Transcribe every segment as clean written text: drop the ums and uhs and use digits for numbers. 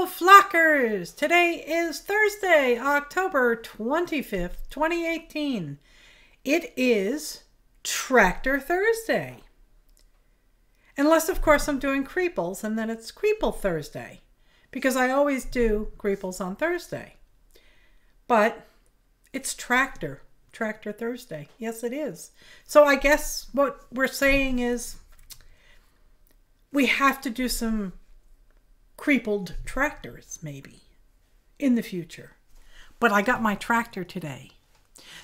Flockers! Today is Thursday, October 25th, 2018. It is Tractor Thursday. Unless, of course, I'm doing Creeples, and then it's Creeple Thursday. Because I always do Creeples on Thursday. But it's Tractor Thursday. Yes, it is. So I guess what we're saying is we have to do some creepled tractors, maybe, in the future. But I got my tractor today.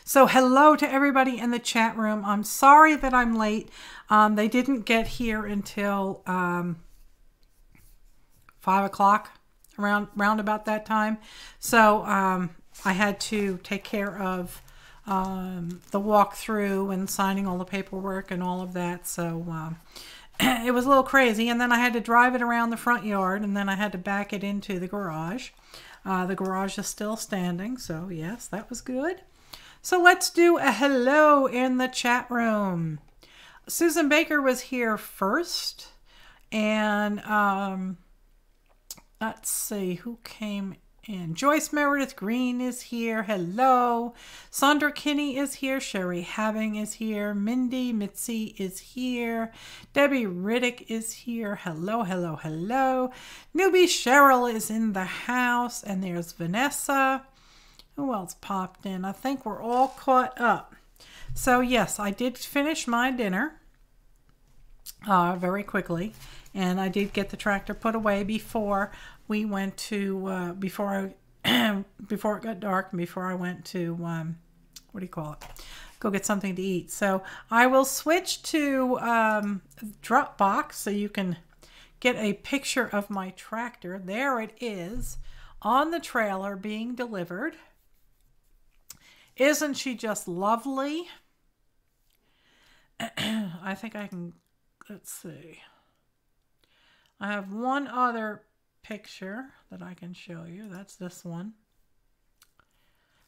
So hello to everybody in the chat room. I'm sorry that I'm late. They didn't get here until 5 o'clock, around about that time. So I had to take care of the walkthrough and signing all the paperwork and all of that. So it was a little crazy, and then I had to drive it around the front yard, and then I had to back it into the garage. The garage is still standing, so yes, that was good. So let's do a hello in the chat room. Susan Baker was here first, and let's see who came in. Joyce Meredith Green is here. Hello. Sandra Kinney is here. Sherry Having is here. Mindy Mitzi is here. Debbie Riddick is here. Hello, hello, hello. Newbie Cheryl is in the house. And there's Vanessa. Who else popped in? I think we're all caught up. So yes, I did finish my dinner very quickly. And I did get the tractor put away before we went to, before it got dark, and before I went to, what do you call it? Go get something to eat. So I will switch to Dropbox so you can get a picture of my tractor. There it is on the trailer being delivered. Isn't she just lovely? I think I can, let's see. I have one other picture that I can show you. That's this one.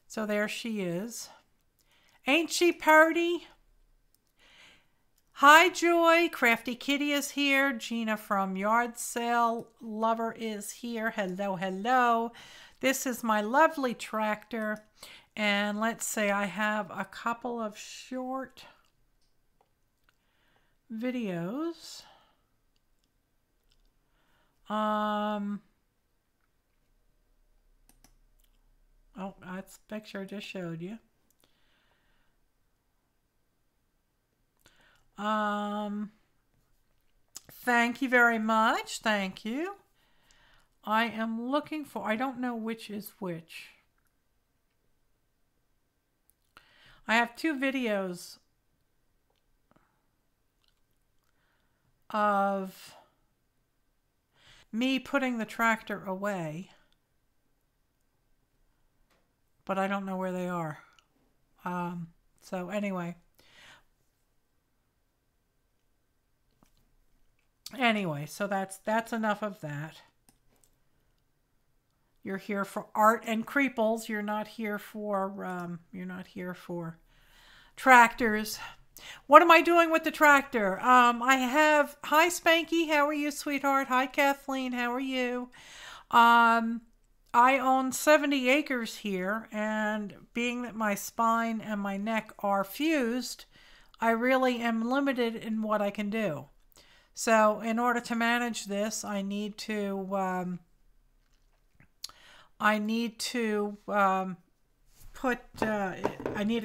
So there she is. Ain't she purty? Hi, Joy. Crafty Kitty is here. Gina from Yard Sale Lover is here. Hello, hello. This is my lovely tractor. And let's say I have a couple of short videos. Oh, that's the picture I just showed you. Thank you very much. Thank you. I am looking for, I don't know which is which. I have two videos of me putting the tractor away, but I don't know where they are. So anyway, so that's enough of that. You're here for art and creeples. You're not here for tractors. What am I doing with the tractor? I have, hi Spanky, how are you, sweetheart? Hi Kathleen, how are you? I own 70 acres here, and being that my spine and my neck are fused, I really am limited in what I can do. So in order to manage this, I need a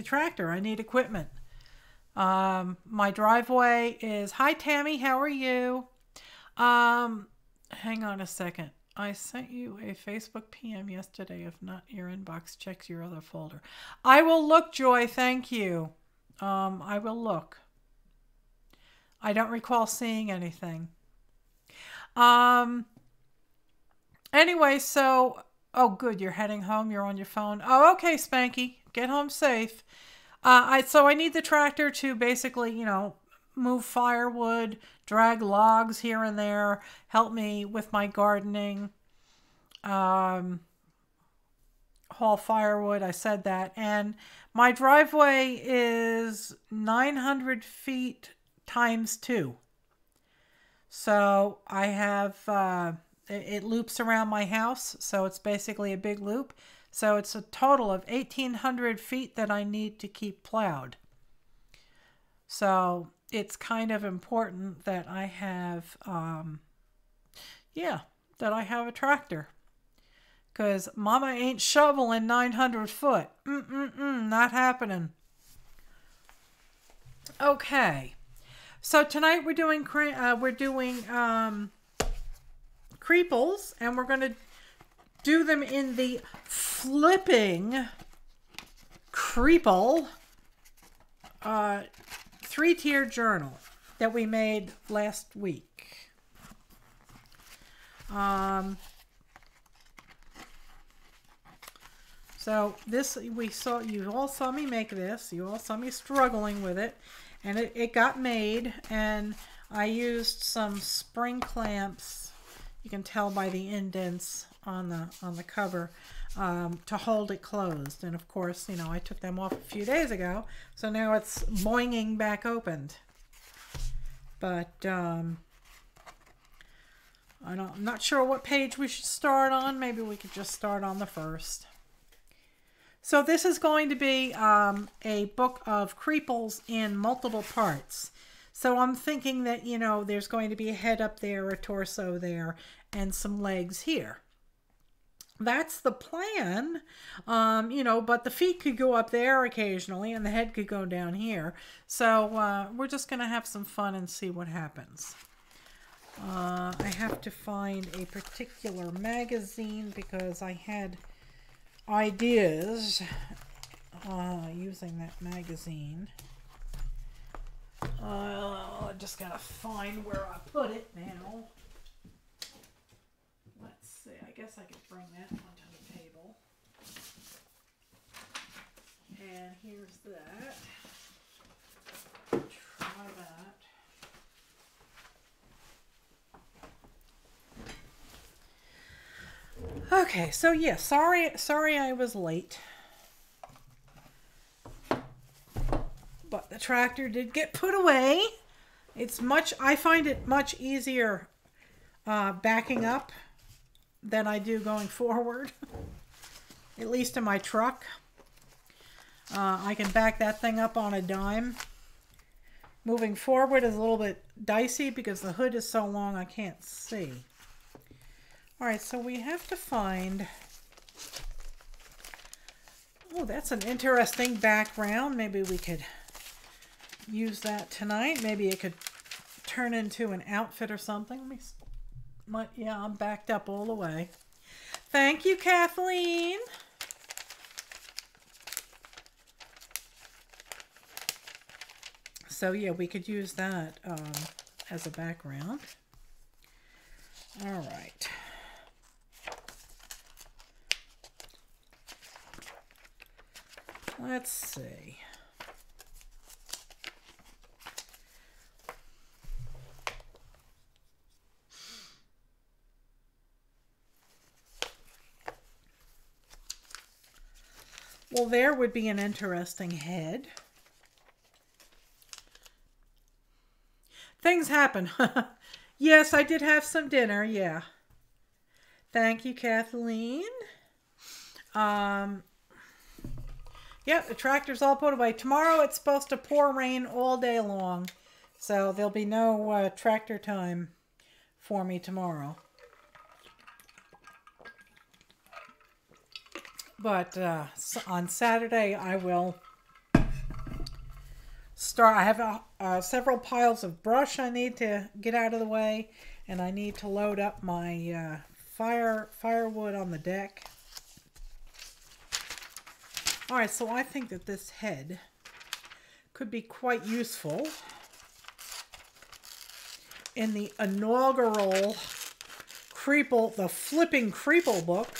tractor, I need equipment. My driveway is, hi Tammy, how are you? Hang on a second. I sent you a Facebook PM yesterday. If not, your inbox checks your other folder. I will look, Joy. Thank you. I will look. I don't recall seeing anything. Anyway, so, oh good, you're heading home. You're on your phone. Oh, okay, Spanky. Get home safe. So I need the tractor to basically, you know, move firewood, drag logs here and there, help me with my gardening, haul firewood, I said that. And my driveway is 900 feet times 2. So I have, it loops around my house, so it's basically a big loop. So it's a total of 1,800 feet that I need to keep plowed. So it's kind of important that I have, that I have a tractor. Because Mama ain't shoveling 900 foot. Not happening. Okay. So tonight we're doing Creeples, and we're going to do them in the flipping Creeple 3-tier journal that we made last week. So this, you all saw me make this. You all saw me struggling with it, and it got made, and I used some spring clamps. You can tell by the indents on the cover to hold it closed. And of course, you know, I took them off a few days ago, so now it's boinging back opened. But I'm not sure what page we should start on. Maybe we could just start on the first. So this is going to be a book of Creeples in multiple parts. So I'm thinking that, you know, there's going to be a head up there, a torso there, and some legs here. That's the plan, you know, but the feet could go up there occasionally and the head could go down here. So we're just going to have some fun and see what happens. I have to find a particular magazine because I had ideas using that magazine. I just gotta find where I put it now. Let's see, I guess I could bring that onto the table. And here's that. Try that. Okay, so yeah, sorry I was late. But the tractor did get put away. I find it much easier backing up than I do going forward. At least in my truck. I can back that thing up on a dime. Moving forward is a little bit dicey because the hood is so long I can't see. Alright, so we have to find... Oh, that's an interesting background. Maybe we could use that tonight. Maybe it could turn into an outfit or something. Yeah, I'm backed up all the way. Thank you, Kathleen. So yeah, we could use that as a background. All right. Let's see. Well, there would be an interesting head. Things happen. Yes, I did have some dinner, yeah. Thank you, Kathleen. Yep, the tractor's all put away. Tomorrow it's supposed to pour rain all day long. So there'll be no tractor time for me tomorrow. But on Saturday I will start. I have several piles of brush I need to get out of the way. And I need to load up my firewood on the deck. Alright, so I think that this head could be quite useful in the inaugural Creeple, the flipping Creeple book.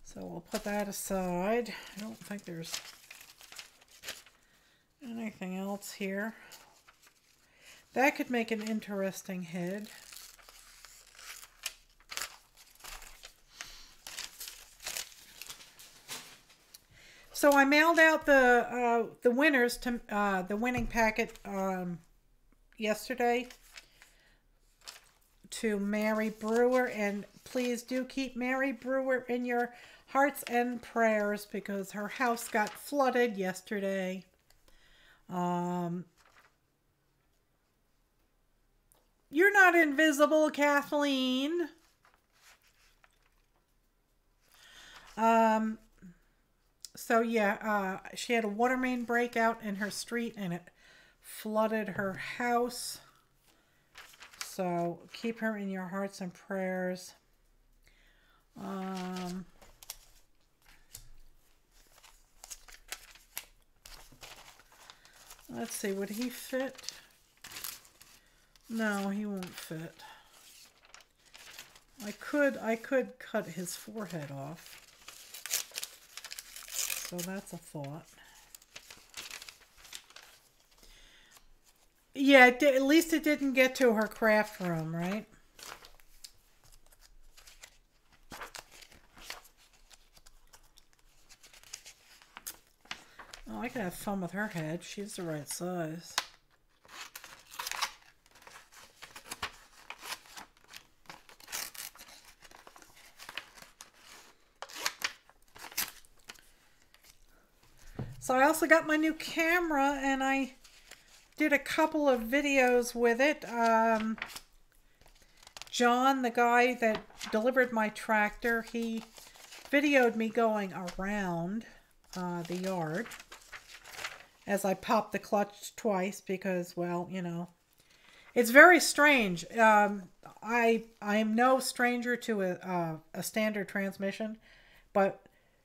So we'll put that aside. I don't think there's anything else here. That could make an interesting head. So I mailed out the winners to the winning packet yesterday to Mary Brewer, and please do keep Mary Brewer in your hearts and prayers because her house got flooded yesterday. You're not invisible, Kathleen. So yeah, she had a water main breakout in her street and it flooded her house. So keep her in your hearts and prayers. Let's see, would he fit? No, he won't fit. I could cut his forehead off. So that's a thought. Yeah, at least it didn't get to her craft room, right? Oh, I could have fun with her head. She's the right size. So I also got my new camera and I did a couple of videos with it. John, the guy that delivered my tractor, he videoed me going around the yard as I popped the clutch twice because, well, you know, it's very strange. I am no stranger to a standard transmission, but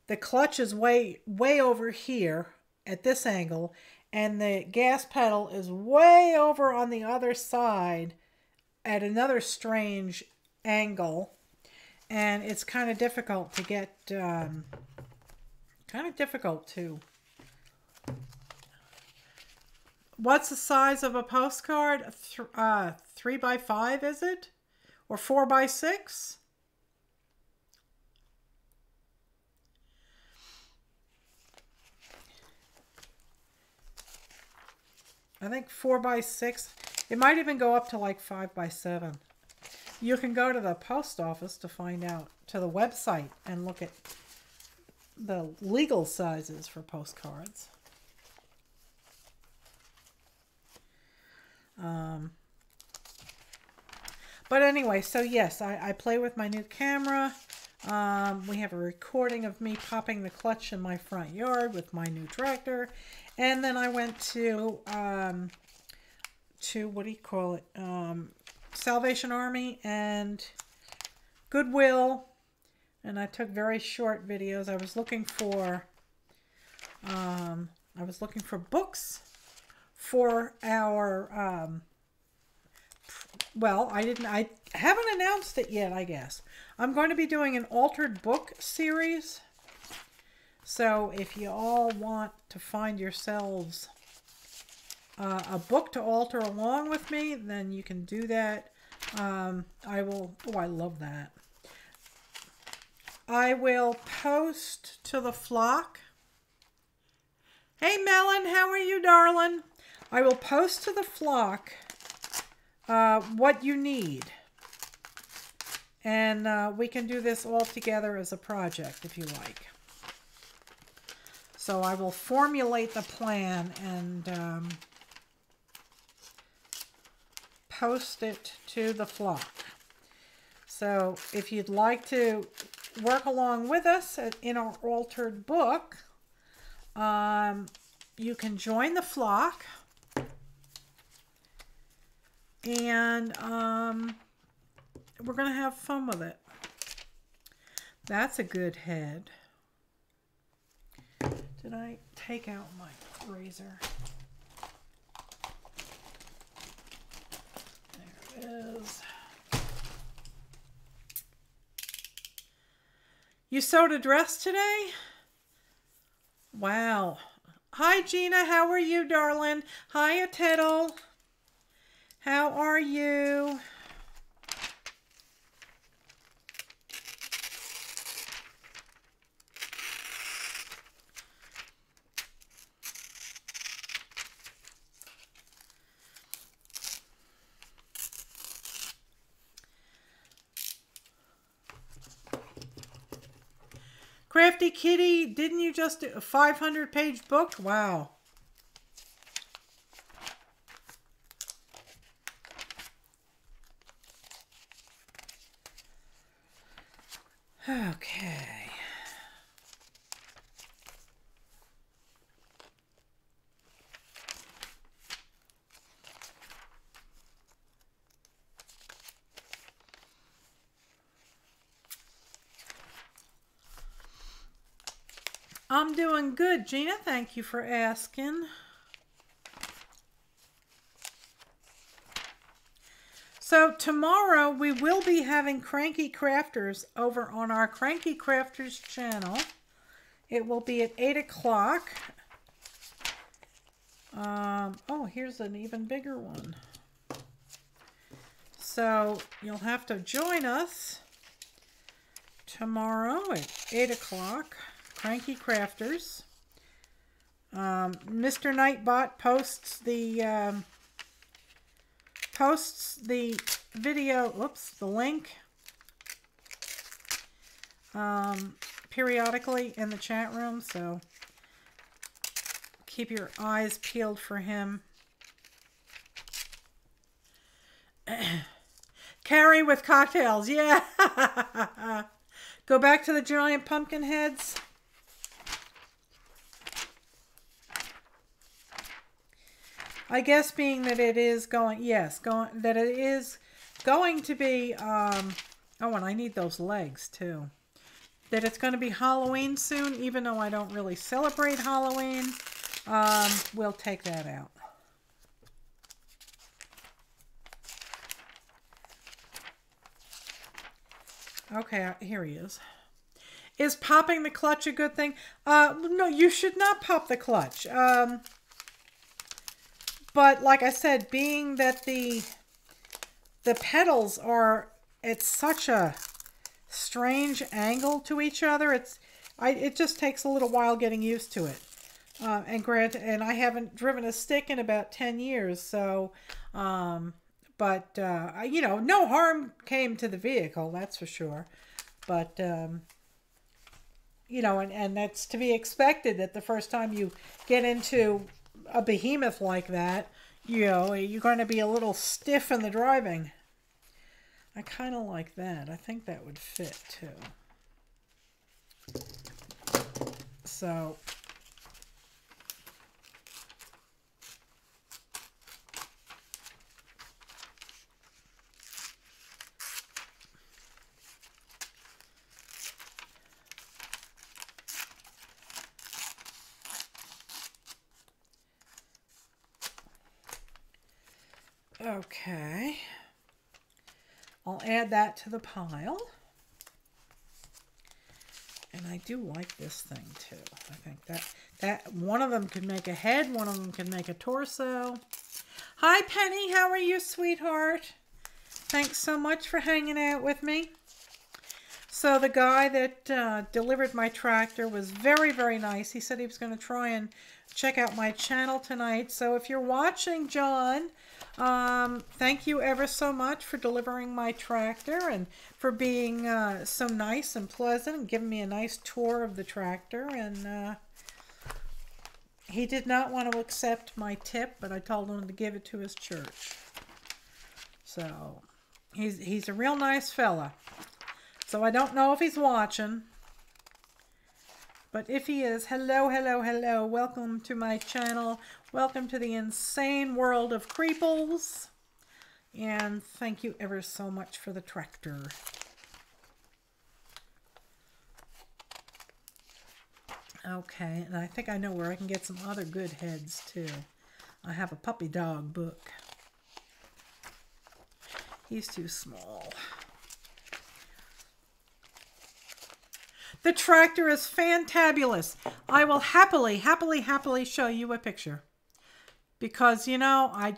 the clutch is way over here at this angle, and the gas pedal is way over on the other side at another strange angle, and it's kind of difficult to get, What's the size of a postcard? 3 by 5, is it? Or 4 by 6? I think 4 by 6. It might even go up to like 5 by 7. You can go to the post office to find out, to the website, and look at the legal sizes for postcards. But anyway, so yes, I play with my new camera. We have a recording of me popping the clutch in my front yard with my new tractor. And then I went to what do you call it? Salvation Army and Goodwill. And I took very short videos. I was looking for books for our well, I haven't announced it yet, I guess. I'm going to be doing an altered book series. So if you all want to find yourselves a book to alter along with me, then you can do that. I will, oh, I love that. I will post to the flock. Hey, Melon, how are you, darling? I will post to the flock what you need. And we can do this all together as a project if you like. So I will formulate the plan and post it to the flock. So if you'd like to work along with us in our altered book, you can join the flock. And we're going to have fun with it. That's a good head. Did I take out my razor? There it is. You sewed a dress today? Wow. Hi, Gina. How are you, darling? Hi, Tiddle. How are you? Crafty Kitty, didn't you just do a 500-page book? Wow. Okay. I'm doing good, Gina. Thank you for asking. So tomorrow we will be having Cranky Crafters over on our Cranky Crafters channel. It will be at 8 o'clock. Oh, here's an even bigger one. So you'll have to join us tomorrow at 8 o'clock. Cranky Crafters. Mr. Nightbot posts the video, the link periodically in the chat room, so keep your eyes peeled for him. Carrie with cocktails, yeah. Go back to the giant pumpkin heads. I guess being that it is going, that it is going to be, oh, and I need those legs too. That it's going to be Halloween soon, even though I don't really celebrate Halloween. We'll take that out. Okay, here he is. Is popping the clutch a good thing? No, you should not pop the clutch. But like I said, being that the pedals are at such a strange angle to each other, it just takes a little while getting used to it. And I haven't driven a stick in about 10 years, so you know, no harm came to the vehicle, that's for sure. But you know, and that's to be expected that the first time you get into a behemoth like that, you know, you're going to be a little stiff in the driving. I kind of like that. I think that would fit too. So okay, I'll add that to the pile. And I do like this thing too. I think that one of them could make a head, one of them could make a torso. Hi Penny, how are you, sweetheart? Thanks so much for hanging out with me. So the guy that delivered my tractor was very, very nice. He said he was going to try and check out my channel tonight. So if you're watching, John, thank you ever so much for delivering my tractor and for being so nice and pleasant and giving me a nice tour of the tractor. And he did not want to accept my tip, but I told him to give it to his church. So he's a real nice fella. So I don't know if he's watching, but if he is, hello, hello, hello. Welcome to my channel. Welcome to the insane world of Creeples. And thank you ever so much for the tractor. Okay, and I think I know where I can get some other good heads too. I have a puppy dog book. He's too small. The tractor is fantabulous. I will happily, happily, happily show you a picture. Because, you know, I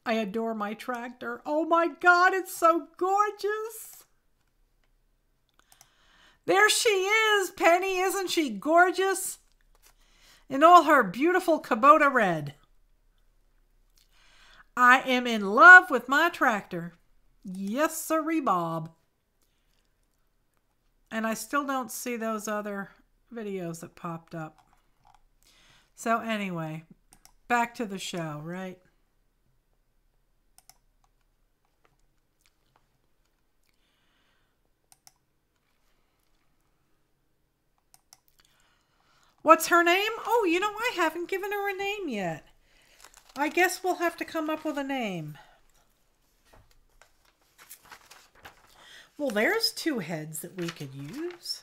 adore my tractor. Oh my God, it's so gorgeous. There she is, Penny. Isn't she gorgeous? In all her beautiful Kubota red. I am in love with my tractor. Yes, sirree, Bob. And I still don't see those other videos that popped up. So anyway, back to the show, right? What's her name? Oh, you know, I haven't given her a name yet. I guess we'll have to come up with a name. Well, there's two heads that we could use.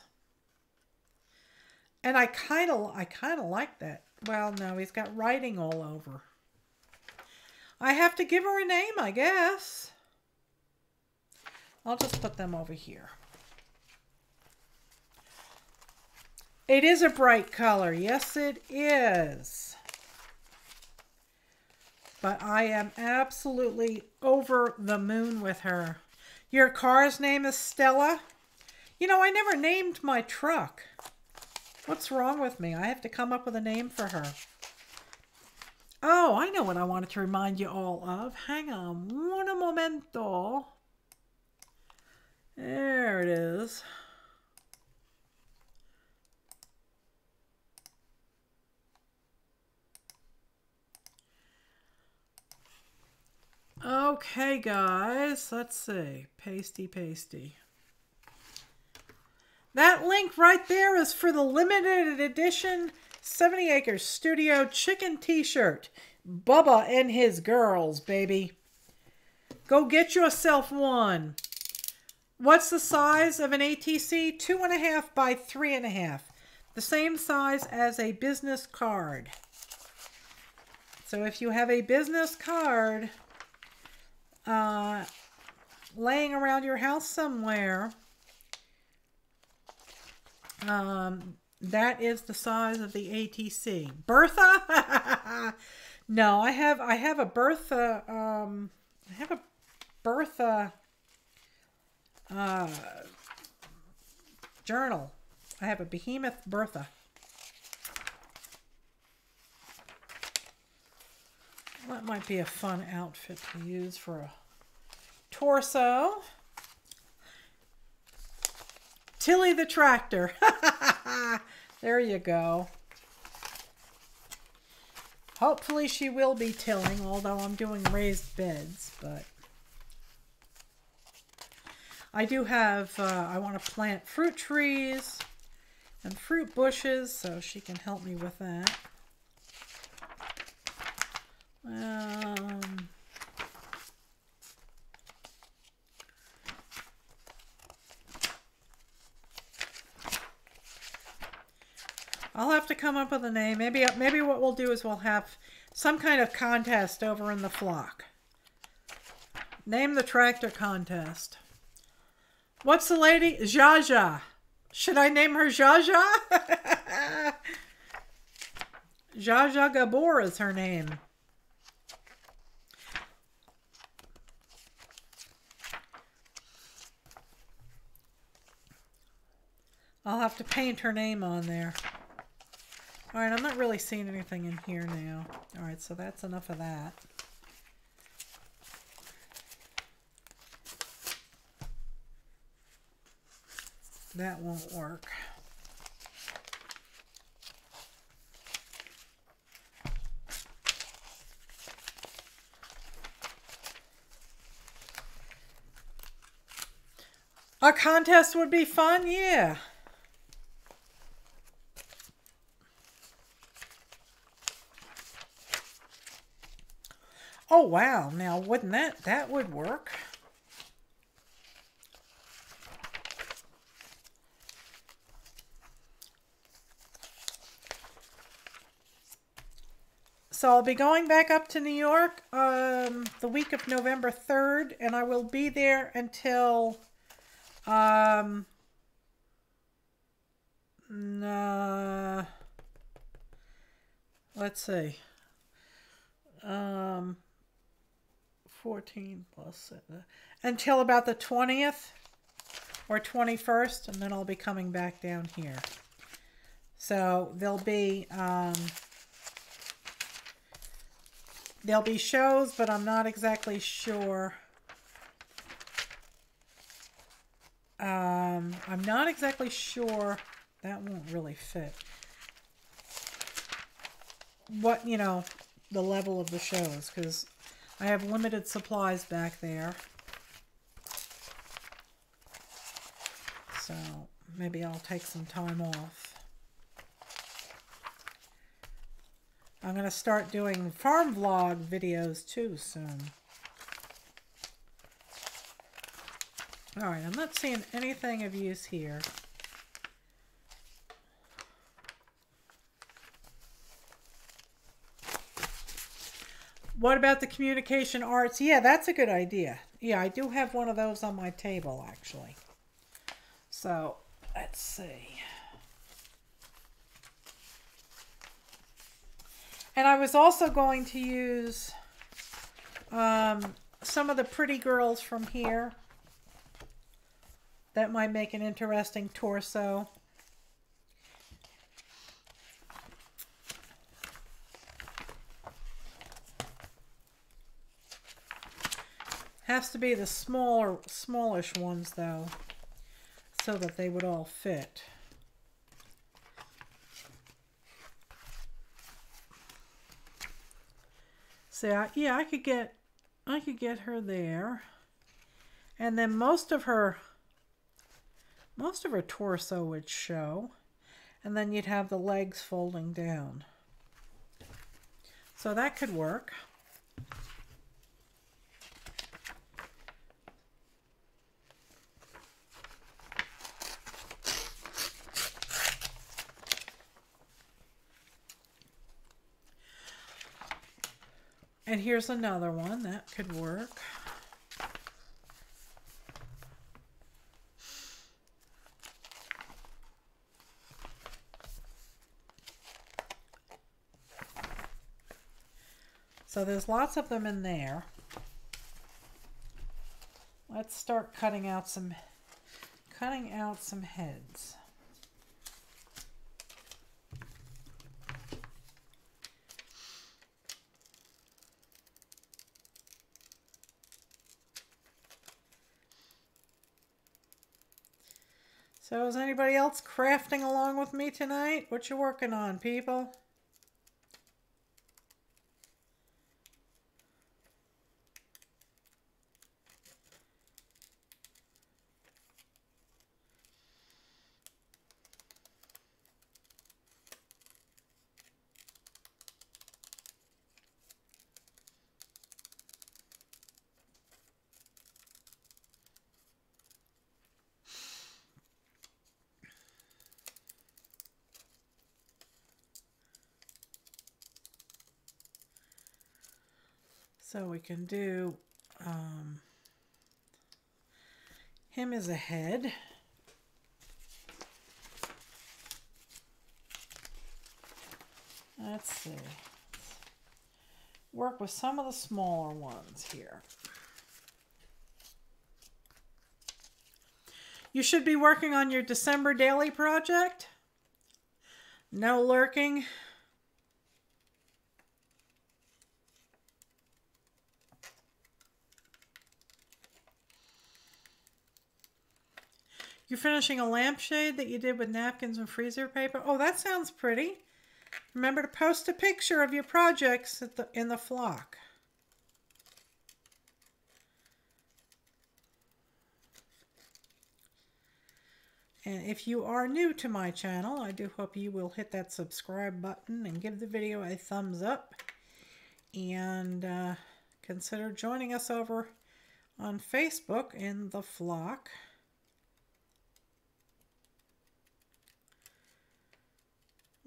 And I kind of like that. Well, no, he's got writing all over. I have to give her a name, I guess. I'll just put them over here. It is a bright color. Yes, it is. But I am absolutely over the moon with her. Your car's name is Stella? You know, I never named my truck. What's wrong with me? I have to come up with a name for her. Oh, I know what I wanted to remind you all of. Hang on one momento. There it is. Okay, guys, let's see. Pasty. That link right there is for the limited edition 70 Acres Studio Chicken t-shirt. Bubba and his girls, baby. Go get yourself one. What's the size of an ATC? 2.5 by 3.5. The same size as a business card. So if you have a business card laying around your house somewhere, that is the size of the ATC. Bertha? No, I have a Bertha, journal. I have a Behemoth Bertha. That might be a fun outfit to use for a torso. Tilly the tractor. There you go. Hopefully she will be tilling, although I'm doing raised beds, but I do have, I want to plant fruit trees and fruit bushes, so she can help me with that. I'll have to come up with a name. Maybe what we'll do is we'll have some kind of contest over in the flock. Name the tractor contest. What's the lady? Jaja. Should I name her Jaja? Jaja Gabor is her name. I'll have to paint her name on there. All right, I'm not really seeing anything in here now. All right, so that's enough of that. That won't work. A contest would be fun, yeah. Oh, wow. Now, wouldn't that would work. So I'll be going back up to New York the week of November 3rd, and I will be there until let's see. 14 plus 7 until about the 20th or 21st, and then I'll be coming back down here. So there'll be shows, but I'm not exactly sure I'm not exactly sure. That won't really fit. What, you know, the level of the shows, because I have limited supplies back there. So maybe I'll take some time off. I'm going to start doing farm vlog videos too soon. Alright, I'm not seeing anything of use here. What about the communication arts? Yeah, that's a good idea. Yeah, I do have one of those on my table, actually. So, let's see. And I was also going to use some of the pretty girls from here. That might make an interesting torso. Has to be the smallish ones though, so that they would all fit. So yeah, I could get her there, and then most of her torso would show, and then you'd have the legs folding down. So that could work. And here's another one that could work. So there's lots of them in there. Let's start cutting out some heads. So is anybody else crafting along with me tonight? What you working on, people? So we can do him as a head. Let's see. Work with some of the smaller ones here. You should be working on your December daily project. No lurking. You're finishing a lampshade that you did with napkins and freezer paper. Oh, that sounds pretty. Remember to post a picture of your projects in the flock. And if you are new to my channel, I do hope you will hit that subscribe button and give the video a thumbs up. And consider joining us over on Facebook in the flock.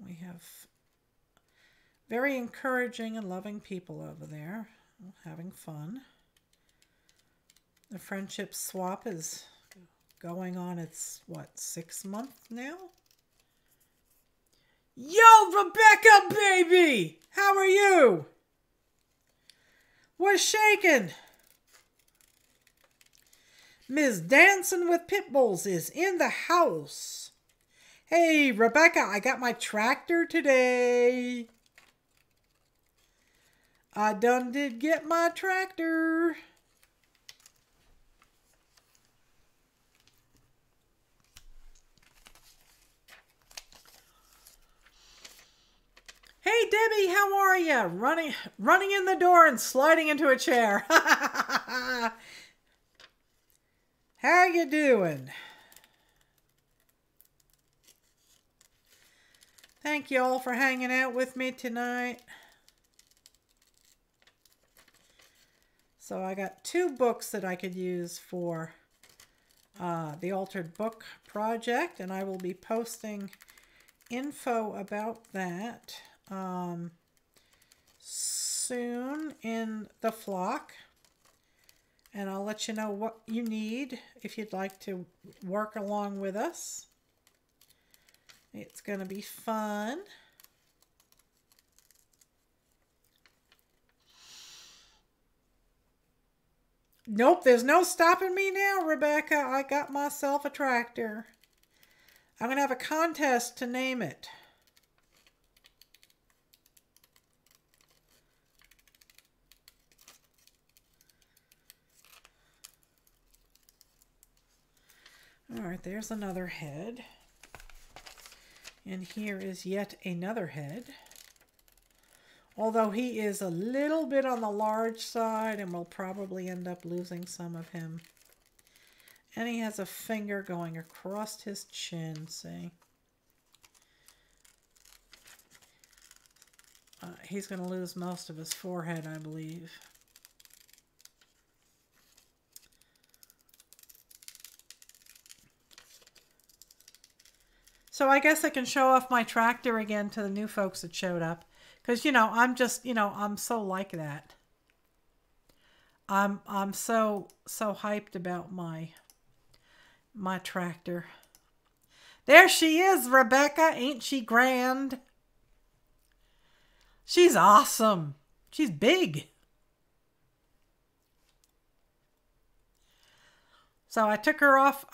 We have very encouraging and loving people over there, having fun. The friendship swap is going on its, what, 6th month now? Yo, Rebecca, baby! How are you? What's shaking? Ms. Dancing with Pitbulls is in the house. Hey, Rebecca, I got my tractor today. I done did get my tractor. Hey Debbie, how are you? Running in the door and sliding into a chair. How you doing? Thank you all for hanging out with me tonight. So I got 2 books that I could use for the Altered Book project, and I will be posting info about that soon in the flock, and I'll let you know what you need if you'd like to work along with us. It's going to be fun. Nope, there's no stopping me now, Rebecca. I got myself a tractor. I'm going to have a contest to name it. All right, there's another head. And here is yet another head. Although he is a little bit on the large side, and we'll probably end up losing some of him. And he has a finger going across his chin, see? He's going to lose most of his forehead, I believe. So I guess I can show off my tractor again to the new folks that showed up. Because, you know, I'm just, you know, I'm so like that. I'm so hyped about my tractor. There she is, Rebecca. Ain't she grand? She's awesome. She's big. So I took her off.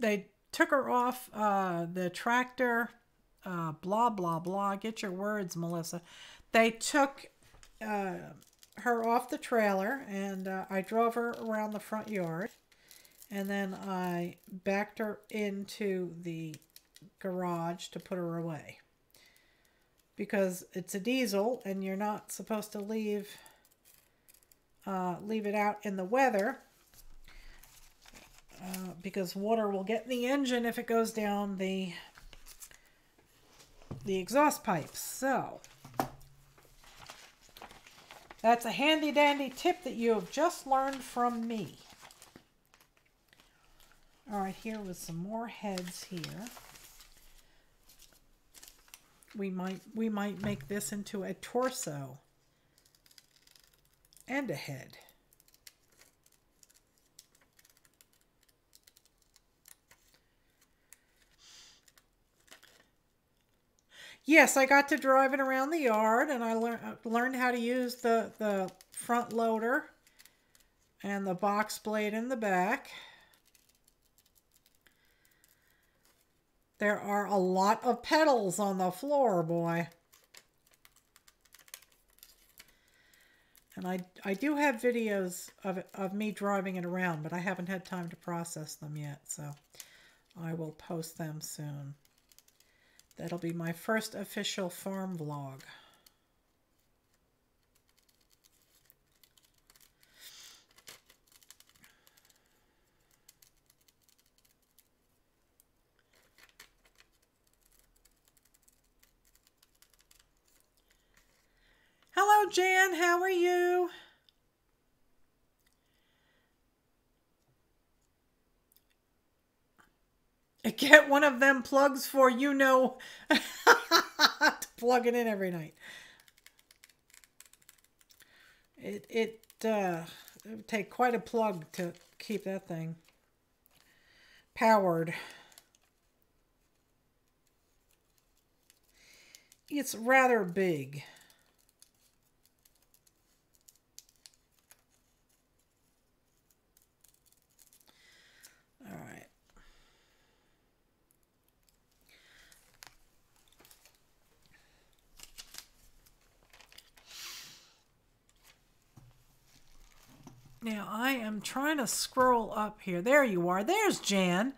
They took her off the tractor. Blah, blah, blah. Get your words, Melissa. They took her off the trailer, and I drove her around the front yard. And then I backed her into the garage to put her away. Because it's a diesel, and you're not supposed to leave it out in the weather. Because water will get in the engine if it goes down the exhaust pipes. So that's a handy dandy tip that you have just learned from me. All right, here with some more heads here. We might make this into a torso and a head. Yes, I got to drive it around the yard, and I learned how to use the front loader and the box blade in the back. There are a lot of pedals on the floor, boy. And I do have videos of me driving it around, but I haven't had time to process them yet, so I will post them soon. That'll be my first official farm vlog. Hello, Jan. How are you? Get one of them plugs for, you know, to plug it in every night. It would take quite a plug to keep that thing powered. It's rather big. All right. Now, I am trying to scroll up here. There you are. There's Jan.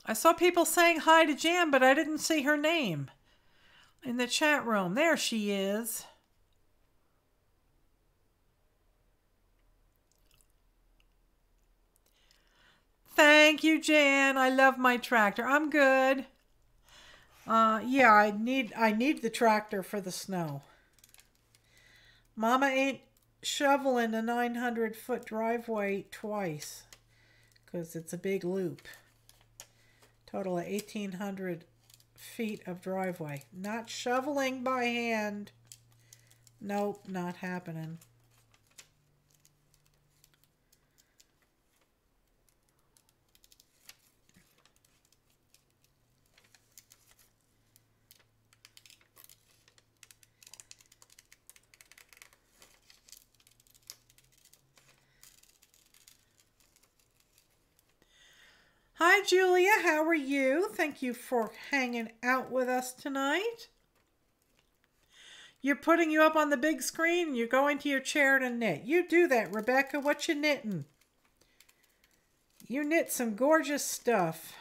I saw people saying hi to Jan, but I didn't see her name. in the chat room. There she is. Thank you, Jan. I love my tractor. I'm good. Yeah, I need the tractor for the snow. Mama ain't shoveling a 900-foot driveway twice because it's a big loop. Total of 1,800 feet of driveway. Not shoveling by hand. Nope, not happening. Hi, Julia. How are you? Thank you for hanging out with us tonight. You're putting you up on the big screen and you're going to your chair to knit. You do that, Rebecca. What you knitting? You knit some gorgeous stuff.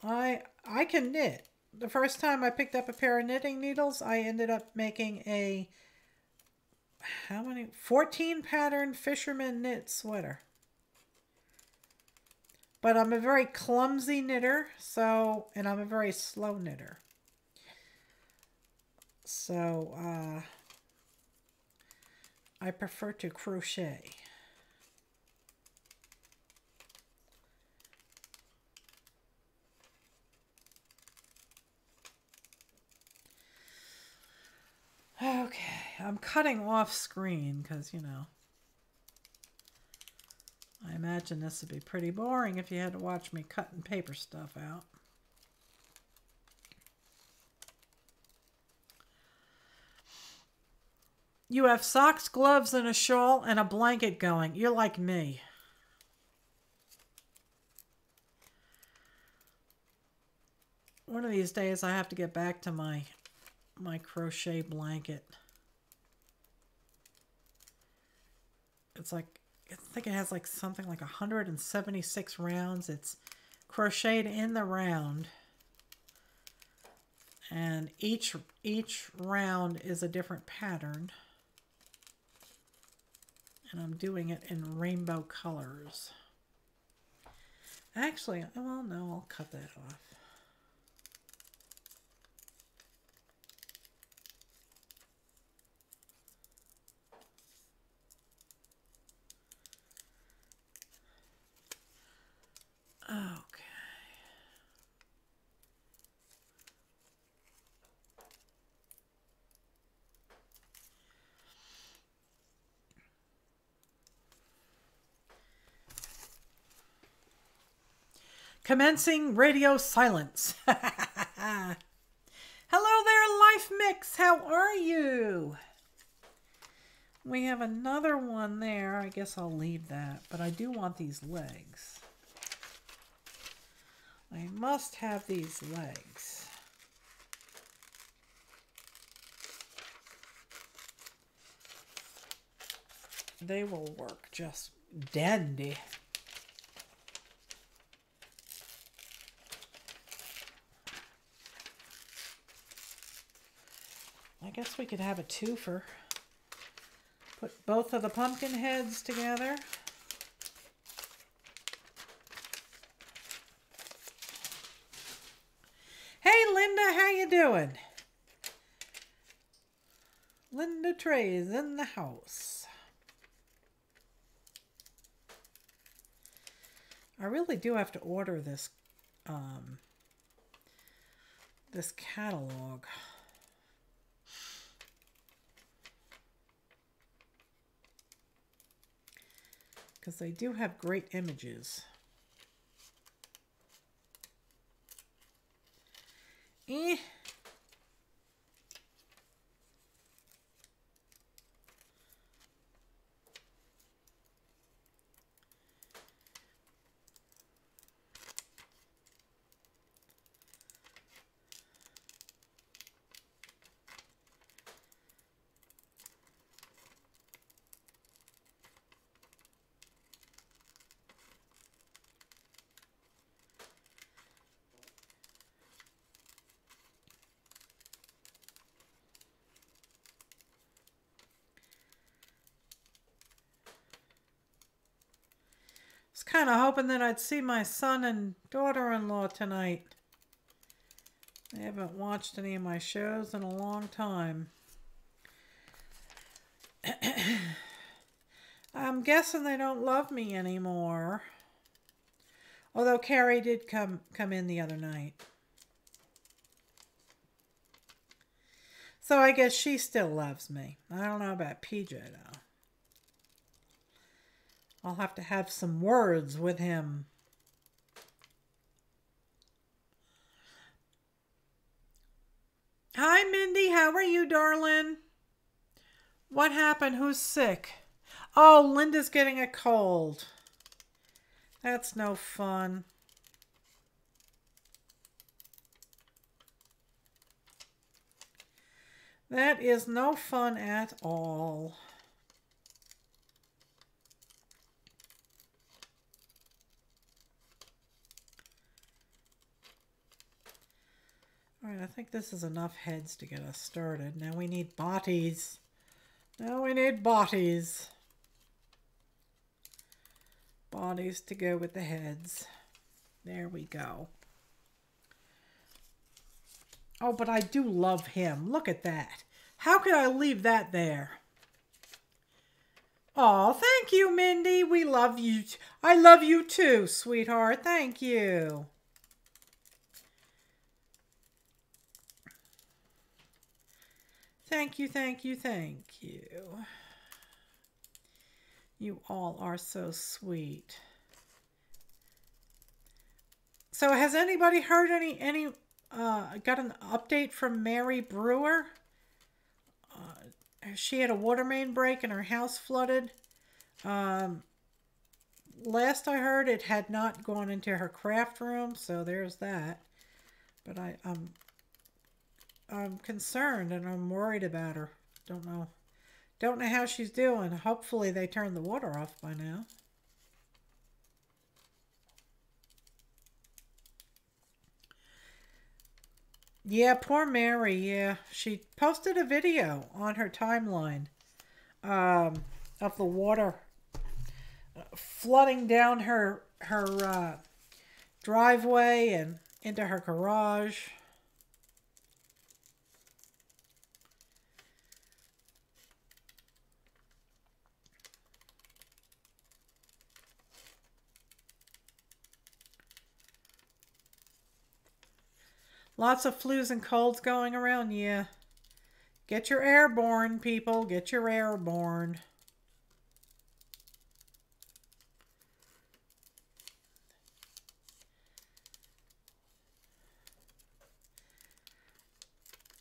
I can knit. The first time I picked up a pair of knitting needles, I ended up making a 14 pattern fisherman knit sweater. But I'm a very clumsy knitter, and I'm a very slow knitter. So, I prefer to crochet. Okay, I'm cutting off screen because, you know, I imagine this would be pretty boring if you had to watch me cutting paper stuff out. You have socks, gloves, and a shawl and a blanket going. You're like me. One of these days I have to get back to my crochet blanket. It's like, I think it has like something like 176 rounds. It's crocheted in the round. And each round is a different pattern. And I'm doing it in rainbow colors. Actually, well, no, I'll cut that off. Okay. Commencing radio silence. Hello there, Life Mix. How are you? We have another one there. I guess I'll leave that, but I do want these legs. I must have these legs. They will work just dandy. I guess we could have a twofer. Put both of the pumpkin heads together. Hey, Linda, how you doing? Linda Trey is in the house. I really do have to order this this catalog. Because they do have great images. kind of hoping that I'd see my son and daughter-in-law tonight. I haven't watched any of my shows in a long time. I'm guessing they don't love me anymore. Although Carrie did come in the other night. So I guess she still loves me. I don't know about PJ though. I'll have to have some words with him. Hi, Mindy. How are you, darling? What happened? Who's sick? Oh, Linda's getting a cold. That's no fun. That is no fun at all. All right, I think this is enough heads to get us started. Now we need bodies. Now we need bodies. Bodies to go with the heads. There we go. Oh, but I do love him. Look at that. How could I leave that there? Oh, thank you, Mindy. We love you. I love you too, sweetheart. Thank you. Thank you, thank you, thank you. You all are so sweet. So has anybody heard got an update from Mary Brewer? She had a water main break and her house flooded. Last I heard, it had not gone into her craft room, so there's that. But I'm concerned and I'm worried about her. Don't know how she's doing. Hopefully they turned the water off by now. Yeah, poor Mary. Yeah, she posted a video on her timeline of the water flooding down her driveway and into her garage. Lots of flus and colds going around, yeah. Get your airborne, people. Get your airborne.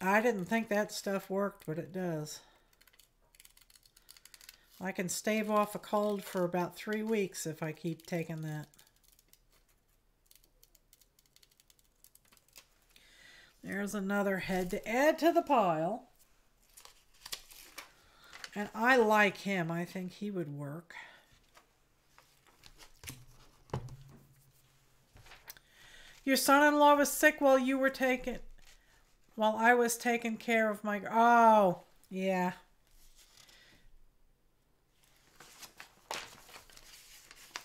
I didn't think that stuff worked, but it does. I can stave off a cold for about 3 weeks if I keep taking that. There's another head to add to the pile. And I like him. I think he would work. Your son-in-law was sick while I was taking care of my... Oh, yeah.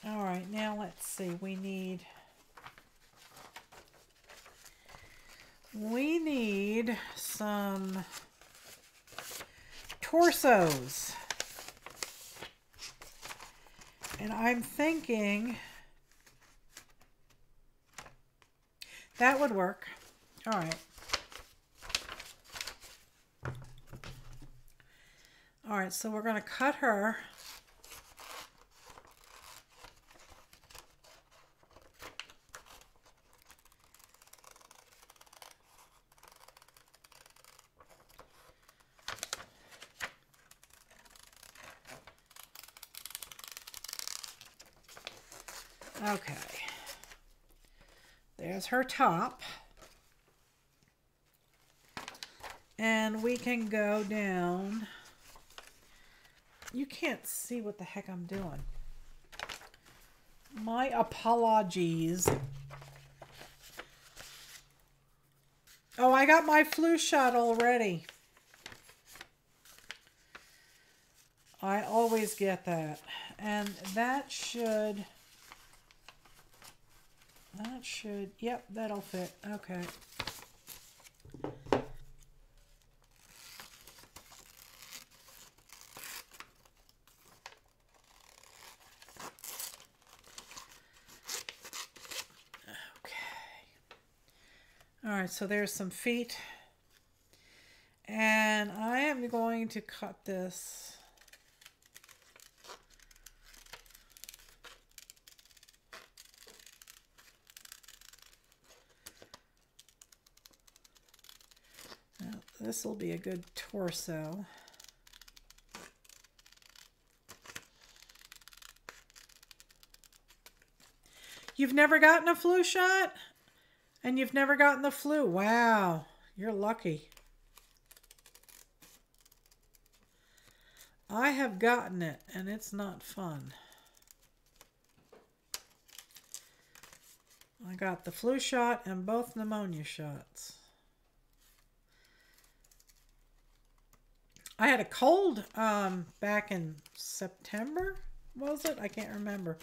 All right, now let's see. We need some torsos. And I'm thinking that would work. All right. All right, so we're going to cut her. Okay, there's her top, and we can go down. You can't see what the heck I'm doing. My apologies. Oh, I got my flu shot already. I always get that, and that should That should, yep, that'll fit. Okay. All right, so there's some feet. And I am going to cut this. Now, this will be a good torso. You've never gotten a flu shot? And you've never gotten the flu? Wow, you're lucky. I have gotten it, and it's not fun. I got the flu shot and both pneumonia shots. I had a cold back in September, was it? I can't remember.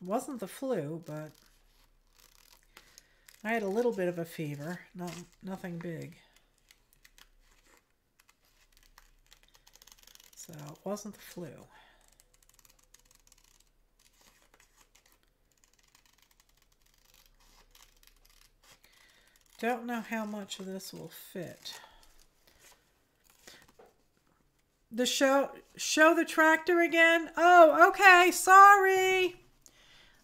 Wasn't the flu, but I had a little bit of a fever, nothing big. So it wasn't the flu. Don't know how much of this will fit. The show the tractor again? Oh, okay, sorry.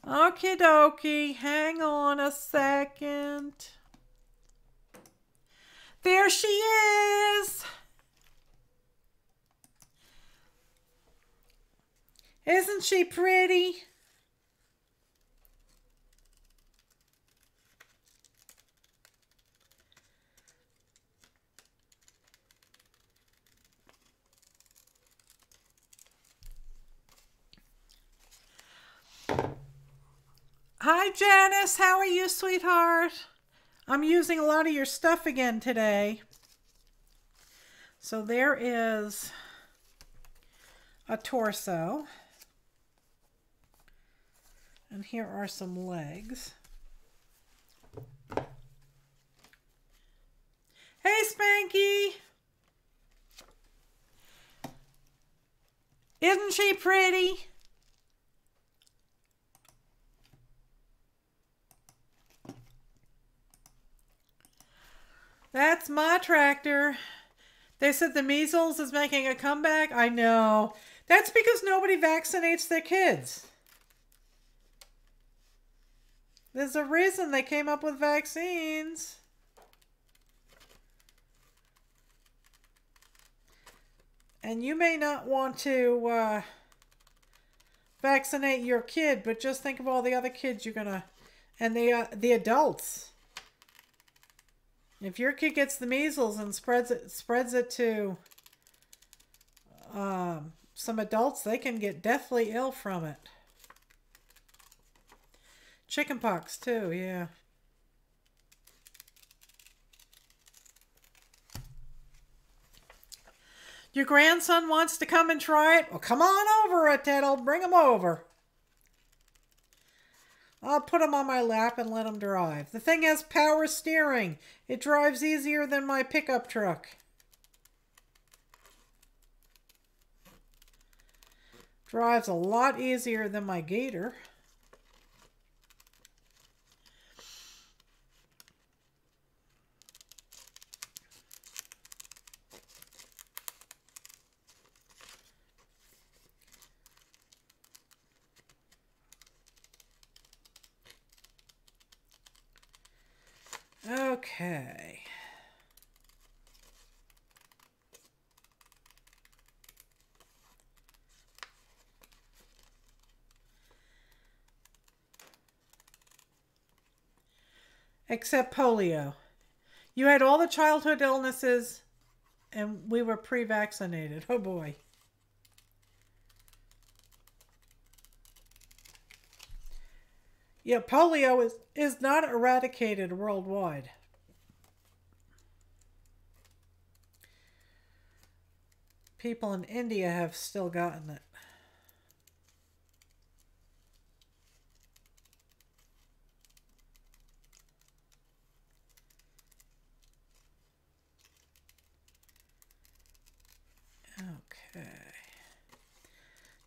Okie dokie, hang on a second. There she is. Isn't she pretty? Hi, Janice. How are you, sweetheart? I'm using a lot of your stuff again today. So there is a torso. And here are some legs. Hey, Spanky! Isn't she pretty? That's my tractor. They said the measles is making a comeback. I know. That's because nobody vaccinates their kids. There's a reason they came up with vaccines. And you may not want to vaccinate your kid, but just think of all the other kids you're gonna, and the adults. If your kid gets the measles and spreads it to some adults, they can get deathly ill from it. Chickenpox too, yeah. Your grandson wants to come and try it? Well, come on over, Ted. Bring him over. I'll put him on my lap and let him drive. The thing has power steering. It drives easier than my pickup truck. Drives a lot easier than my Gator. Okay. Except polio. You had all the childhood illnesses and we were pre-vaccinated. Oh boy. Yeah, polio is not eradicated worldwide. People in India have still gotten it.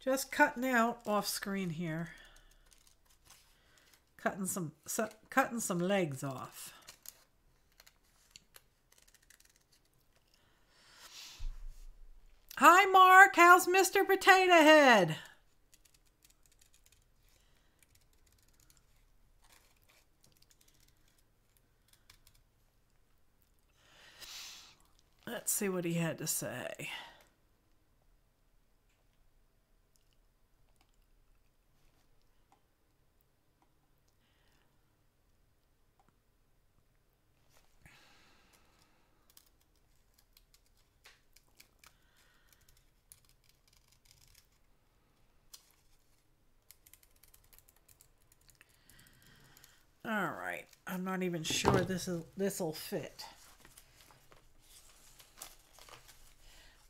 Just cutting out off screen here. Cutting some legs off. Hi, Mark. How's Mr. Potato Head? Let's see what he had to say. All right, I'm not even sure this'll fit.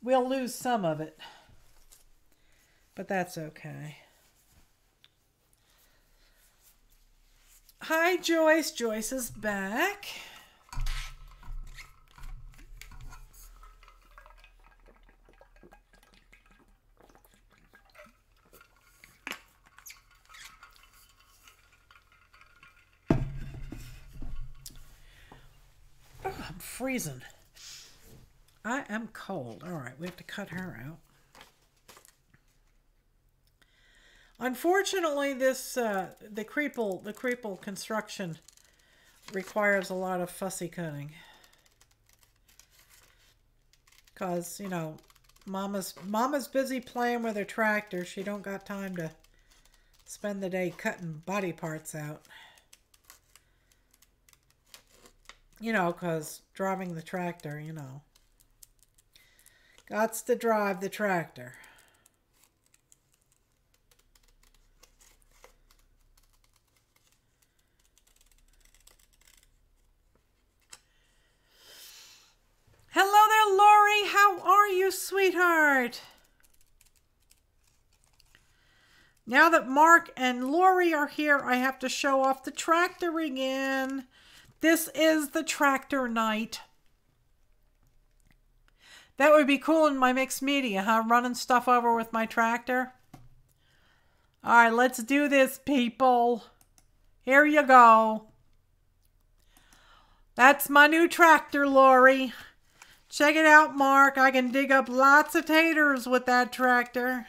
We'll lose some of it, but that's okay. Hi, Joyce. Joyce is back. Oh, I'm freezing. I am cold. All right, we have to cut her out. Unfortunately, this the Creeple construction requires a lot of fussy cutting, cause you know, Mama's busy playing with her tractor. She don't got time to spend the day cutting body parts out. You know, cause driving the tractor, you know. Gots to drive the tractor. Hello there, Lori. How are you, sweetheart? Now that Mark and Lori are here, I have to show off the tractor again. This is the tractor night. That would be cool in my mixed media, huh? Running stuff over with my tractor. All right, let's do this, people. Here you go. That's my new tractor, Lori. Check it out, Mark. I can dig up lots of taters with that tractor.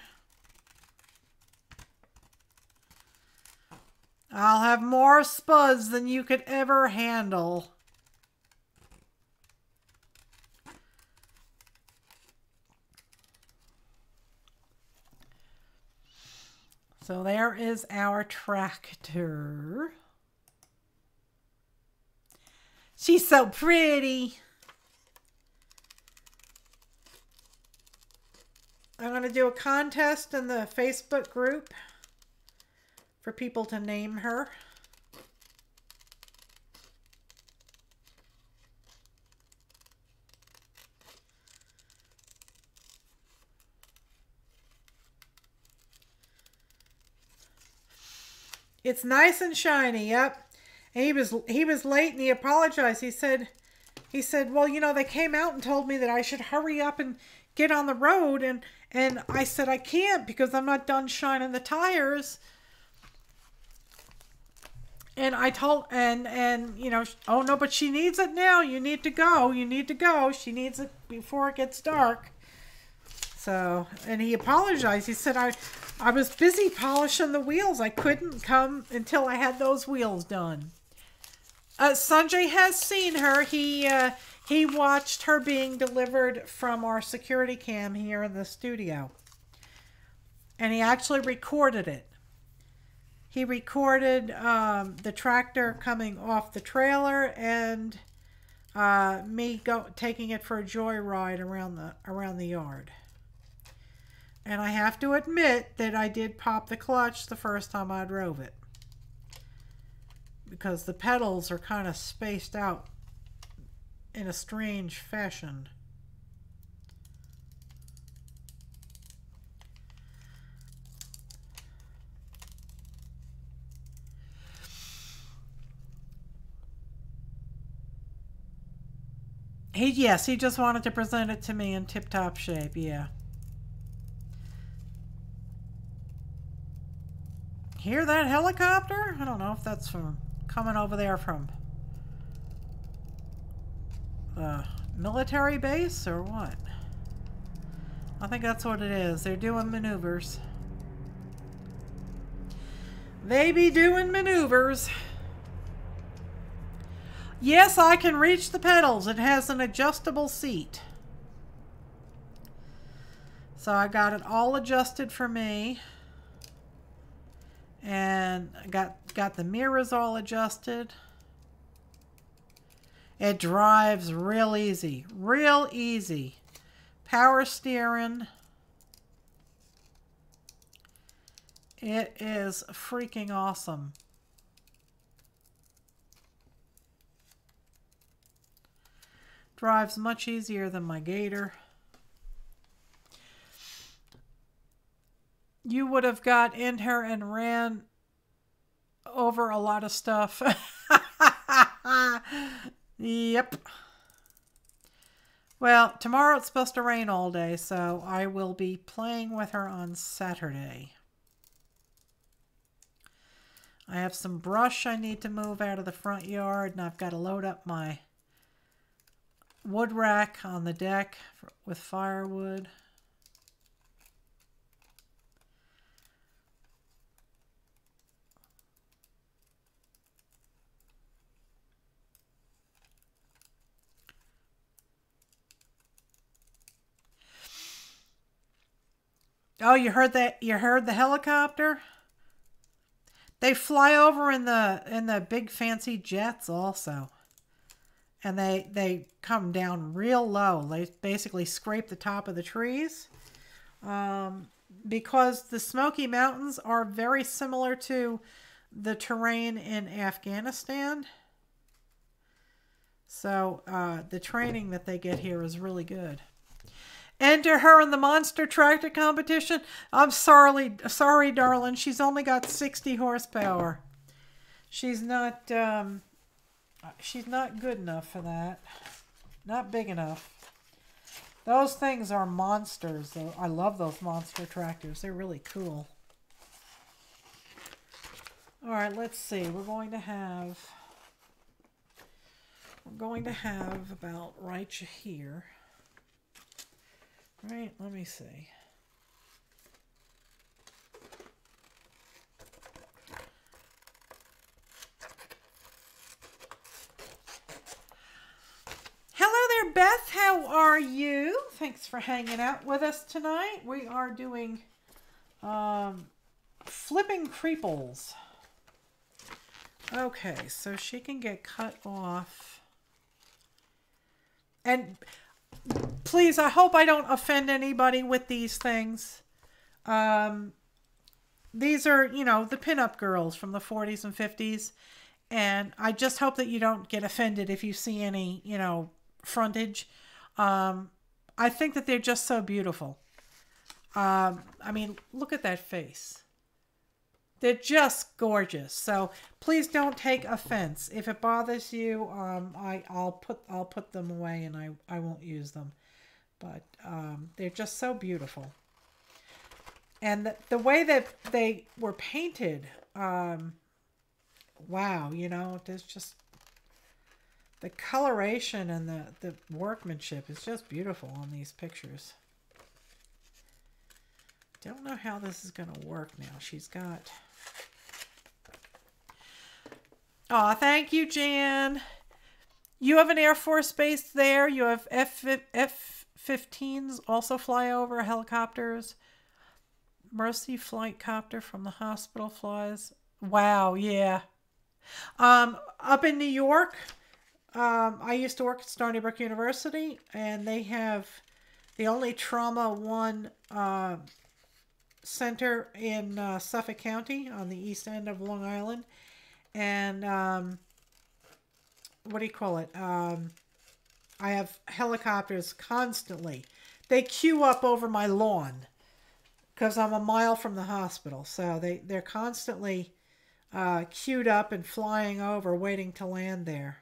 I'll have more spuds than you could ever handle. So there is our tractor. She's so pretty. I'm going to do a contest in the Facebook group for people to name her. It's nice and shiny, yep. And he was late and he apologized. He said, well, you know, they came out and told me that I should hurry up and get on the road, and I said I can't because I'm not done shining the tires. And I told, and you know, oh no, but she needs it now. You need to go. You need to go. She needs it before it gets dark. So, and he apologized. He said, I was busy polishing the wheels. I couldn't come until I had those wheels done. Sanjay has seen her. He watched her being delivered from our security cam here in the studio. And he actually recorded it. He recorded the tractor coming off the trailer and me taking it for a joyride around the yard. And I have to admit that I did pop the clutch the first time I drove it, because the pedals are kind of spaced out in a strange fashion. Yes, he just wanted to present it to me in tip-top shape, yeah. Hear that helicopter? I don't know if that's from coming over there from the military base or what. I think that's what it is. They're doing maneuvers. They be doing maneuvers. Yes, I can reach the pedals. It has an adjustable seat. So I got it all adjusted for me. And got the mirrors all adjusted. It drives real easy. Real easy. Power steering. It is freaking awesome. Drives much easier than my Gator. You would have got in her and ran over a lot of stuff. Yep. Well, tomorrow it's supposed to rain all day, so I will be playing with her on Saturday. I have some brush I need to move out of the front yard, and I've got to load up my wood rack on the deck with firewood. Oh, you heard that? You heard the helicopter? They fly over in the big fancy jets also. And they come down real low. They basically scrape the top of the trees. Because the Smoky Mountains are very similar to the terrain in Afghanistan. So the training that they get here is really good. Enter her in the monster tractor competition. I'm sorry, darling. She's only got 60 horsepower. She's not good enough for that. Not big enough. Those things are monsters, though. I love those monster tractors. They're really cool. All right, let's see. We're going to have about right here. Right, let me see. Hello there, Beth. How are you? Thanks for hanging out with us tonight. We are doing flipping Creeples. Okay, so she can get cut off. And please, I hope I don't offend anybody with these things. These are, you know, the pinup girls from the 40s and 50s. And I just hope that you don't get offended if you see any, you know, frontage. I think that they're just so beautiful. I mean, look at that face. They're just gorgeous. So please don't take offense. If it bothers you, I'll put them away and I won't use them. But they're just so beautiful. And the way that they were painted, wow, you know, there's just the coloration and the workmanship is just beautiful on these pictures. Don't know how this is going to work now. She's got... Oh, thank you, Jan. You have an Air Force base there. You have F-15s also fly over, helicopters. Mercy flight copter from the hospital flies. Wow, yeah. Up in New York, I used to work at Stony Brook University, and they have the only Trauma 1 center in Suffolk County on the east end of Long Island. And what do you call it? I have helicopters constantly. They queue up over my lawn because I'm a mile from the hospital. So they're constantly queued up and flying over, waiting to land there.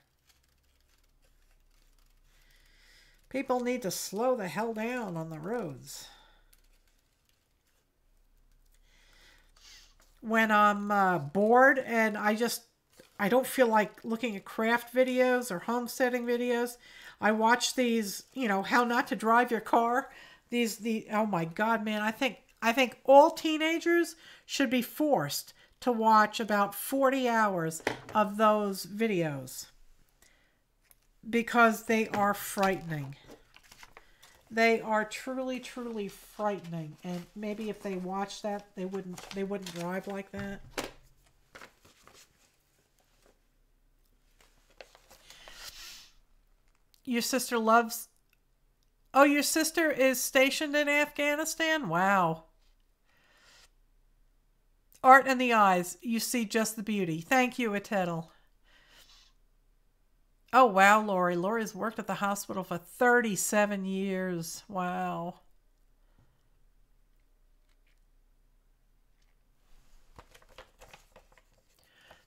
People need to slow the hell down on the roads. when I'm bored and I don't feel like looking at craft videos or homesteading videos. I watch these, you know, how not to drive your car. Oh my God, man, I think all teenagers should be forced to watch about 40 hours of those videos because they are frightening. They are truly, truly frightening. And maybe if they watched that, they wouldn't drive like that. Your sister loves... Oh, your sister is stationed in Afghanistan? Wow. Art in the eyes. You see just the beauty. Thank you, Etetl. Oh, wow, Lori. Lori's worked at the hospital for 37 years. Wow.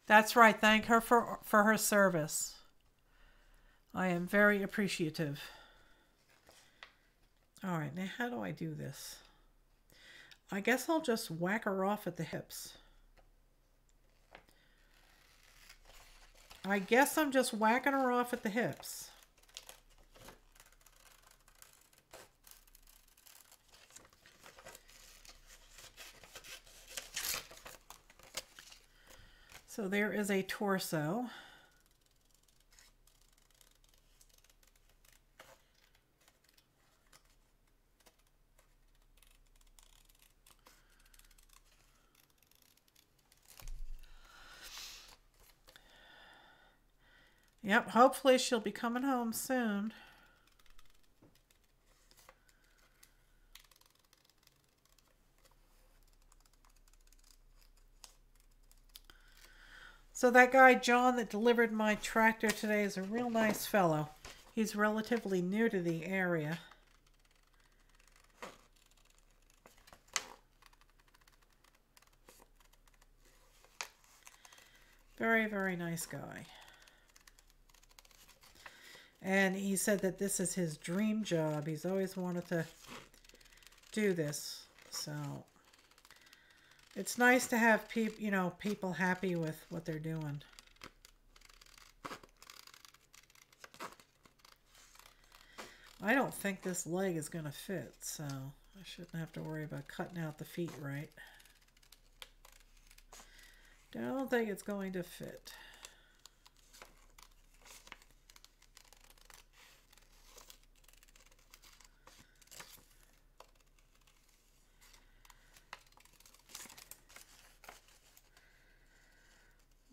That's right. Thank her for her service. I am very appreciative. All right, now how do I do this? I guess I'll just whack her off at the hips. I guess I'm just whacking her off at the hips. So there is a torso. Yep, hopefully she'll be coming home soon. So that guy, John, that delivered my tractor today is a real nice fellow. He's relatively new to the area. Very, very nice guy. And he said that this is his dream job. He's always wanted to do this. So it's nice to have people happy with what they're doing. I don't think this leg is going to fit, so I shouldn't have to worry about cutting out the feet right. Don't think it's going to fit.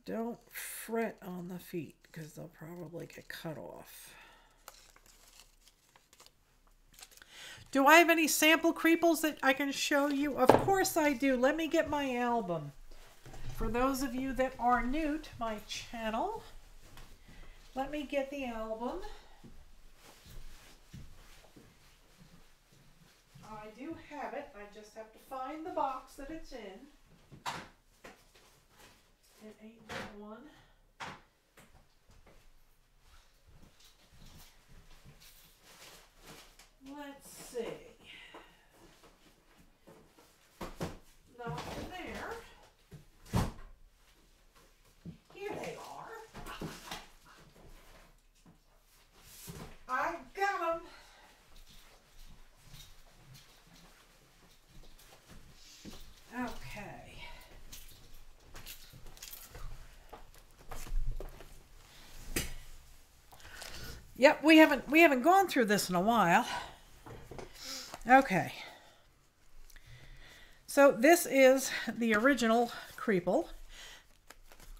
Don't fret on the feet because they'll probably get cut off. Do I have any sample Creeples that I can show you? Of course I do. Let me get my album. For those of you that are new to my channel, let me get the album. I do have it. I just have to find the box that it's in. It ain't that one. Let's see. Not in there. Here they are. I got them. Okay. Yep, we haven't gone through this in a while. Okay. So this is the original Creeple.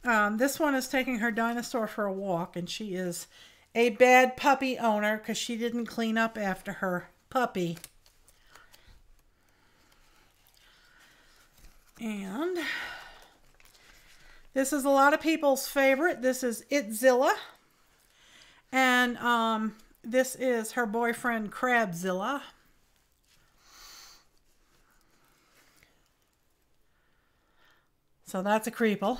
This one is taking her dinosaur for a walk, and she is a bad puppy owner because she didn't clean up after her puppy. And this is a lot of people's favorite. This is Itzilla. And this is her boyfriend, Crabzilla. So that's a Creeple.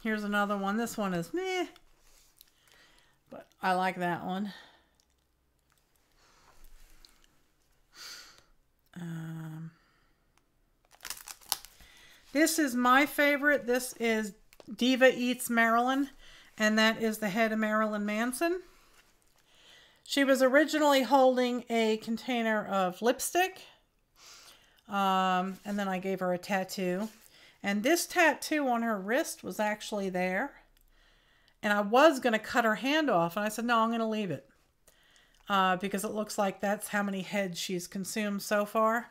Here's another one. This one is meh, but I like that one. This is my favorite. This is Diva Eats Marilyn, and that is the head of Marilyn Manson. She was originally holding a container of lipstick, and then I gave her a tattoo. And this tattoo on her wrist was actually there. And I was going to cut her hand off, and I said, no, I'm going to leave it. Because it looks like that's how many heads she's consumed so far.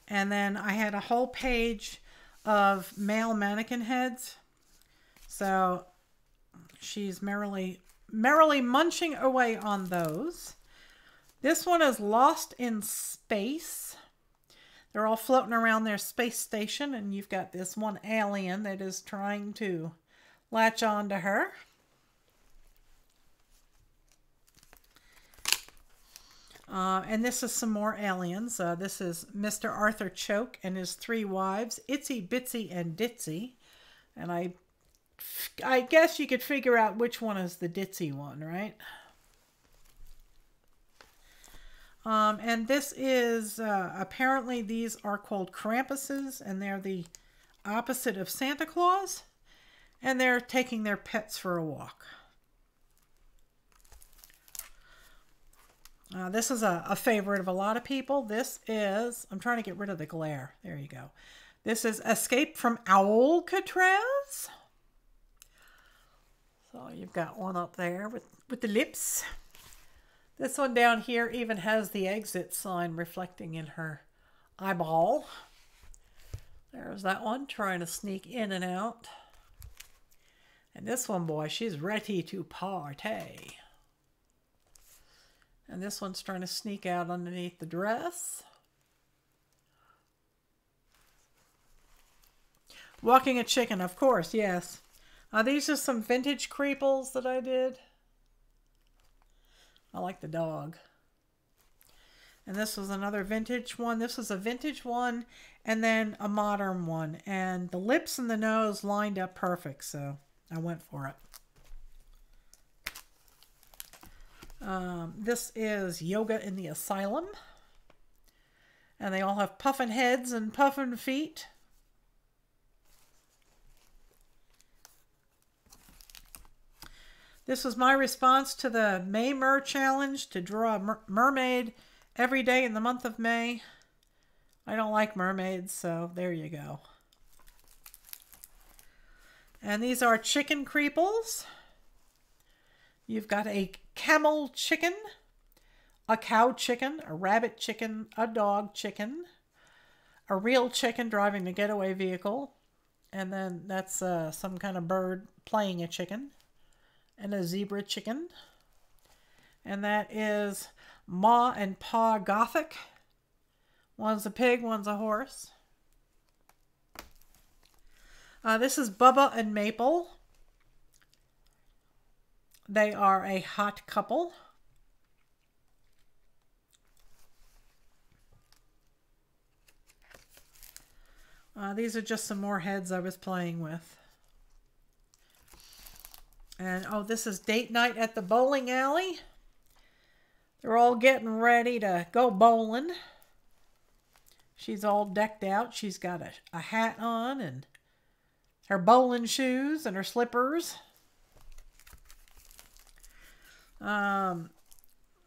And then I had a whole page of male mannequin heads. So she's merrily munching away on those. This one is Lost in Space. They're all floating around their space station, and you've got this one alien that is trying to latch on to her. And this is some more aliens. This is Mr. Arthur Choke and his 3 wives, Itsy, Bitsy, and Ditsy. And I guess you could figure out which one is the Ditsy one, right? And this is, apparently these are called Krampuses, and they're the opposite of Santa Claus. And they're taking their pets for a walk. This is a favorite of a lot of people. This is, I'm trying to get rid of the glare. There you go. This is Escape from Alcatraz. So you've got one up there with the lips. This one down here even has the exit sign reflecting in her eyeball. There's that one trying to sneak in and out. And this one, boy, she's ready to party. And this one's trying to sneak out underneath the dress. Walking a chicken, of course, yes. These are some vintage Creeples that I did. I like the dog. And this was another vintage one. This was a vintage one and then a modern one. And the lips and the nose lined up perfect, so I went for it. This is Yoga in the Asylum. And they all have puffin heads and puffin feet. This was my response to the May Mer Challenge to draw a mermaid every day in the month of May. I don't like mermaids, so there you go. And these are chicken Creeples. You've got a camel chicken, a cow chicken, a rabbit chicken, a dog chicken, a real chicken driving a getaway vehicle, and then that's some kind of bird playing a chicken, and a zebra chicken. And that is Ma and Pa Gothic. One's a pig, one's a horse. This is Bubba and Maple. They are a hot couple. These are just some more heads I was playing with. And oh, this is date night at the bowling alley. They're all getting ready to go bowling. She's all decked out. She's got a hat on and her bowling shoes and her slippers.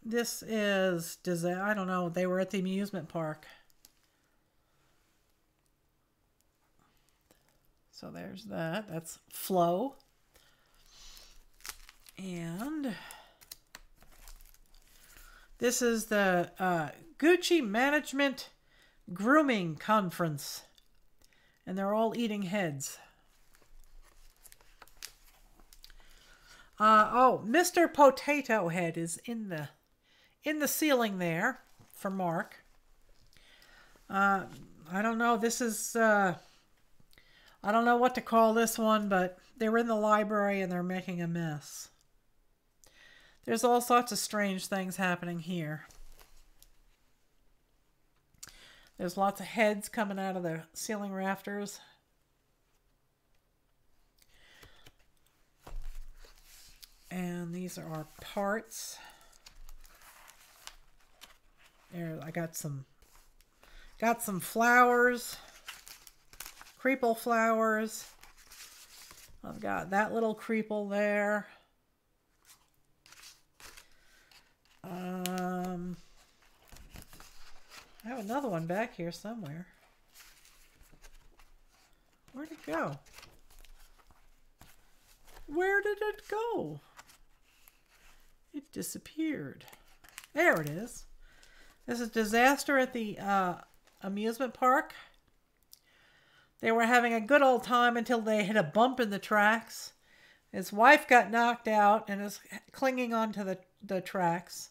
This is, I don't know, they were at the amusement park. So there's that. That's Flo. And this is the Gucci Management Grooming Conference. And they're all eating heads. Oh, Mr. Potato Head is in the ceiling there for Mark. I don't know. This is I don't know what to call this one, but they were in the library and they're making a mess. There's all sorts of strange things happening here. There's lots of heads coming out of the ceiling rafters. And these are our parts. There, I got some flowers. Creeple flowers. I've got that little Creeple there. I have another one back here somewhere. Where'd it go? Where did it go? It disappeared. There it is. This is Disaster at the amusement park. They were having a good old time until they hit a bump in the tracks. His wife got knocked out and is clinging onto the tracks.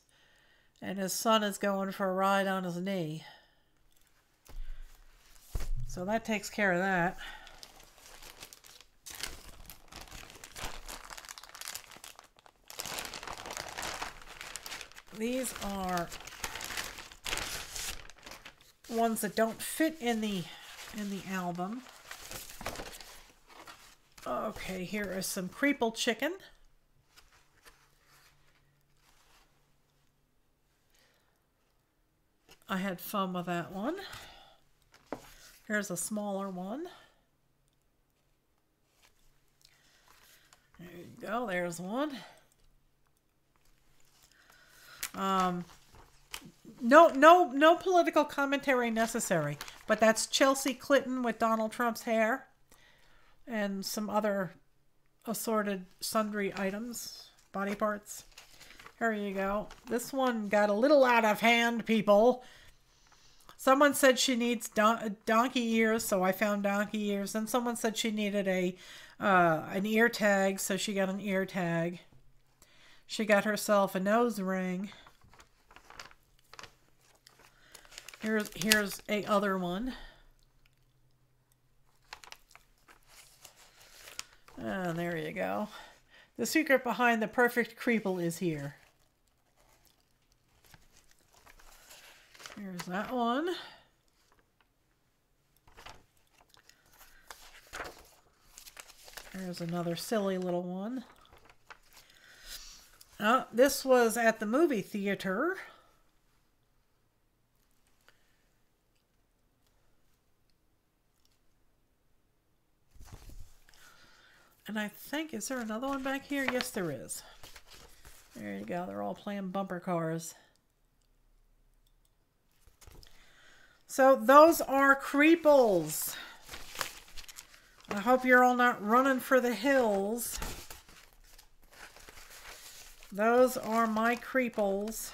And his son is going for a ride on his knee. So that takes care of that. These are ones that don't fit in the album. Okay, here is some Creeple chicken. I had fun with that one. Here's a smaller one. There you go, there's one. No political commentary necessary, but that's Chelsea Clinton with Donald Trump's hair and some other assorted sundry items, body parts. Here you go. This one got a little out of hand, people. Someone said she needs donkey ears, so I found donkey ears. And someone said she needed an ear tag, so she got an ear tag. She got herself a nose ring. Here's a other one. And there you go. The secret behind the perfect Creeple is here. Here's that one. There's another silly little one. This was at the movie theater. And I think, is there another one back here? Yes, there is. There you go. They're all playing bumper cars. So those are Creeples. I hope you're all not running for the hills. Those are my Creeples.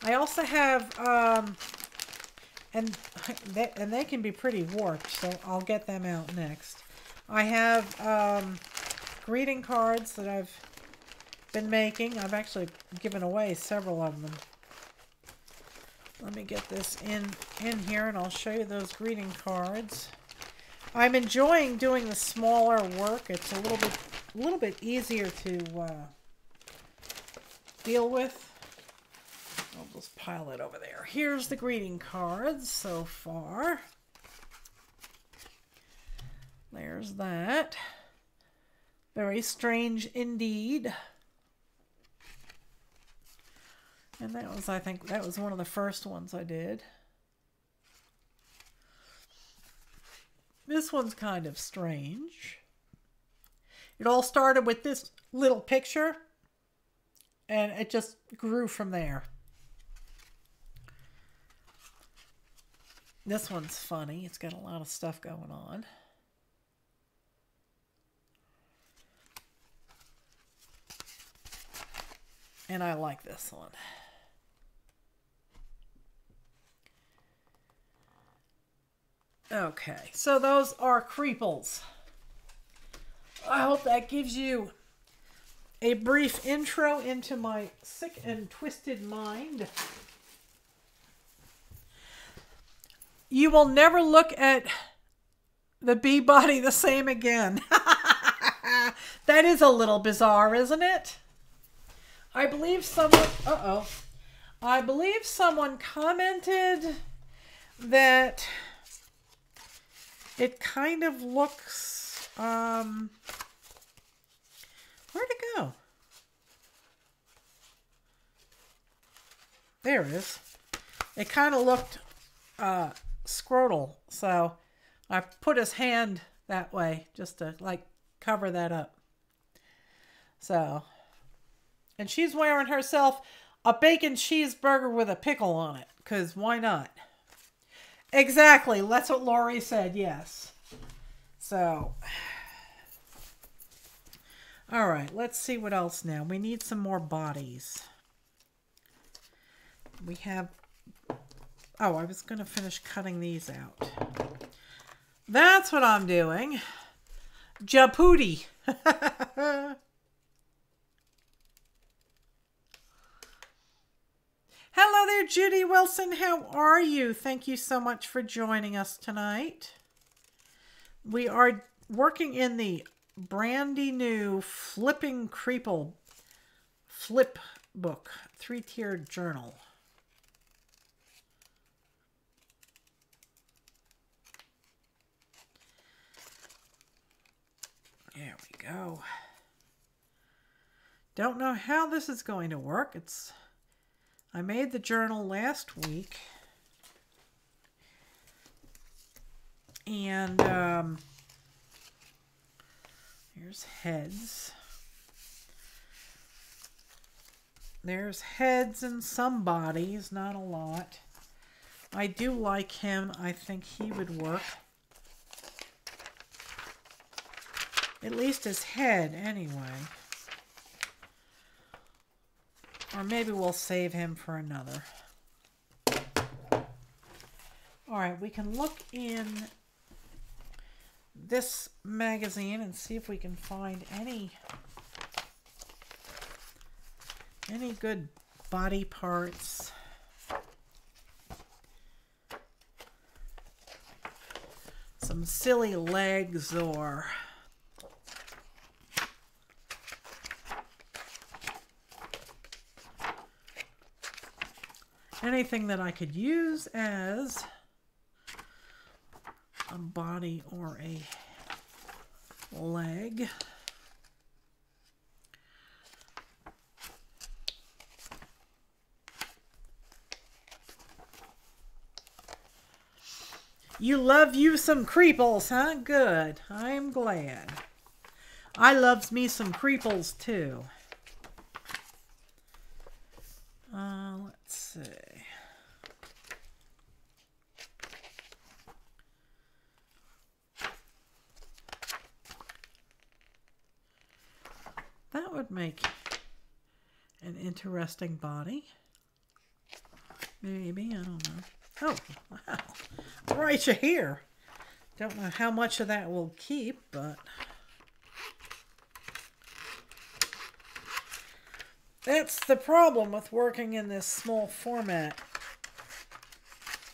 I also have, and they can be pretty warped, so I'll get them out next. I have greeting cards that I've been making. I've actually given away several of them. Let me get this in here and I'll show you those greeting cards. I'm enjoying doing the smaller work. It's a little bit easier to deal with. I'll just pile it over there. Here's the greeting cards so far. There's that. Very strange indeed. And that was, I think, that was one of the first ones I did. This one's kind of strange. It all started with this little picture, and it just grew from there. This one's funny. It's got a lot of stuff going on. And I like this one. Okay, so those are Creeples. I hope that gives you a brief intro into my sick and twisted mind. You will never look at the bee body the same again. That is a little bizarre, isn't it? I believe someone, I believe someone commented that it kind of looks, where'd it go? There it is. It kind of looked scrotal. So I put his hand that way just to like cover that up. So, and she's wearing herself a bacon cheeseburger with a pickle on it, because why not? Exactly. That's what Lori said. Yes. So, all right. Let's see what else now. We need some more bodies. We have... Oh, I was going to finish cutting these out. That's what I'm doing. Japooty. Hello there, Judy Wilson. How are you? Thank you so much for joining us tonight. We are working in the brandy new Flipping Creeple flip book, 3-tiered journal. There we go. Don't know how this is going to work. I made the journal last week. And here's heads. There's heads and some bodies, not a lot. I do like him. I think he would work. At least his head, anyway. Or maybe we'll save him for another. All right, we can look in this magazine and see if we can find any good body parts. Some silly legs or anything that I could use as a body or a leg. You love you some Creeples, huh? Good. I'm glad. I loves me some Creeples too. Let's see. That would make an interesting body. Maybe, I don't know. Oh, wow. Right here. Don't know how much of that will keep, but that's the problem with working in this small format.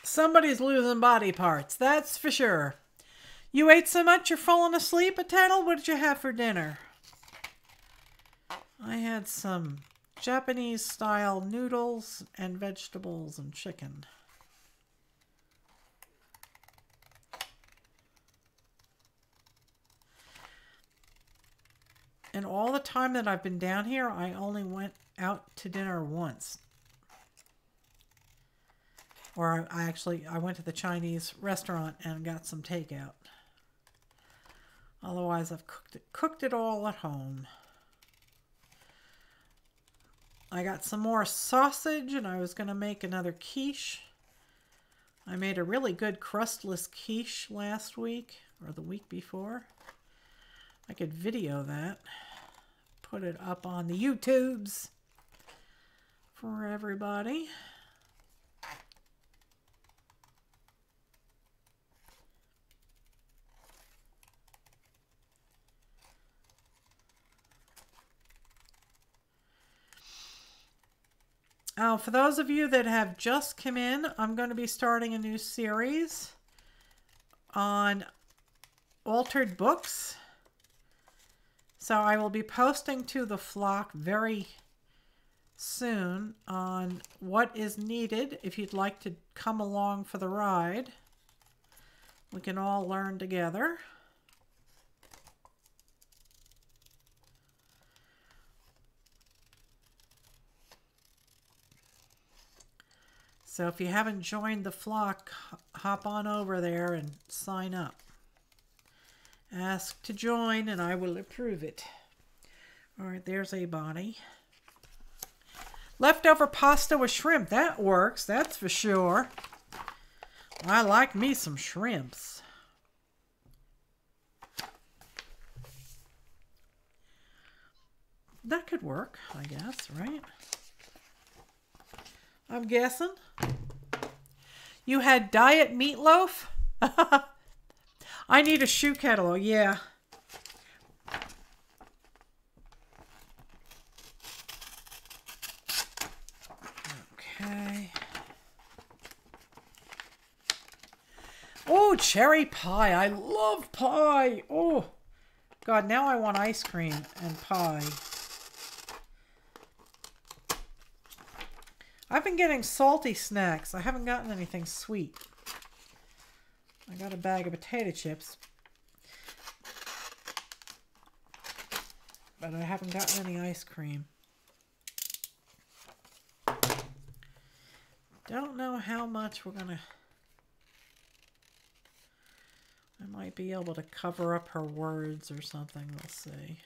Somebody's losing body parts, that's for sure. You ate so much you're falling asleep, a tattle? What did you have for dinner? I had some Japanese style noodles and vegetables and chicken. And all the time that I've been down here, I only went out to dinner once. Or I went to the Chinese restaurant and got some takeout. Otherwise, I've cooked it all at home. I got some more sausage and I was going to make another quiche. I made a really good crustless quiche last week or the week before. I could video that. Put it up on the YouTubes for everybody. For those of you that have just come in, I'm going to be starting a new series on altered books. So I will be posting to the flock very soon on what is needed if you'd like to come along for the ride. We can all learn together. So if you haven't joined the flock, hop on over there and sign up. Ask to join and I will approve it. All right, there's a body. Leftover pasta with shrimp. That works, that's for sure. I like me some shrimps. That could work, I guess, right? I'm guessing. You had diet meatloaf? I need a shoe catalog, yeah. Okay. Oh, cherry pie. I love pie. Oh, God, now I want ice cream and pie. I've been getting salty snacks. I haven't gotten anything sweet. I got a bag of potato chips. But I haven't gotten any ice cream. Don't know how much we're gonna... I might be able to cover up her words or something. We'll see.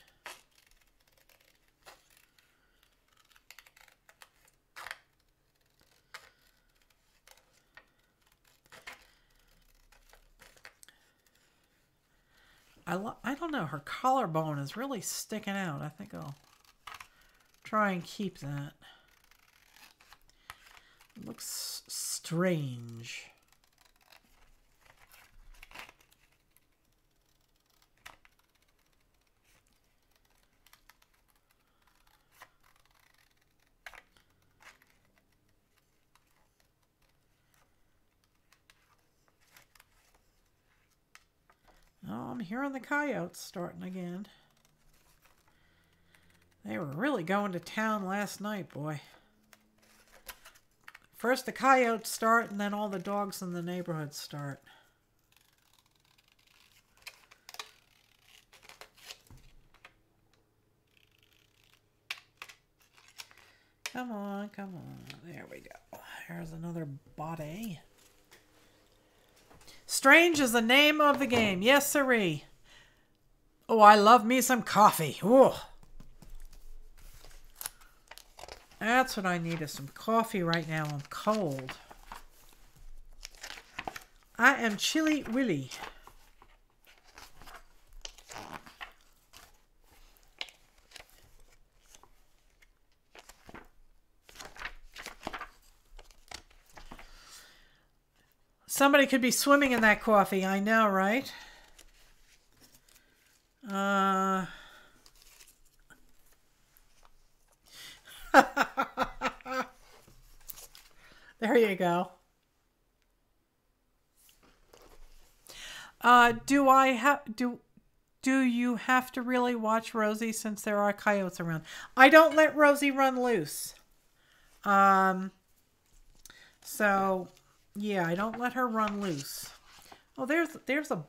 I don't know. Her collarbone is really sticking out. I think I'll try and keep that. It looks strange. Oh, I'm hearing the coyotes starting again. They were really going to town last night, boy. First the coyotes start, and then all the dogs in the neighborhood start. Come on, come on. There we go. Here's another body. Strange is the name of the game. Yes, sirree. Oh, I love me some coffee. Ooh. That's what I need, is some coffee right now. I'm cold. I am chilly willy. Somebody could be swimming in that coffee. I know, right? There you go. Do you have to really watch Rosie since there are coyotes around? I don't let Rosie run loose. So yeah, I don't let her run loose. Oh, there's a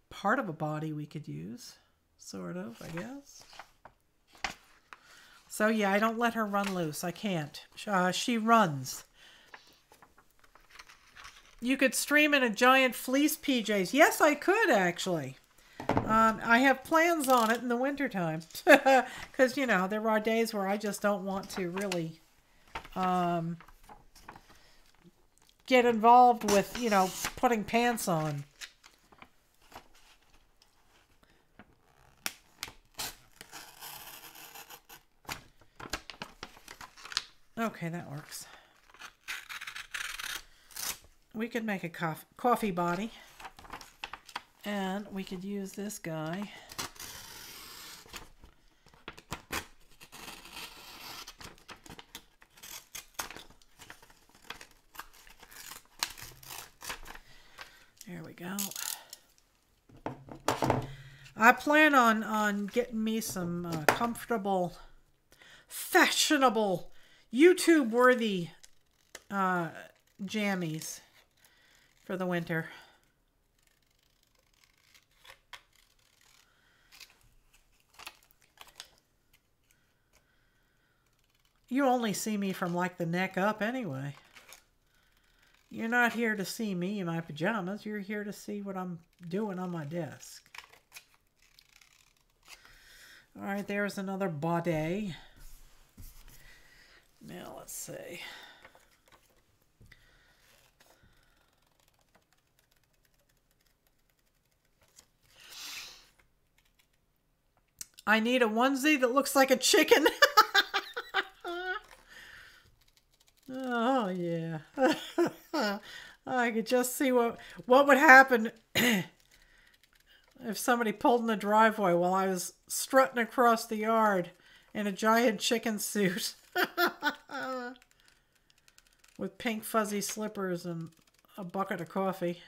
part of a body we could use, sort of, I guess. So yeah, I don't let her run loose. I can't. She runs. You could stream in a giant fleece PJs. Yes, I could, actually. I have plans on it in the wintertime. Because, you know, there are days where I just don't want to really get involved with, you know, putting pants on. Okay, that works. We could make a coffee body, and we could use this guy. There we go. I plan on getting me some comfortable, fashionable, YouTube-worthy jammies for the winter. You only see me from like the neck up anyway. You're not here to see me in my pajamas. You're here to see what I'm doing on my desk. All right, there's another body. Now, let's see. I need a onesie that looks like a chicken. Oh, yeah. I could just see what would happen if somebody pulled in the driveway while I was strutting across the yard in a giant chicken suit with pink fuzzy slippers and a bucket of coffee.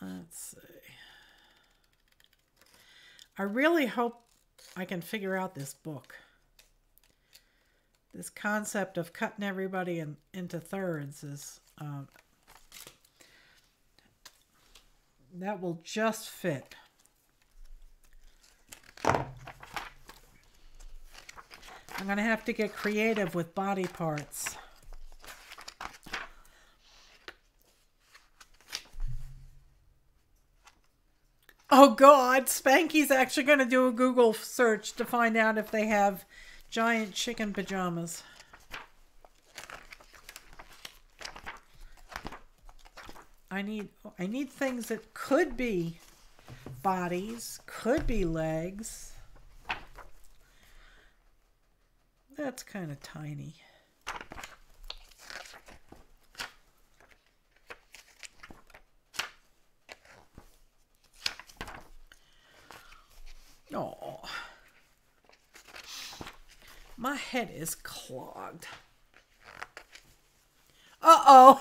Let's see. I really hope I can figure out this book. This concept of cutting everybody into thirds is that will just fit. I'm going to have to get creative with body parts. Oh God, Spanky's actually going to do a Google search to find out if they have giant chicken pajamas. I need things that could be bodies, could be legs. That's kind of tiny. Oh, my head is clogged. Uh-oh.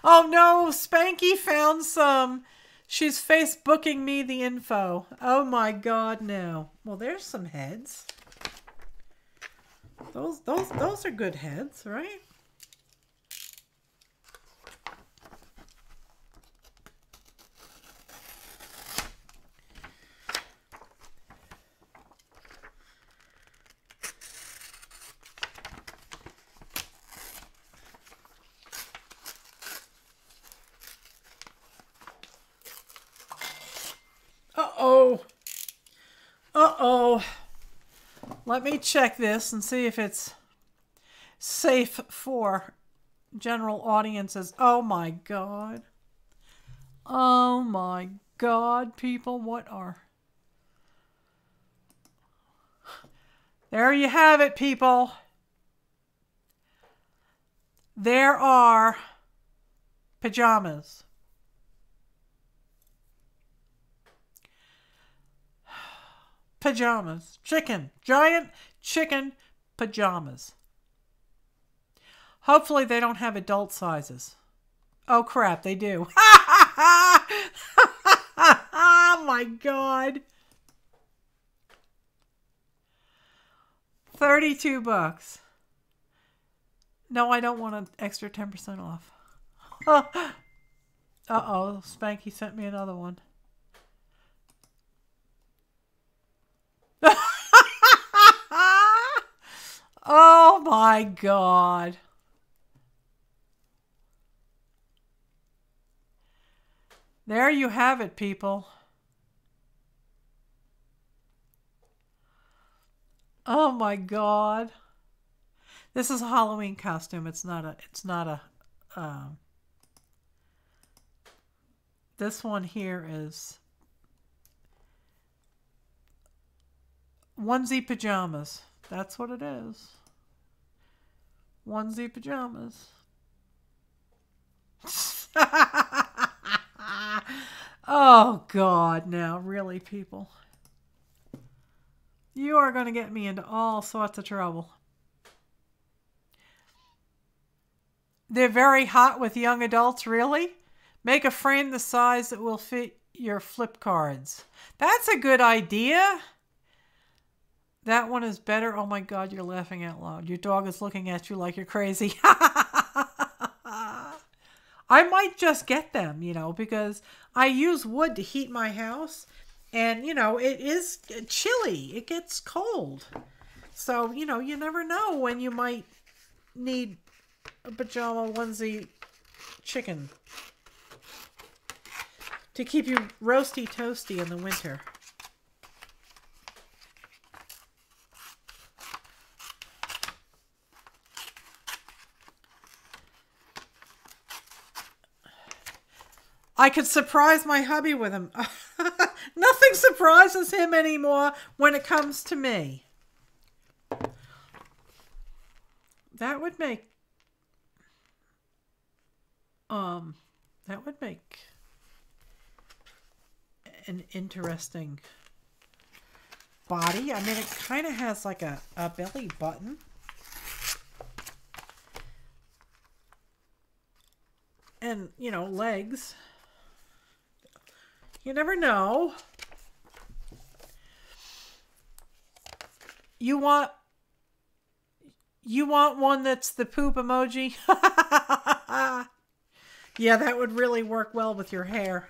Oh no, Spanky found some. She's Facebooking me the info. Oh my God, no. Well, there's some heads. Those are good heads, right? Uh-oh. Uh-oh. Let me check this and see if it's safe for general audiences. Oh my God. Oh my God, people. What are... There you have it, people. There are pajamas. Pajamas. Chicken. Giant chicken pajamas. Hopefully they don't have adult sizes. Oh crap, they do. Oh my God. $32. No, I don't want an extra 10% off. Uh-oh, Spanky sent me another one. Oh my God. There you have it, people. Oh my God. This is a Halloween costume. It's not a, this one here is onesie pajamas. That's what it is. Onesie pajamas. Oh God, now really, people. You are going to get me into all sorts of trouble. They're very hot with young adults, really? Make a frame the size that will fit your flip cards. That's a good idea. That one is better. Oh my God, you're laughing out loud. Your dog is looking at you like you're crazy. I might just get them, you know, because I use wood to heat my house. And, you know, it is chilly. It gets cold. So, you know, you never know when you might need a pajama onesie chicken to keep you roasty toasty in the winter. I could surprise my hubby with him. Nothing surprises him anymore when it comes to me. That would make an interesting body. I mean, it kind of has like a belly button. And, you know, legs. You never know. You want one that's the poop emoji? Yeah, that would really work well with your hair.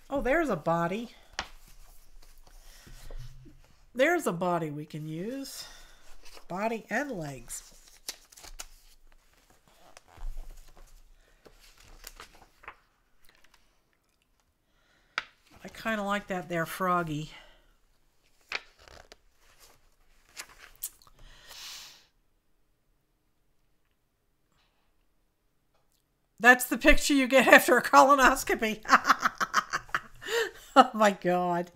Oh, there's a body. There's a body we can use. Body and legs. I kind of like that there froggy. That's the picture you get after a colonoscopy. Oh my God.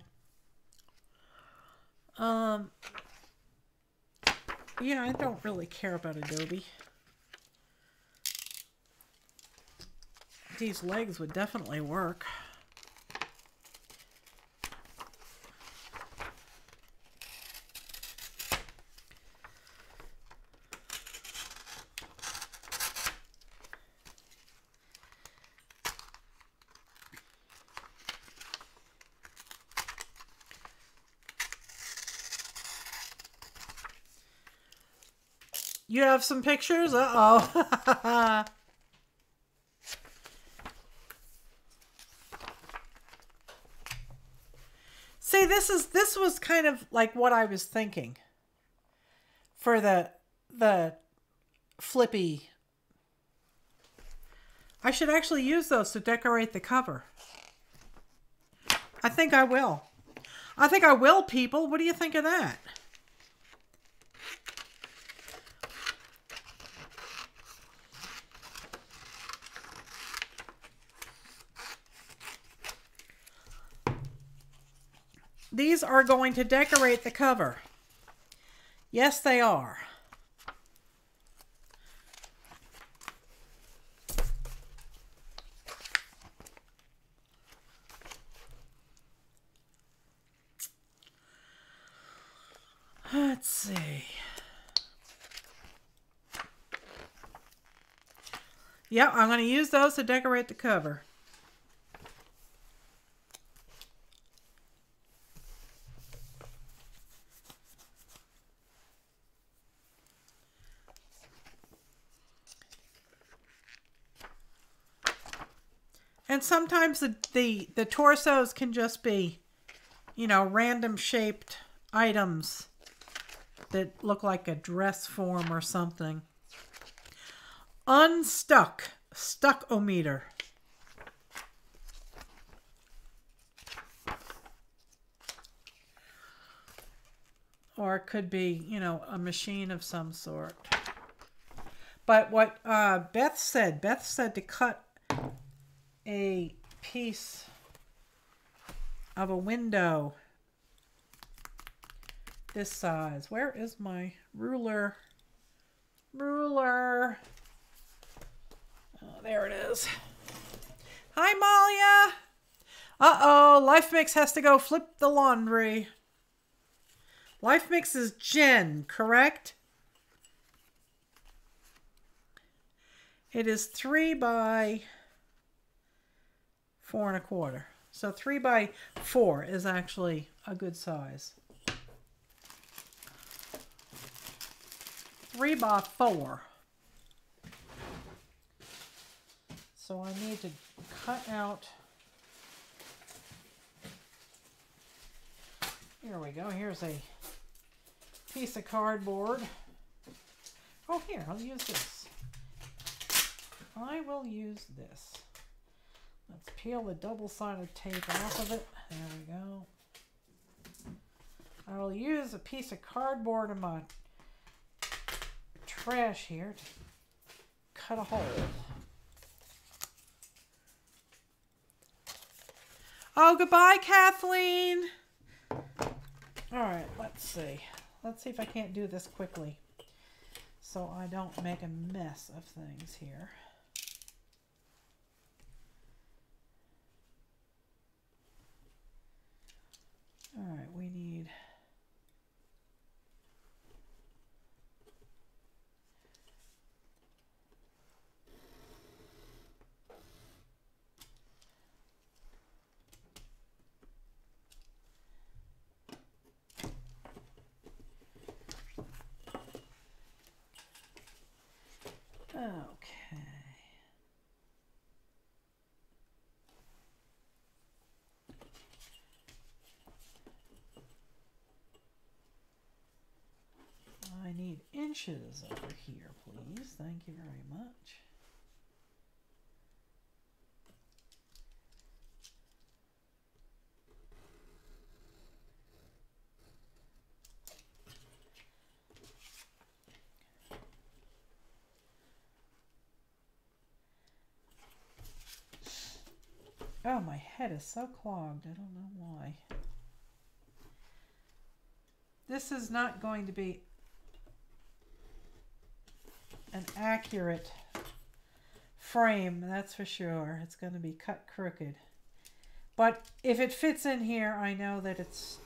Yeah, I don't really care about Adobe. These legs would definitely work. You have some pictures? Uh-oh. See, this was kind of like what I was thinking for the flippy. I should actually use those to decorate the cover. I think I will. I think I will, people. What do you think of that? These are going to decorate the cover. Yes, they are. Let's see. Yep, I'm going to use those to decorate the cover. And sometimes the torsos can just be, you know, random shaped items that look like a dress form or something. Unstuck. Stuck-o-meter. Or it could be, you know, a machine of some sort. But what Beth said to cut a piece of a window this size. Where is my ruler? Ruler. Oh, there it is. Hi, Malia. Uh-oh, Life Mix has to go flip the laundry. Life Mix is Jen, correct? It is 3 by 4 1/4. So 3 by 4 is actually a good size. 3 by 4. So I need to cut out Here we go. Here's a piece of cardboard. Oh, here, I'll use this. I will use this. Let's peel the double-sided tape off of it. There we go. I will use a piece of cardboard in my trash here to cut a hole. Oh, goodbye, Kathleen. All right, let's see. Let's see if I can't do this quickly so I don't make a mess of things here. All right, we need... Okay. I need inches over here, please. Thank you very much. Oh, my head is so clogged. I don't know why. This is not going to be an accurate frame, that's for sure. It's going to be cut crooked. But if it fits in here, I know that it's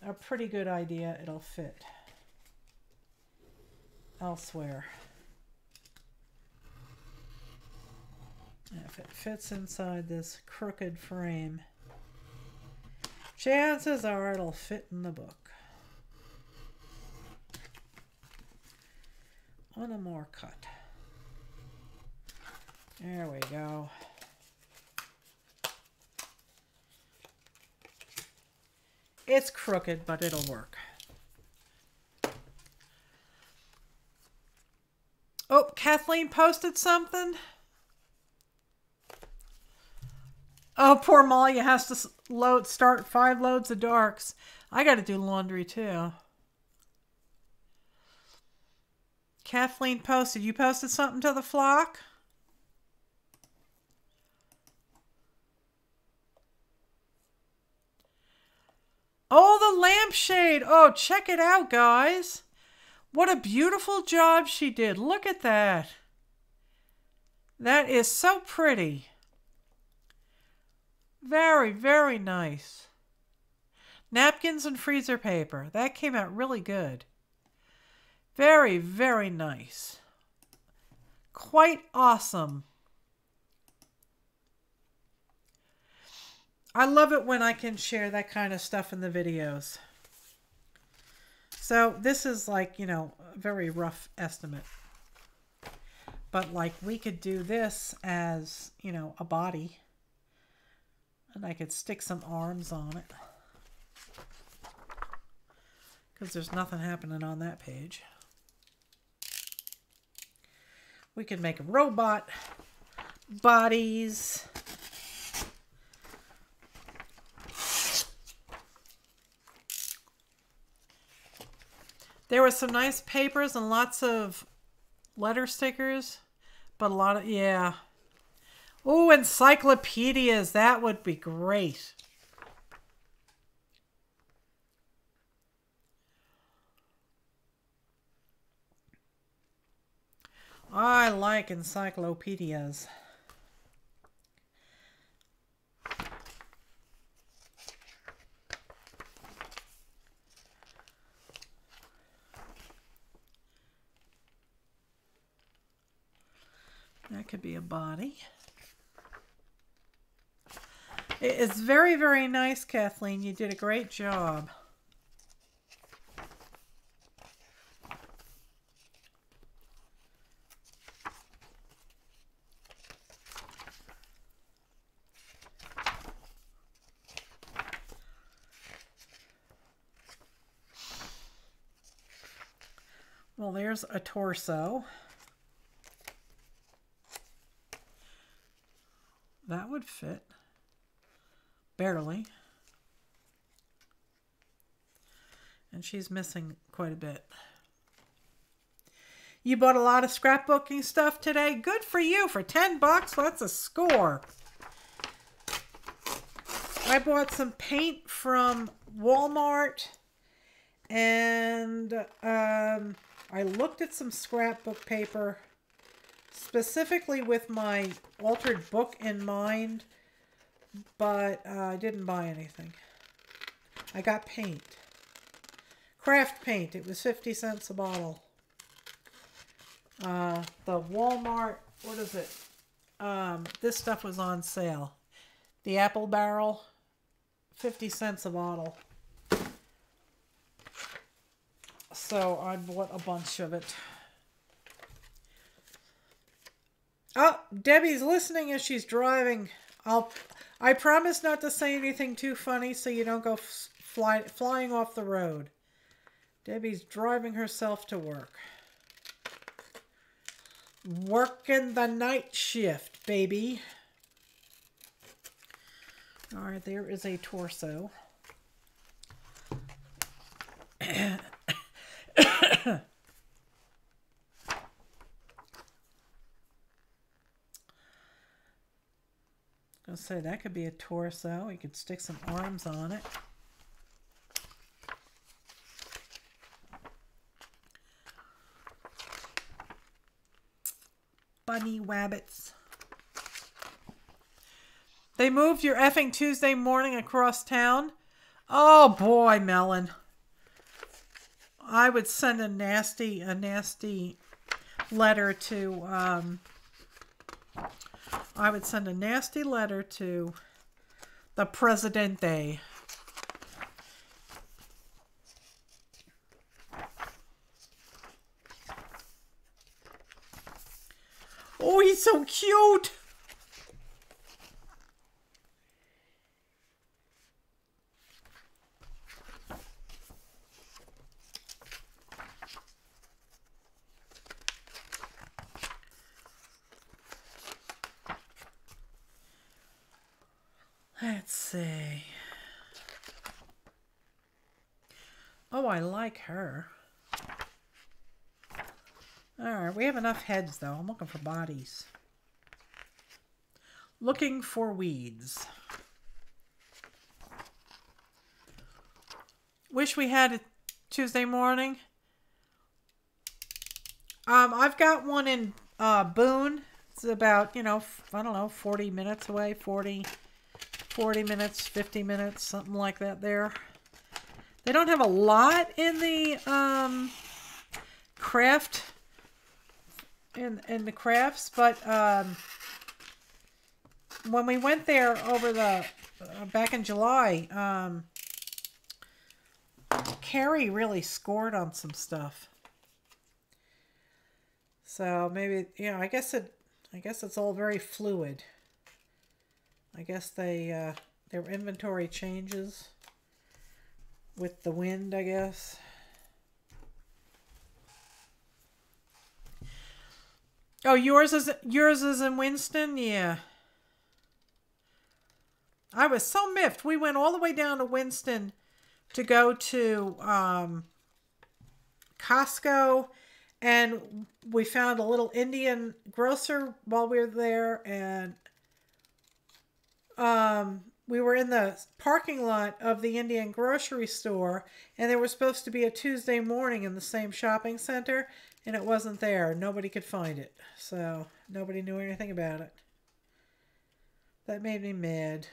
a pretty good idea. It'll fit elsewhere. If it fits inside this crooked frame, chances are it'll fit in the book. One more cut. There we go. It's crooked, but it'll work. Oh, Kathleen posted something. Oh, poor Malia has to start 5 loads of darks. I got to do laundry too. Kathleen posted. You posted something to the flock? Oh, the lampshade. Oh, check it out, guys. What a beautiful job she did. Look at that. That is so pretty. Very, very nice. Napkins and freezer paper. That came out really good. Very, very nice. Quite awesome. I love it when I can share that kind of stuff in the videos. So this is like, you know, a very rough estimate. But like we could do this as, you know, a body. And I could stick some arms on it. Because there's nothing happening on that page. We could make robot bodies. There were some nice papers and lots of letter stickers. But a lot of, yeah. Oh, encyclopedias. That would be great. I like encyclopedias. That could be a body. It's very, very nice, Kathleen. You did a great job. Well, there's a torso. That would fit. Barely. And she's missing quite a bit. You bought a lot of scrapbooking stuff today? Good for you. For 10 bucks, that's a score. I bought some paint from Walmart. And I looked at some scrapbook paper. Specifically with my altered book in mind. But I didn't buy anything. I got paint. Craft paint. It was 50 cents a bottle. The Walmart, what is it? This stuff was on sale. The apple barrel, 50 cents a bottle. So I bought a bunch of it. Oh, Debbie's listening as she's driving. I promise not to say anything too funny so you don't go flying off the road. Debbie's driving herself to work. Working the night shift, baby. All right, there is a torso. I was gonna say that could be a torso. You could stick some arms on it. Bunny wabbits. They moved your effing Tuesday morning across town? Oh boy, Melon. I would send a nasty letter to I would send a nasty letter to the Presidente. Oh, he's so cute. Let's see. Oh, I like her. Alright, we have enough heads though. I'm looking for bodies. Looking for weeds. Wish we had it Tuesday morning. I've got one in Boone. It's about, I don't know, 40 minutes away. 40 minutes, 50 minutes, something like that there. They don't have a lot in the craft in the crafts, but when we went there over the back in July, Carrie really scored on some stuff. So maybe, I guess it's all very fluid. I guess their inventory changes with the wind, I guess. Oh, yours is in Winston? Yeah. I was so miffed. We went all the way down to Winston to go to Costco, and we found a little Indian grocer while we were there, and we were in the parking lot of the Indian grocery store, and there was supposed to be a Tuesday morning in the same shopping center, and it wasn't there. Nobody could find it, so nobody knew anything about it. That made me mad.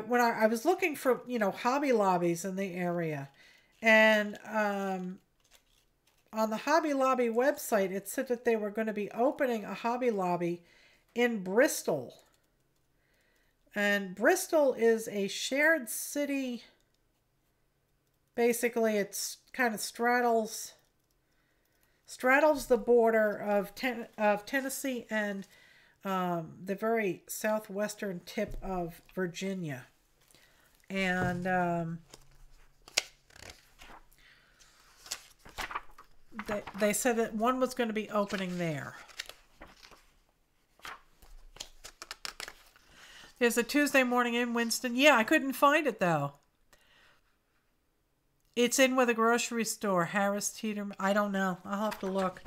When I was looking for, Hobby Lobbies in the area, and on the Hobby Lobby website, it said that they were going to be opening a Hobby Lobby in Bristol. And Bristol is a shared city. Basically, it's kind of straddles the border of Tennessee and the very southwestern tip of Virginia. And they said that one was going to be opening there. There's a Tuesday morning in Winston. Yeah, I couldn't find it though. It's in with a grocery store, Harris Teeter. I don't know. I'll have to look.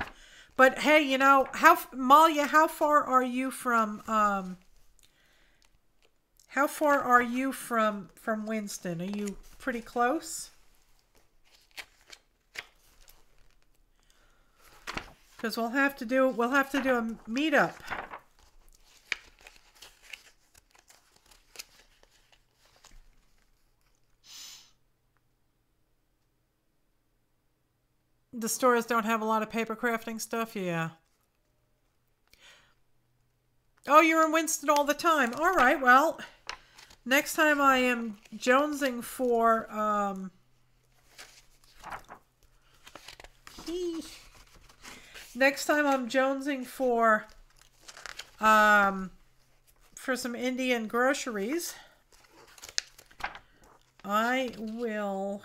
But hey, you know, Malia, how far are you from Winston? Are you pretty close? Because we'll have to do a meetup. The stores don't have a lot of paper crafting stuff, yeah. Oh, you're in Winston all the time. All right, well, next time I am jonesing for next time I'm jonesing for some Indian groceries, I will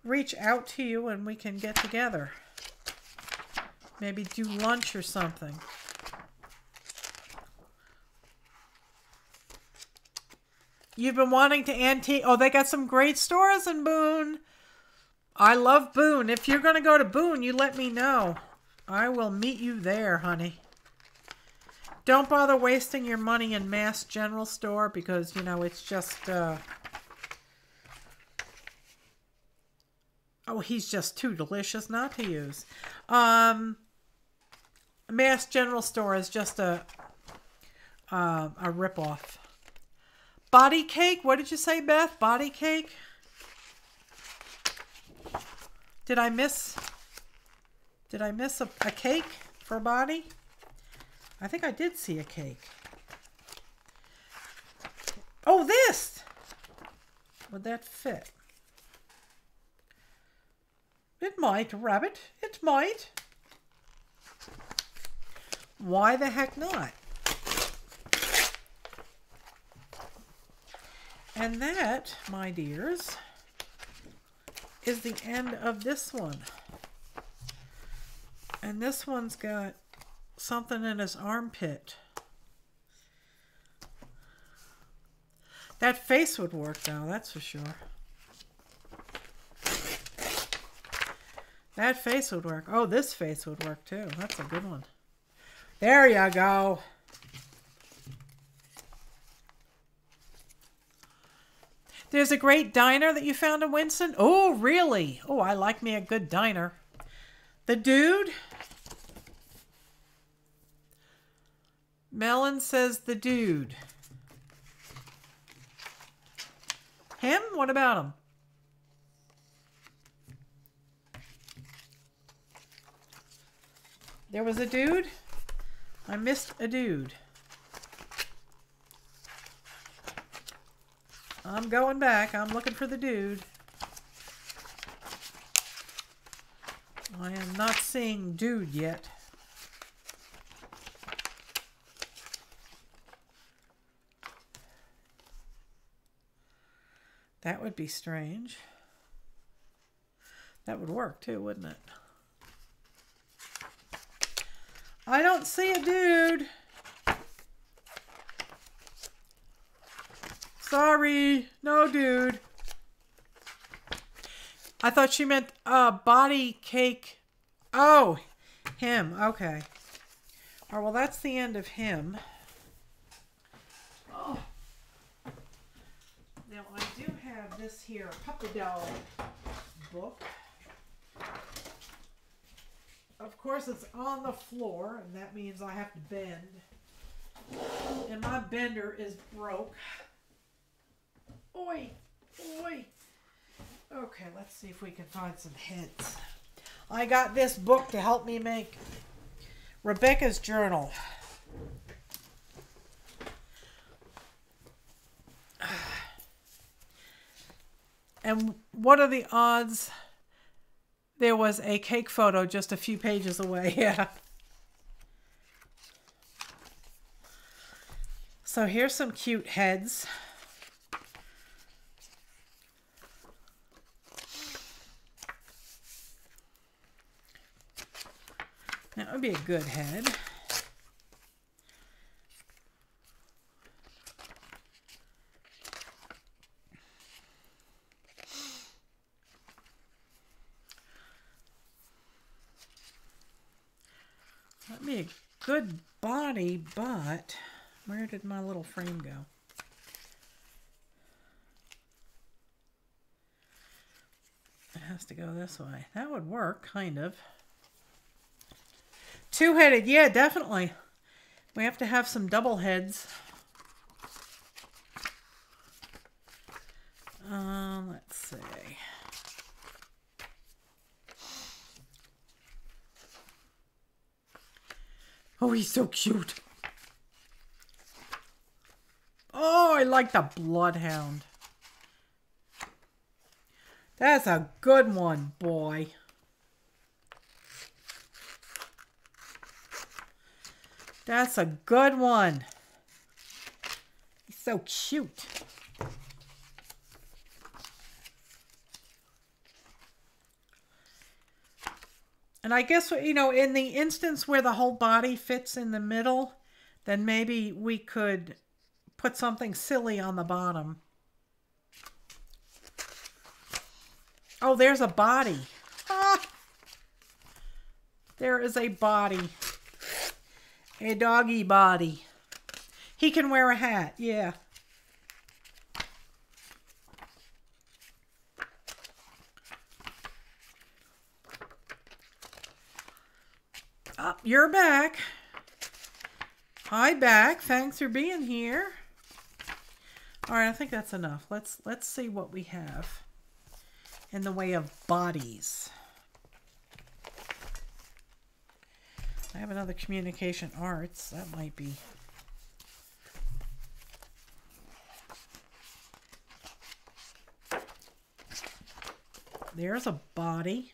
reach out to you and we can get together. Maybe do lunch or something. You've been wanting to antique. Oh, they got some great stores in Boone. I love Boone. If you're going to go to Boone, you let me know. I will meet you there, honey. Don't bother wasting your money in Mass General Store because, you know, it's just... Oh, he's just too delicious not to use. Mass General Store is just a ripoff. Body cake? What did you say, Beth? Body cake? Did I miss a cake for body? I think I did see a cake. Oh, this! Would that fit? It might, Rabbit. It might. Why the heck not? And that, my dears, is the end of this one. And this one's got something in his armpit. That face would work, though, that's for sure. That face would work. Oh, this face would work, too. That's a good one. There you go. There's a great diner that you found in Winston. Oh, really? Oh, I like me a good diner. The Dude. Melon says The Dude. Him? What about him? There was a dude? I missed a dude. I'm going back. I'm looking for the dude. I am not seeing dude yet. That would be strange. That would work too, wouldn't it? I don't see a dude. Sorry, no dude. I thought she meant body cake. Oh, him. Okay. All right, well, that's the end of him. Oh. Now, I do have this here puppy dog book. Of course, it's on the floor, and that means I have to bend. And my bender is broke. Oi! Oi! Okay, let's see if we can find some hints. I got this book to help me make Rebecca's journal. And what are the odds there was a cake photo just a few pages away? Yeah. So here's some cute heads. That would be a good head. That'd be a good body, but where did my little frame go? It has to go this way. That would work, kind of. Two-headed, yeah, definitely. We have to have some double heads. Let's see. Oh, he's so cute. Oh, I like the bloodhound. That's a good one, boy. That's a good one. He's so cute. And I guess, you know, in the instance where the whole body fits in the middle, then maybe we could put something silly on the bottom. Oh, there's a body. Ah! There is a body. A doggy body. He can wear a hat, yeah. Oh, you're back. Hi, back. Thanks for being here. All right, I think that's enough. Let's see what we have in the way of bodies. I have another communication arts. That might be. There's a body.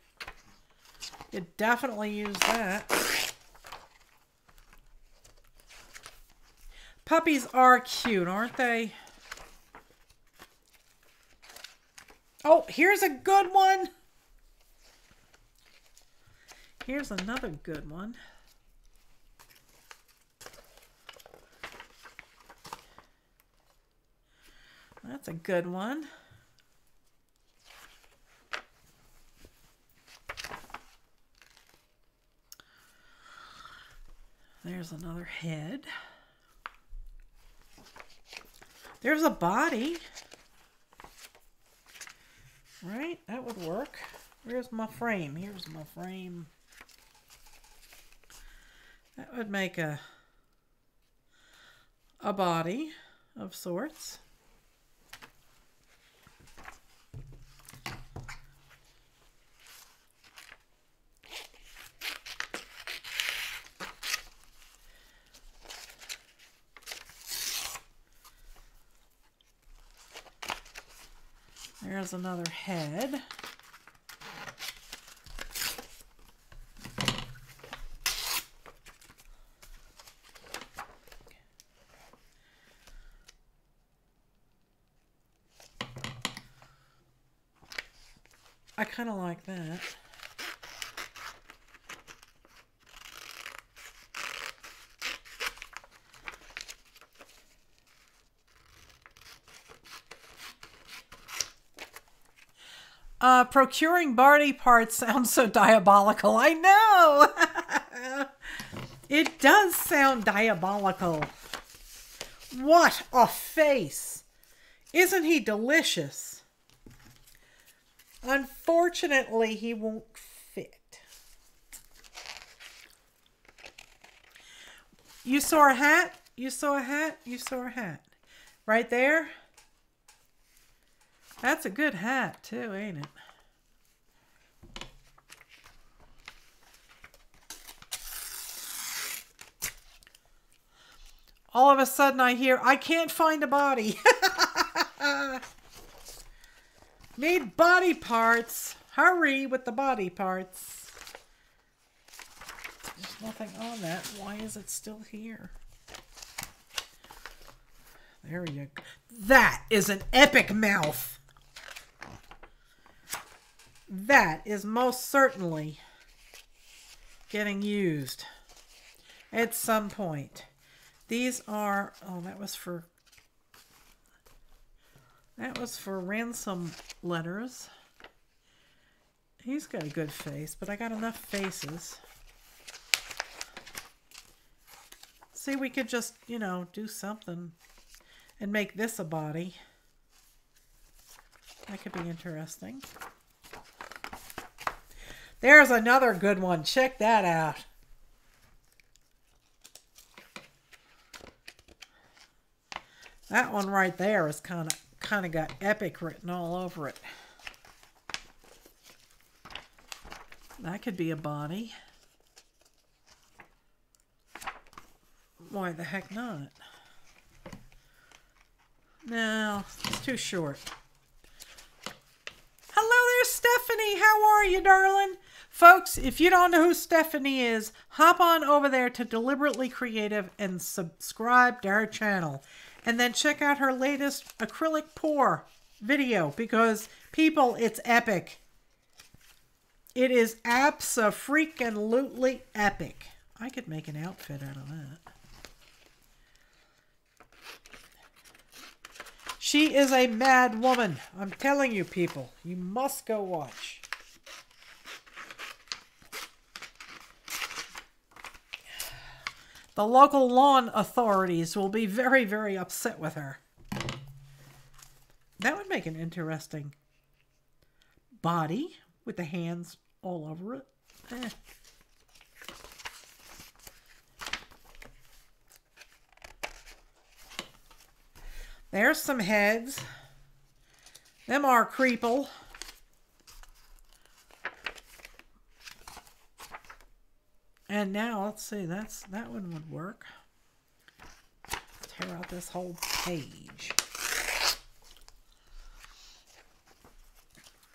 You definitely use that. Puppies are cute, aren't they? Oh, here's a good one. Here's another good one. That's a good one. There's another head. There's a body. Right? That would work. Where's my frame? Here's my frame. That would make a body of sorts. There's another head. I kind of like that. Procuring body parts sounds so diabolical. I know. It does sound diabolical. What a face. Isn't he delicious? Unfortunately, he won't fit. You saw a hat? You saw a hat? You saw a hat. Right there? That's a good hat, too, ain't it? All of a sudden I hear, I can't find a body. Need body parts. Hurry with the body parts. There's nothing on that. Why is it still here? There you go. That is an epic mouth. That is most certainly getting used at some point. These are, oh, that was for ransom letters. He's got a good face, but I got enough faces. See, we could just, you know, do something and make this a body. That could be interesting. There's another good one. Check that out. That one right there is kind of got epic written all over it. That could be a body. Why the heck not? No, it's too short. Hello there, Stephanie. How are you, darling? Folks, if you don't know who Stephanie is, hop on over there to Deliberately Creative and subscribe to her channel. And then check out her latest acrylic pour video because, people, it's epic. It is abso-freaking-lutely epic. I could make an outfit out of that. She is a mad woman. I'm telling you, people. You must go watch. The local lawn authorities will be very, very upset with her. That would make an interesting body with the hands all over it. There's some heads. Them are Creeple. And now, let's see, that one would work. Tear out this whole page.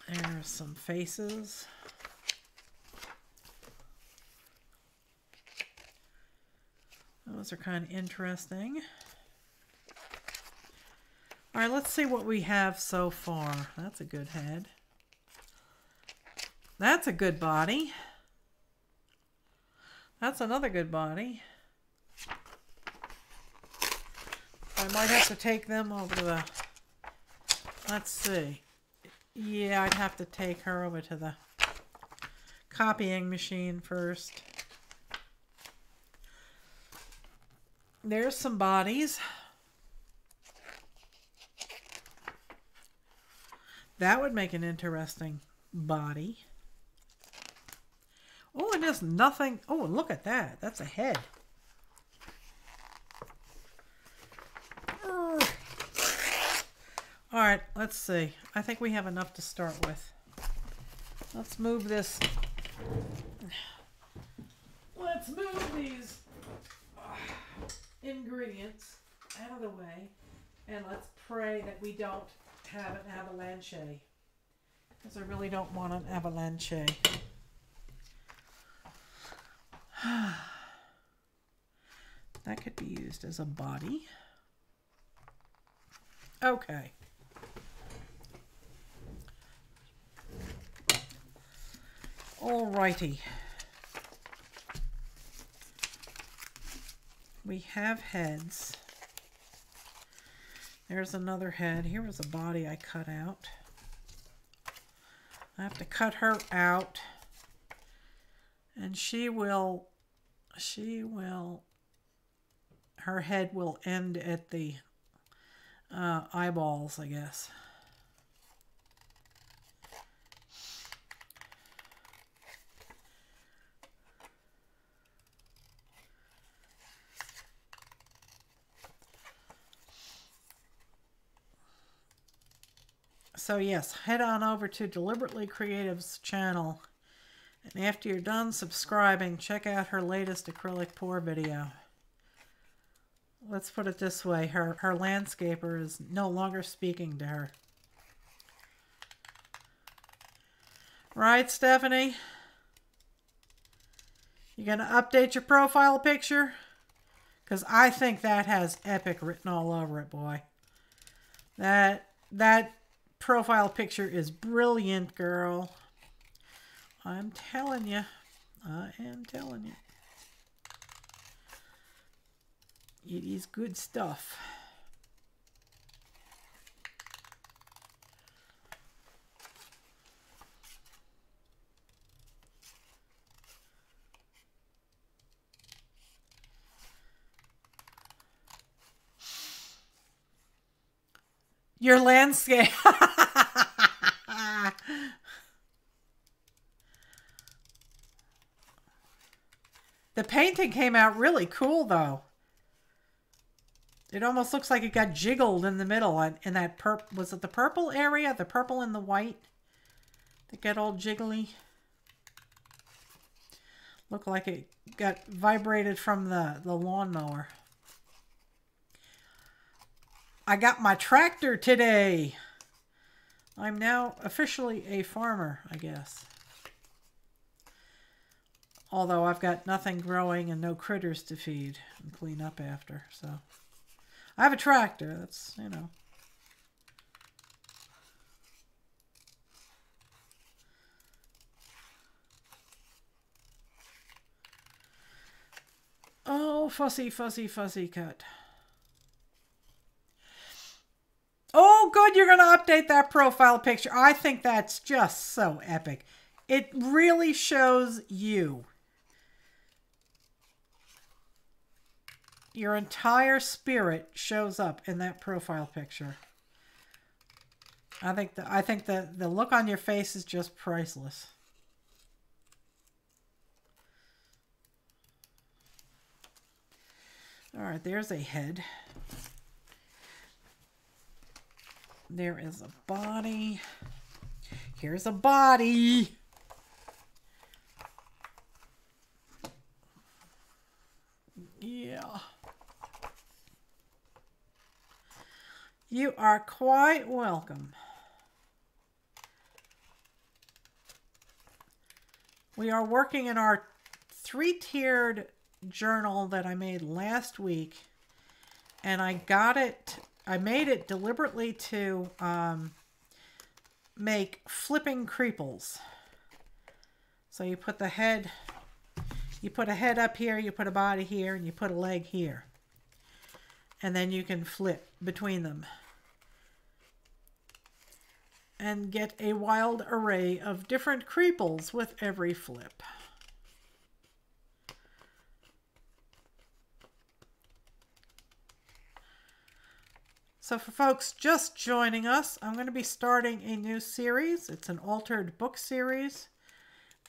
There's some faces. Those are kind of interesting. All right, let's see what we have so far. That's a good head. That's a good body. That's another good body. I might have to take them over to the... Let's see. Yeah, I'd have to take her over to the copying machine first. There's some bodies. That would make an interesting body. Oh, and there's nothing. Oh, look at that. That's a head. All right, let's see. I think we have enough to start with. Let's move this. Let's move these ingredients out of the way. And let's pray that we don't have an avalanche. Because I really don't want an avalanche. That could be used as a body. Okay. Alrighty. We have heads. There's another head. Here was a body I cut out. I have to cut her out. And her head will end at the eyeballs, I guess. So yes, head on over to Deliberately Creative's channel. And after you're done subscribing, check out her latest acrylic pour video. Let's put it this way. Her landscaper is no longer speaking to her. Right, Stephanie? You gonna update your profile picture? Because I think that has epic written all over it, boy. That profile picture is brilliant, girl. I'm telling you. I am telling you. It is good stuff. Your landscape. The painting came out really cool, though. It almost looks like it got jiggled in the middle. In that was it the purple area? The purple and the white that got all jiggly. Looked like it got vibrated from the lawnmower. I got my tractor today. I'm now officially a farmer, I guess. Although I've got nothing growing and no critters to feed and clean up after, so. I have a tractor, that's, you know. Oh, fussy, fussy, fussy cut. Oh, good, you're going to update that profile picture. I think that's just so epic. It really shows you. Your entire spirit shows up in that profile picture. I think the look on your face is just priceless. All right, there's a head. There is a body. Here's a body. Yeah. You are quite welcome. We are working in our 3-tiered journal that I made last week, and I made it deliberately to make flipping creeples. So you put the head, you put a head up here, you put a body here, and you put a leg here. And then you can flip between them and get a wild array of different creeples with every flip. So for folks just joining us, I'm going to be starting a new series. It's an altered book series,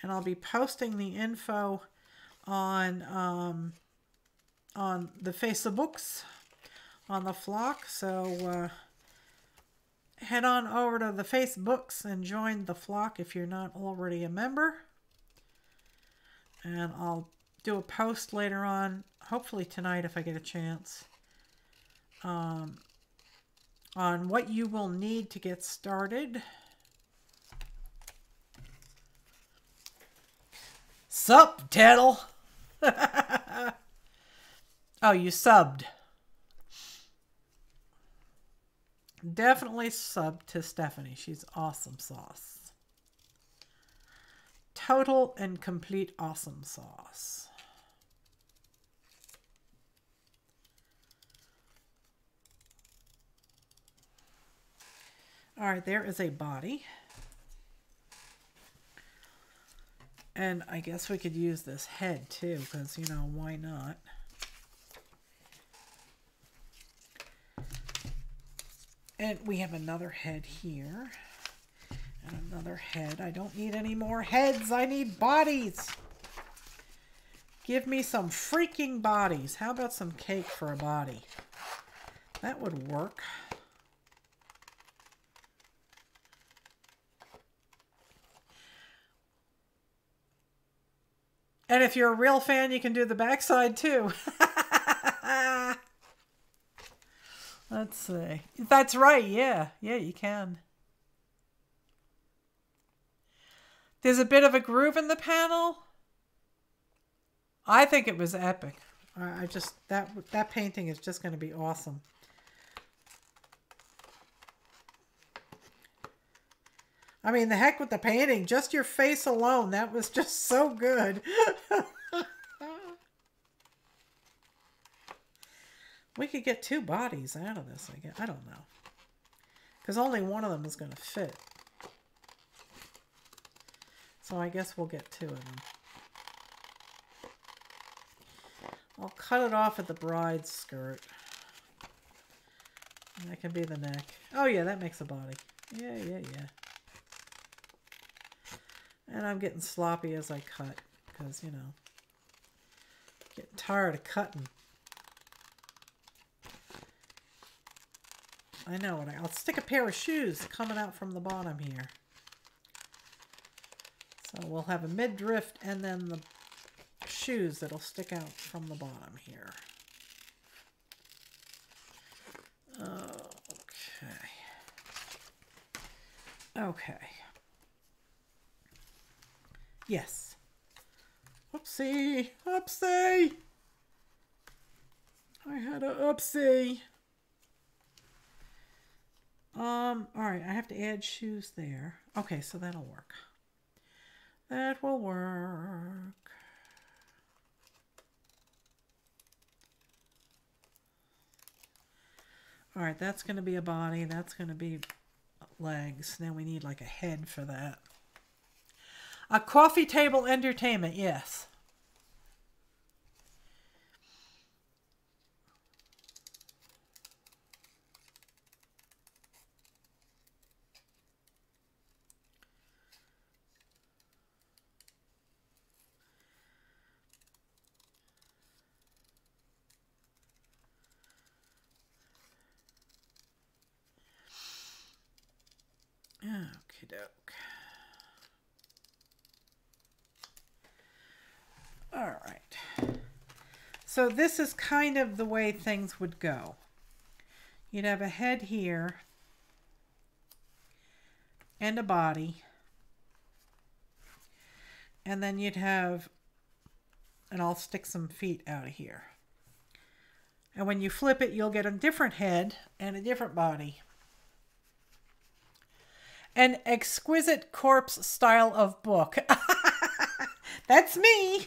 and I'll be posting the info on the Facebooks, on the flock. So head on over to the Facebooks and join the flock if you're not already a member. And I'll do a post later on, hopefully tonight if I get a chance, on what you will need to get started. Sup, Teddle? Oh, you subbed. Definitely sub to Stephanie. She's awesome sauce. Total and complete awesome sauce. All right, there is a body. And I guess we could use this head too, because, you know, why not? And we have another head here. And another head. I don't need any more heads. I need bodies. Give me some freaking bodies. How about some cake for a body? That would work. And if you're a real fan, you can do the backside too. Let's see. That's right. Yeah. Yeah, you can. There's a bit of a groove in the panel. I think it was epic. I just, that painting is just going to be awesome. I mean, the heck with the painting. Just your face alone. That was just so good. We could get 2 bodies out of this, I guess. I don't know. Because only one of them is going to fit. So I guess we'll get 2 of them. I'll cut it off at the bride's skirt. And that can be the neck. Oh yeah, that makes a body. Yeah. And I'm getting sloppy as I cut. Because, you know, getting tired of cutting. I know it. I'll stick a pair of shoes coming out from the bottom here. So we'll have a mid-drift and then the shoes that'll stick out from the bottom here. Okay. Yes. Oopsie. Oopsie. I had a oopsie. Alright, I have to add shoes there. Okay, so that'll work. That will work. Alright, that's going to be a body. That's going to be legs. Now we need like a head for that. A coffee table entertainment, yes. Okie doke. All right. So this is kind of the way things would go. You'd have a head here and a body. And then you'd have, and I'll stick some feet out of here. And when you flip it, you'll get a different head and a different body. An exquisite corpse style of book. That's me.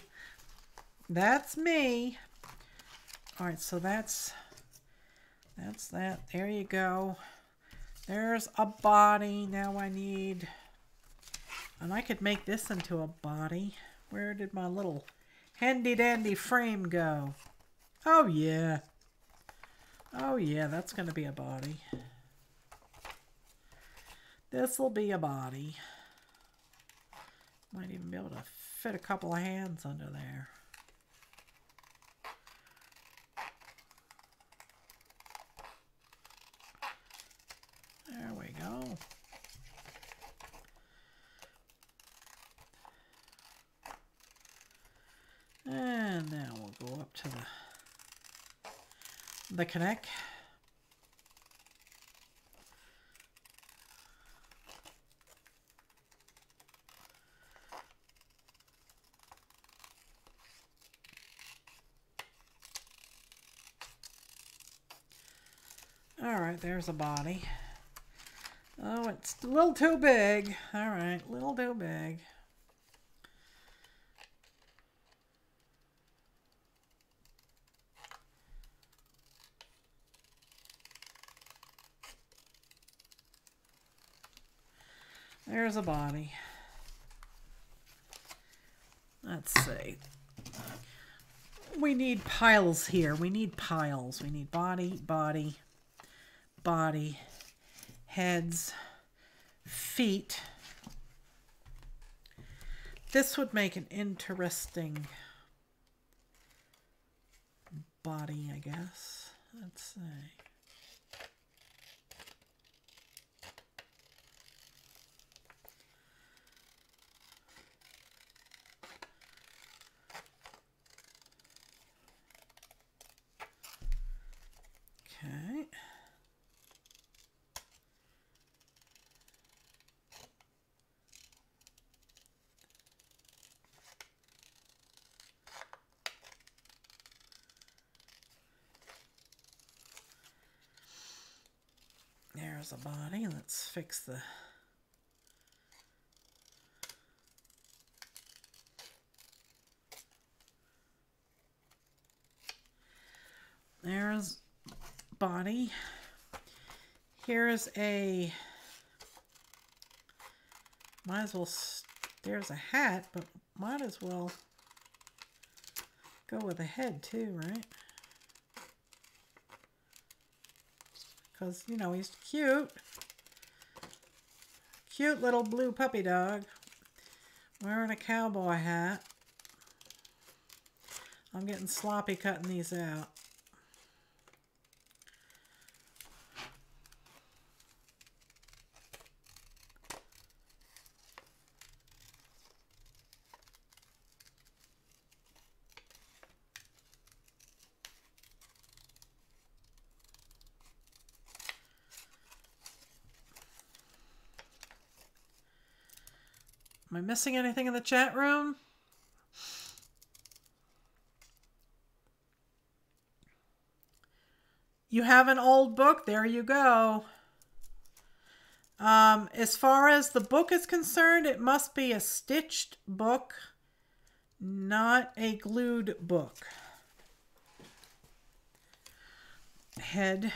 That's me. All right, so that's that. There you go. There's a body. Now I need, and I could make this into a body. Where did my little handy dandy frame go? Oh yeah. Oh yeah, that's going to be a body. This will be a body. Might even be able to fit a couple of hands under there. There we go. And now we'll go up to the connect. All right, there's a body. Oh, it's a little too big. All right, a little too big. There's a body. Let's see. We need piles here. We need piles. We need body, body, body, heads, feet. This would make an interesting body, I guess. Let's see. Okay. There's a body. Let's fix the body. Here's a, might as well, there's a hat, but might as well go with a head too, right? Because, you know, he's cute. Cute little blue puppy dog. Wearing a cowboy hat. I'm getting sloppy cutting these out. Am I missing anything in the chat room? You have an old book. There you go. As far as the book is concerned, it must be a stitched book, not a glued book. Head.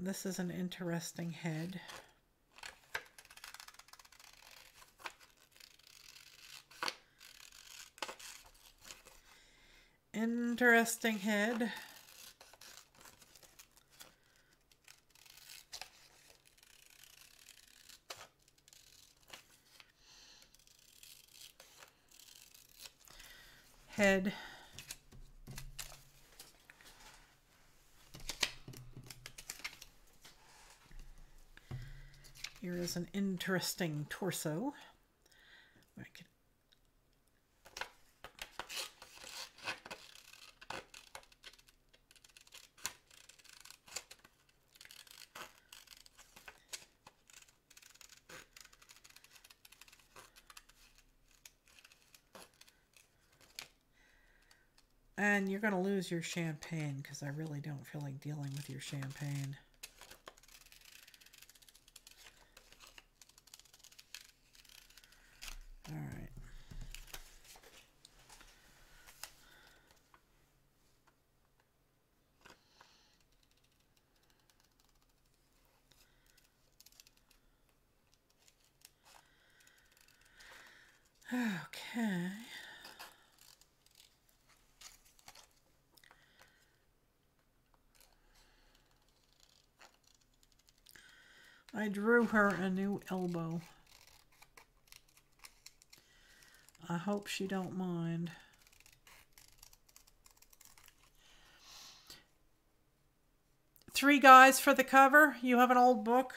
This is an interesting head. Interesting head. Head. Here is an interesting torso. I could and you're going to lose your champagne because I really don't feel like dealing with your champagne. All right. Okay. I drew her a new elbow. I hope she don't mind. Three guys for the cover. You have an old book.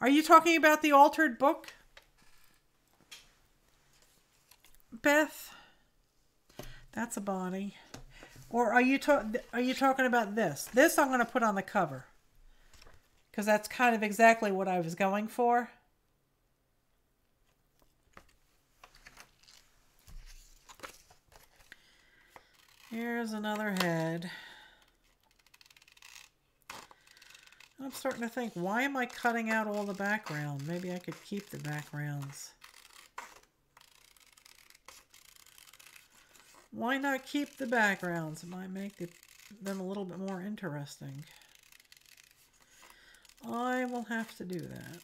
Are you talking about the altered book, Beth? That's a body. Or are you talking about this? This I'm going to put on the cover. Because that's kind of exactly what I was going for. Here's another head. I'm starting to think, why am I cutting out all the background? Maybe I could keep the backgrounds. Why not keep the backgrounds? It might make them a little bit more interesting. I will have to do that.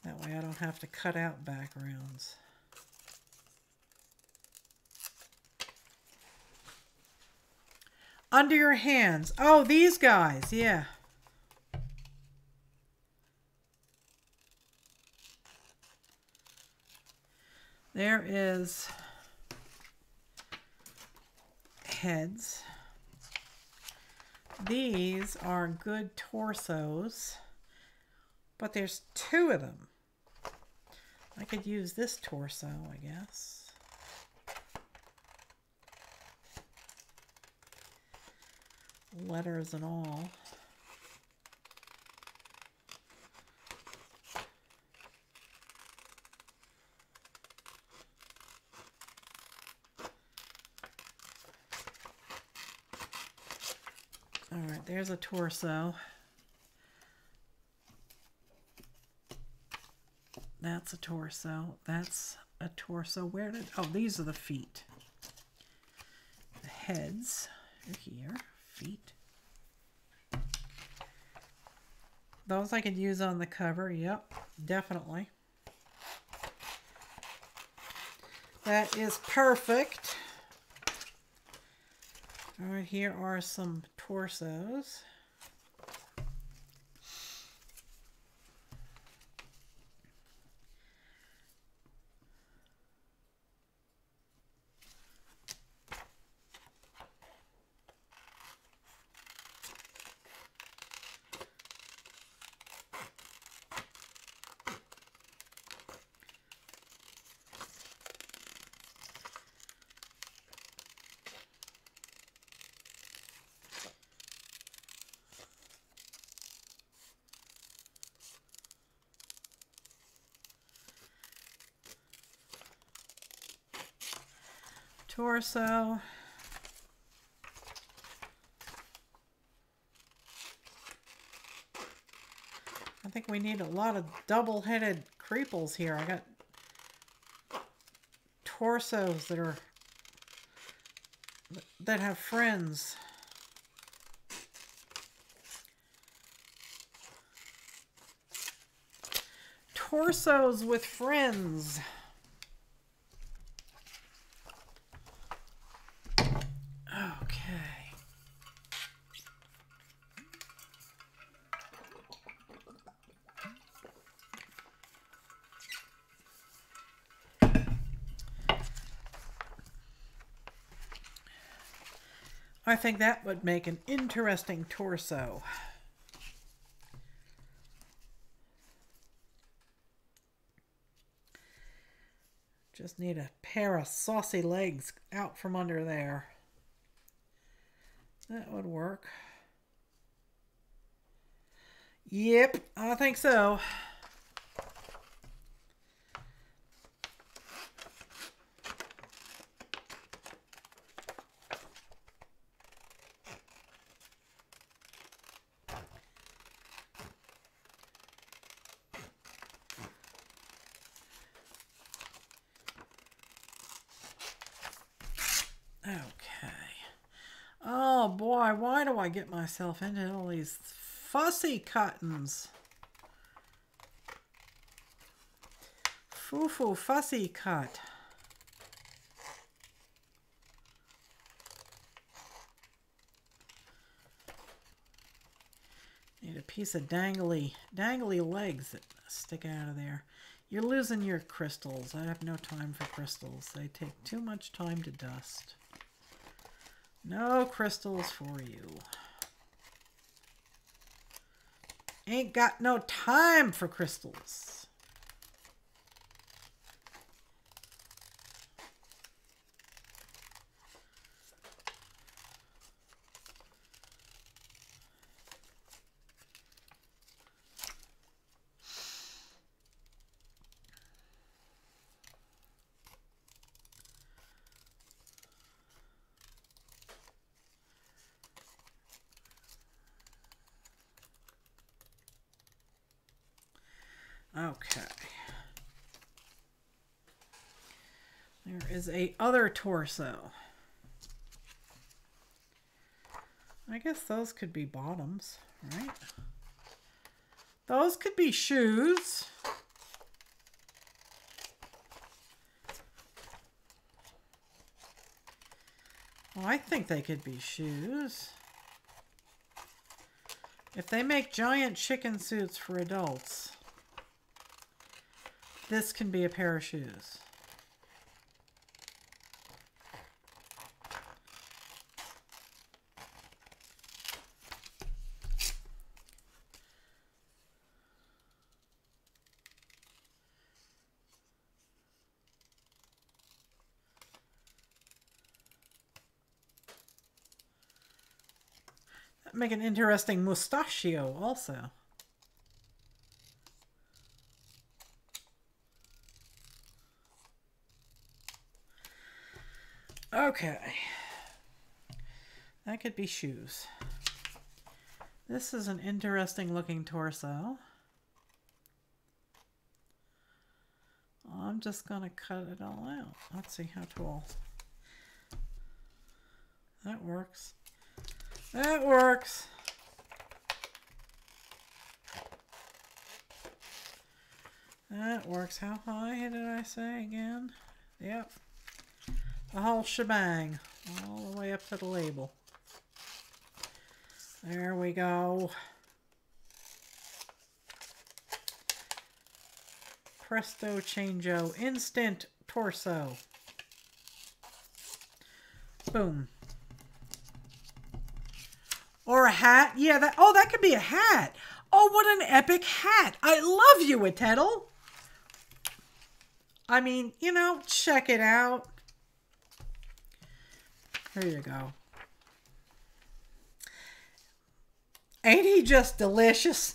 That way I don't have to cut out backgrounds. Under your hands. Oh, these guys. Yeah. There is heads. These are good torsos, but there's two of them. I could use this torso, I guess. Letters and all. All right, there's a torso. That's a torso. That's a torso. Where did... Oh, these are the feet. heads here, feet. Those I could use on the cover. Yep, definitely. That is perfect. All right, here are some torsos. Torso. I think we need a lot of double-headed Creeples here. I got torsos that have friends. Torsos with friends. Okay. I think that would make an interesting torso. Just need a pair of saucy legs out from under there. That would work. Yep, I think so. Okay. Oh boy, why do I get myself into all these fussy cuttings? Foo-foo fussy cut. Need a piece of dangly legs that stick out of there. You're losing your crystals. I have no time for crystals. They take too much time to dust. No crystals for you. Ain't got no time for crystals. Okay. There is a other torso. I guess those could be bottoms, right? Those could be shoes. Well, I think they could be shoes. If they make giant chicken suits for adults, this can be a pair of shoes. That'd make an interesting mustachio also. Okay, that could be shoes. This is an interesting looking torso. I'm just gonna cut it all out. Let's see how tall. that works. That works. That works. How high did I say again? Yep. The whole shebang. All the way up to the label. There we go. Presto changeo. Instant torso. Boom. Or a hat. Yeah, that could be a hat. Oh, what an epic hat. I love you, Atettle. I mean, you know, check it out. Here you go. Ain't he just delicious?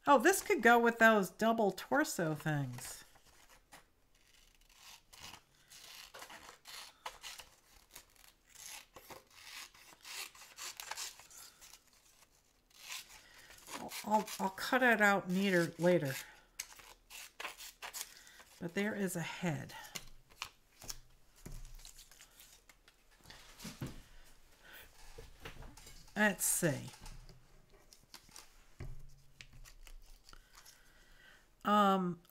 Oh, this could go with those double torso things. I'll cut it out neater later. But there is a head. Let's see.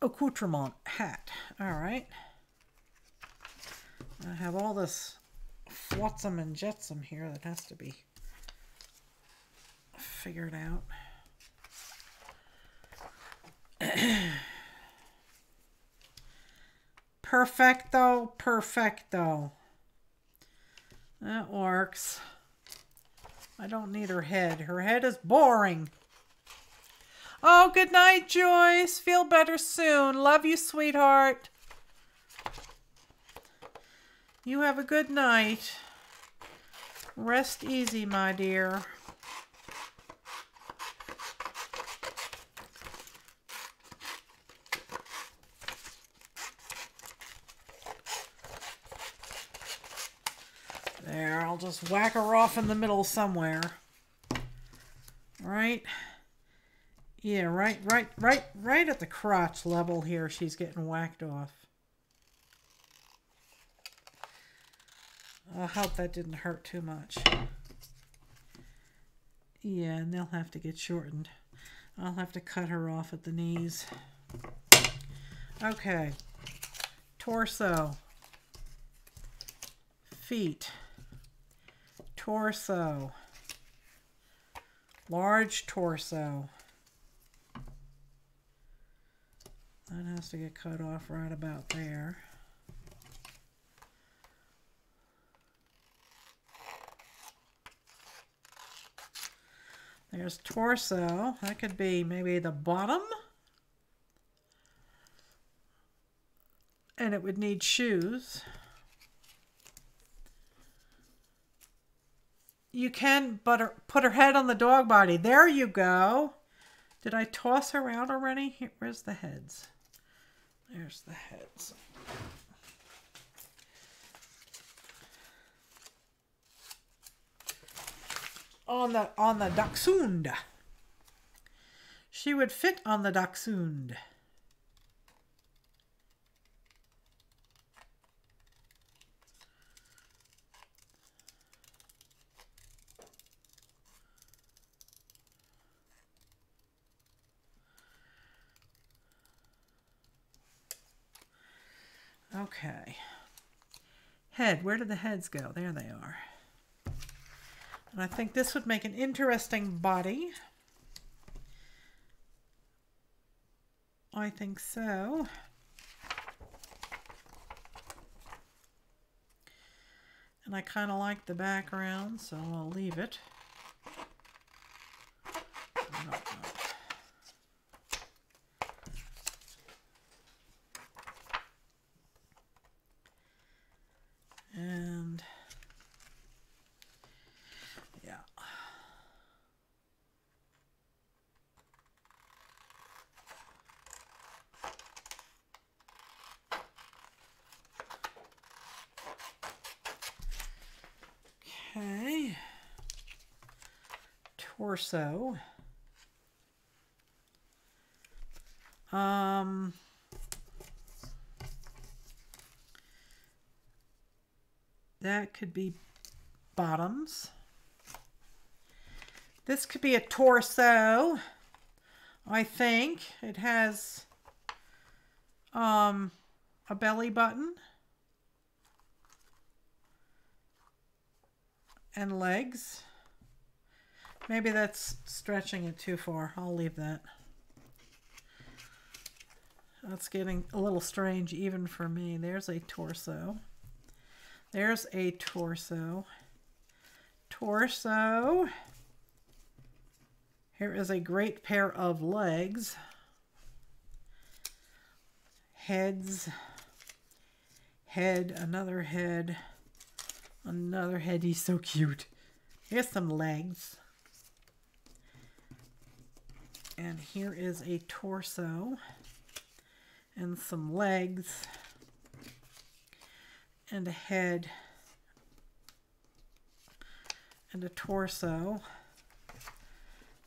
Accoutrement hat. All right. I have all this flotsam and jetsam here that has to be figured out. Perfecto, perfecto. That works. I don't need her head. Her head is boring. Oh, good night, Joyce. Feel better soon. Love you, sweetheart. You have a good night. Rest easy, my dear. There, I'll just whack her off in the middle somewhere. Right? Yeah, right at the crotch level here, she's getting whacked off. I hope that didn't hurt too much. Yeah, and they'll have to get shortened. I'll have to cut her off at the knees. Okay. Torso. Feet. Torso. Large torso. That has to get cut off right about there. There's torso. That could be maybe the bottom. And it would need shoes. You can put her head on the dog body. There you go. Did I toss her out already? Here, where's the heads? There's the heads. On the dachshund. She would fit on the dachshund. Okay. Head. Where did the heads go? There they are. And I think this would make an interesting body. I think so. And I kind of like the background, so I'll leave it. And yeah. Okay. Torso. That could be bottoms. This could be a torso. I think it has a belly button and legs. Maybe that's stretching it too far. I'll leave that. That's getting a little strange even for me. There's a torso. There's a torso. Torso. Here is a great pair of legs. Heads. Head. Another head. Another head. He's so cute. Here's some legs. And here is a torso. And some legs. And a head. And a torso.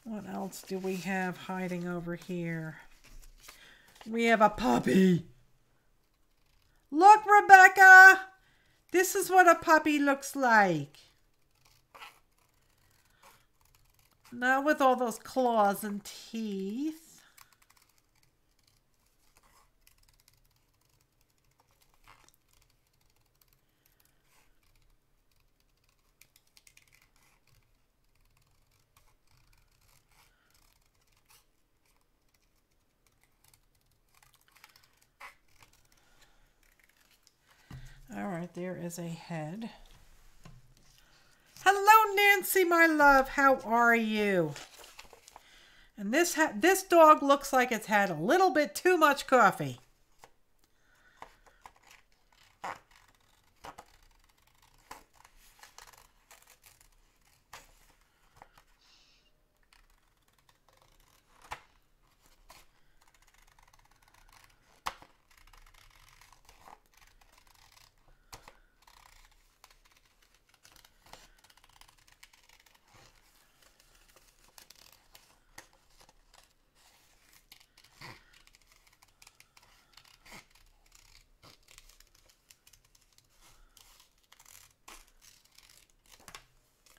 What else do we have hiding over here? We have a puppy. Look, Rebecca! This is what a puppy looks like. Not with all those claws and teeth. All right, there is a head. Hello, Nancy, my love. How are you? And this dog looks like it's had a little bit too much coffee.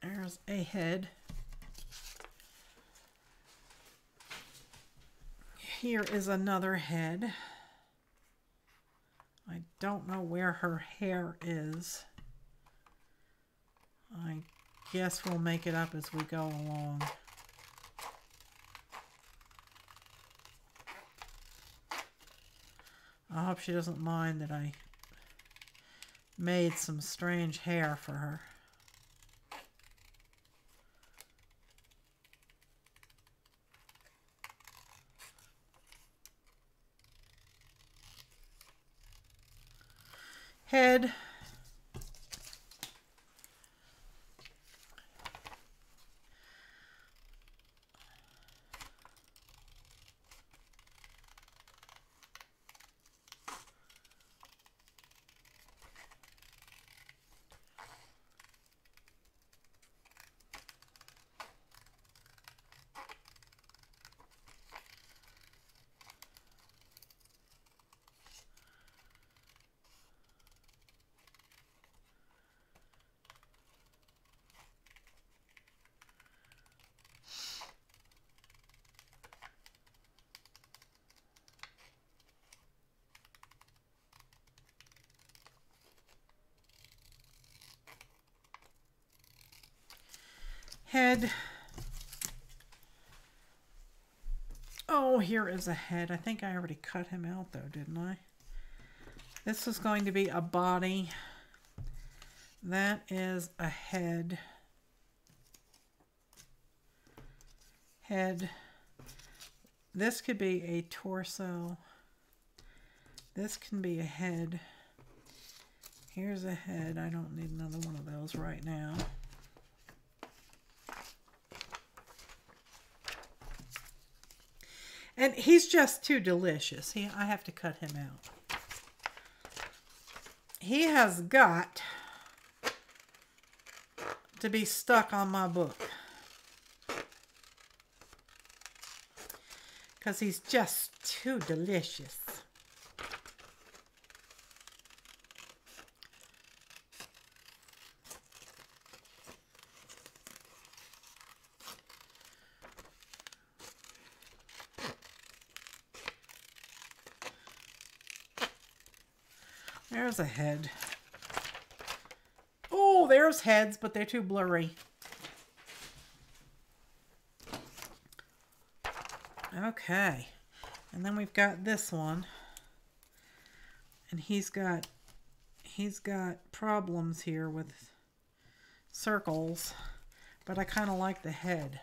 There's a head. Here is another head. I don't know where her hair is. I guess we'll make it up as we go along. I hope she doesn't mind that I made some strange hair for her. Head. Head. Oh, here is a head. I think I already cut him out though, didn't I? This is going to be a body. That is a head. Head. This could be a torso. This can be a head. Here's a head. I don't need another one of those right now. And he's just too delicious. I have to cut him out. He has got to be stuck on my book. Because he's just too delicious. There's a head. Oh, there's heads, but they're too blurry. Okay. And then we've got this one. And he's got problems here with circles, but I kind of like the head.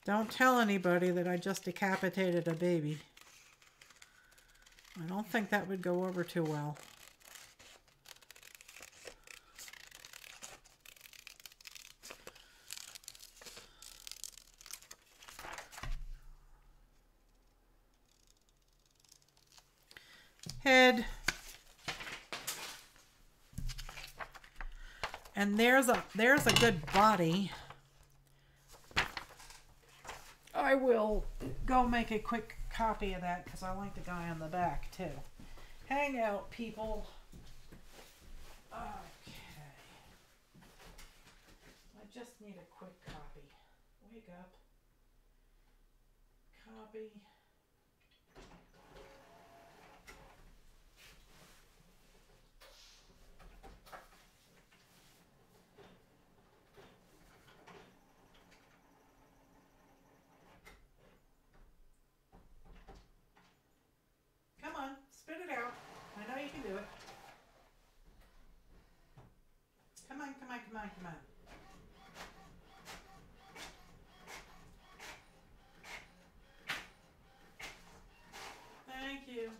Don't tell anybody that I just decapitated a baby. I don't think that would go over too well. Head. And there's a good body. I will go make a quick copy of that because I like the guy on the back too. Hang out, people. Okay. I just need a quick copy. Wake up. Copy. Come on, spit it out. I know you can do it. Come on, come on, come on, come on. Thank you.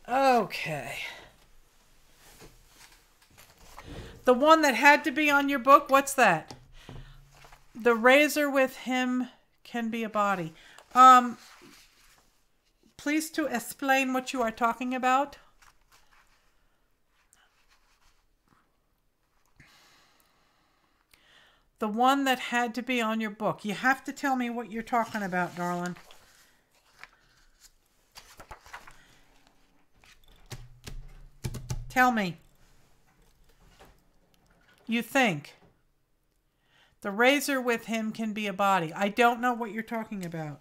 Okay. The one that had to be on your book, what's that? The razor with him can be a body. Please to explain what you are talking about. The one that had to be on your book. You have to tell me what you're talking about, darling. Tell me. You think. The razor with him can be a body. I don't know what you're talking about.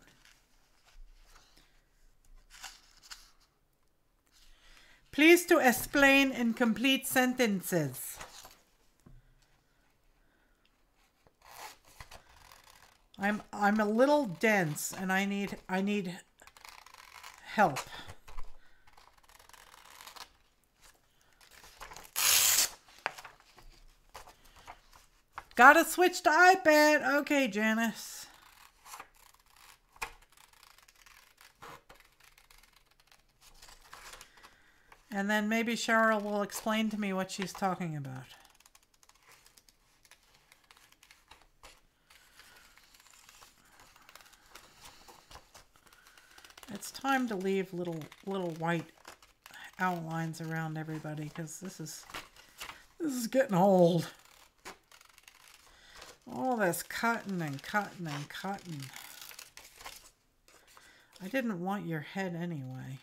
Please to explain in complete sentences. I'm a little dense and I need help. Gotta switch to iPad. Okay, Janice. And then maybe Cheryl will explain to me what she's talking about. It's time to leave little white outlines around everybody because this is getting old. All this cutting and cutting and cutting. I didn't want your head anyway.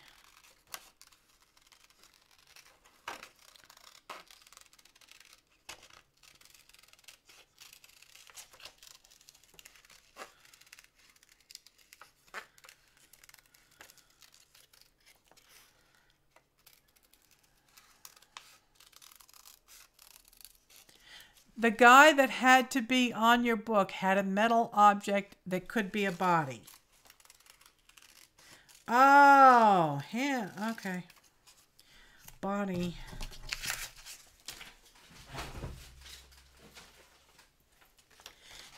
The guy that had to be on your book had a metal object that could be a body. Oh, hand. Okay. Body.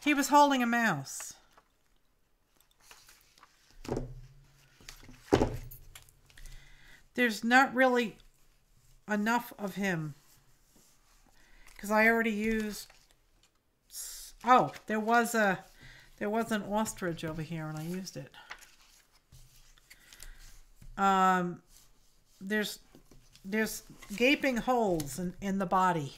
He was holding a mouse. There's not really enough of him. Because I already used... Oh, there was an ostrich over here and I used it. There's gaping holes in the body.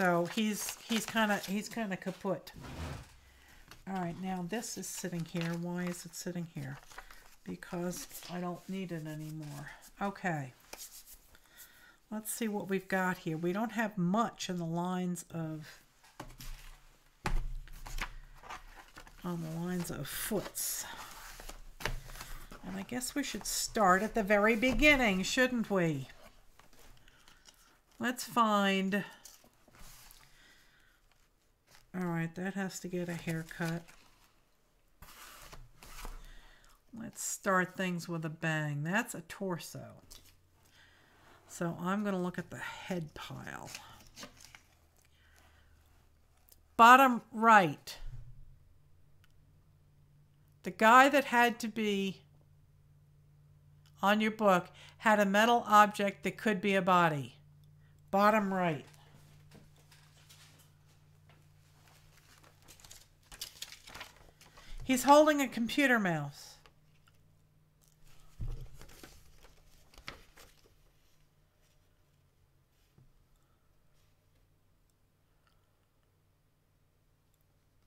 So he's kind of kaput. All right, now this is sitting here. Why is it sitting here? Because I don't need it anymore. Okay. Let's see what we've got here. We don't have much in the lines of foots. And I guess we should start at the very beginning, shouldn't we? Let's find... All right, that has to get a haircut. Let's start things with a bang. That's a torso. So I'm going to look at the head pile. Bottom right. The guy that had to be on your book had a metal object that could be a body. Bottom right. He's holding a computer mouse.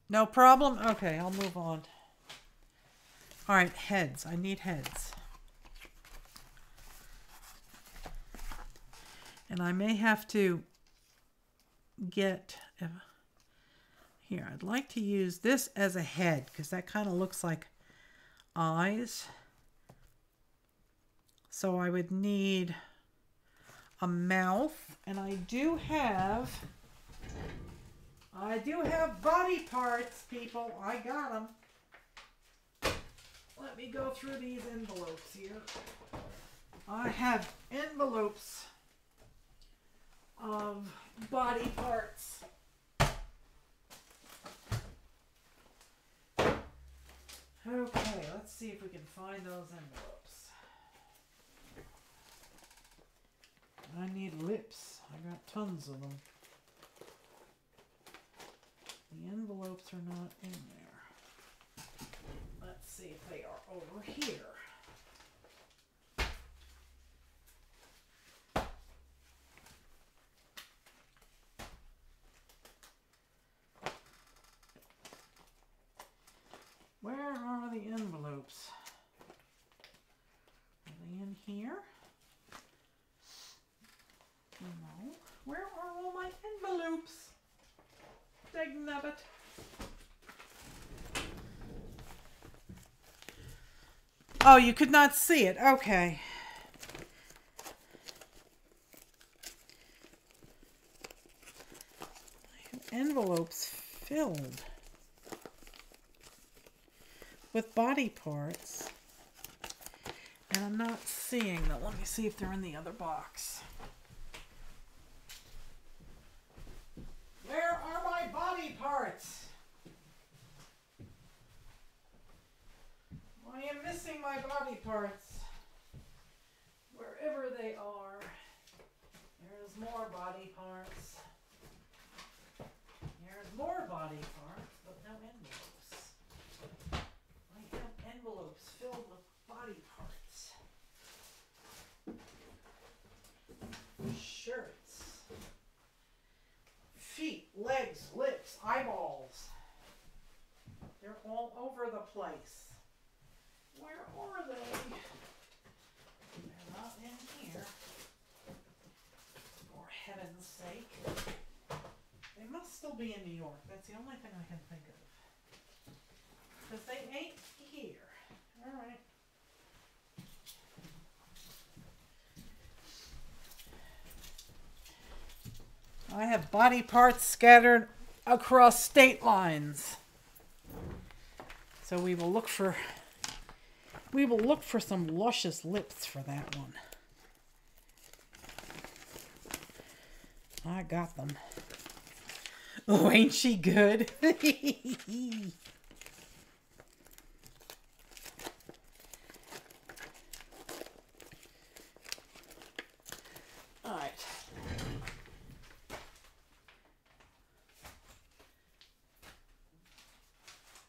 No problem? Okay, I'll move on. All right, heads. I need heads. And I may have to get... Here, I'd like to use this as a head because that kind of looks like eyes. So I would need a mouth. And I do have body parts, people. I got them. Let me go through these envelopes here. I have envelopes of body parts. Okay, let's see if we can find those envelopes. I need lips. I got tons of them. The envelopes are not in there. Let's see if they are over here. Where are the envelopes? Are they in here? No. Where are all my envelopes? Dagnabbit. Oh, you could not see it. Okay. I have envelopes filled with body parts. And I'm not seeing them. Let me see if they're in the other box. Where are my body parts? I am missing my body parts. Wherever they are. There's more body parts. There's more body parts, but no envelopes. I have envelopes filled with body parts. Shirts. Feet, legs, lips, eyeballs. They're all over the place. Where are they? They're not in here. For heaven's sake. They must still be in New York. That's the only thing I can think of. Because they ain't here. Alright. I have body parts scattered across state lines. So we will look for some luscious lips for that one. I got them. Oh, ain't she good? All right.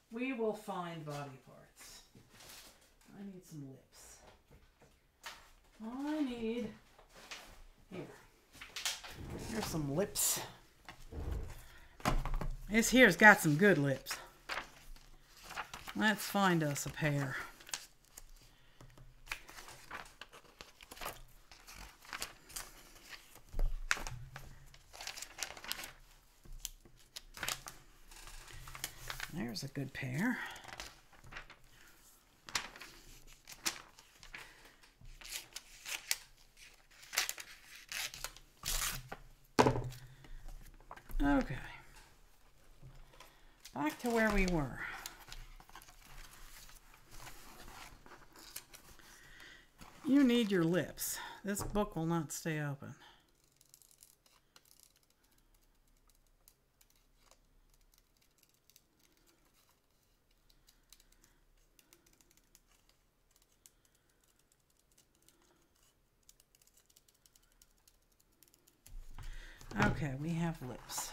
We will find body parts. I need some lips. I need... Here's some lips. This here's got some good lips. Let's find us a pair. There's a good pair. Okay. Back to where we were. You need your lips. This book will not stay open. Okay, we have lips.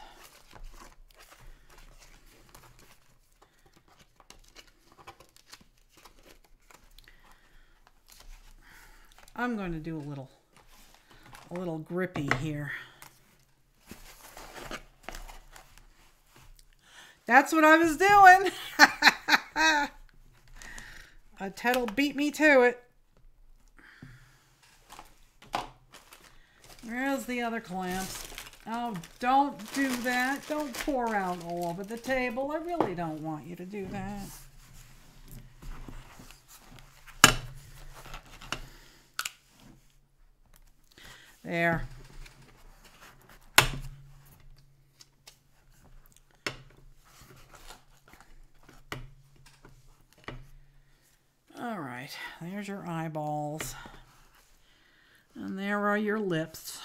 I'm going to do a little grippy here. That's what I was doing. Ted'll beat me to it. Where's the other clamps? Oh, don't do that. Don't pour out all over the table. I really don't want you to do that. There. All right, there's your eyeballs. And there are your lips.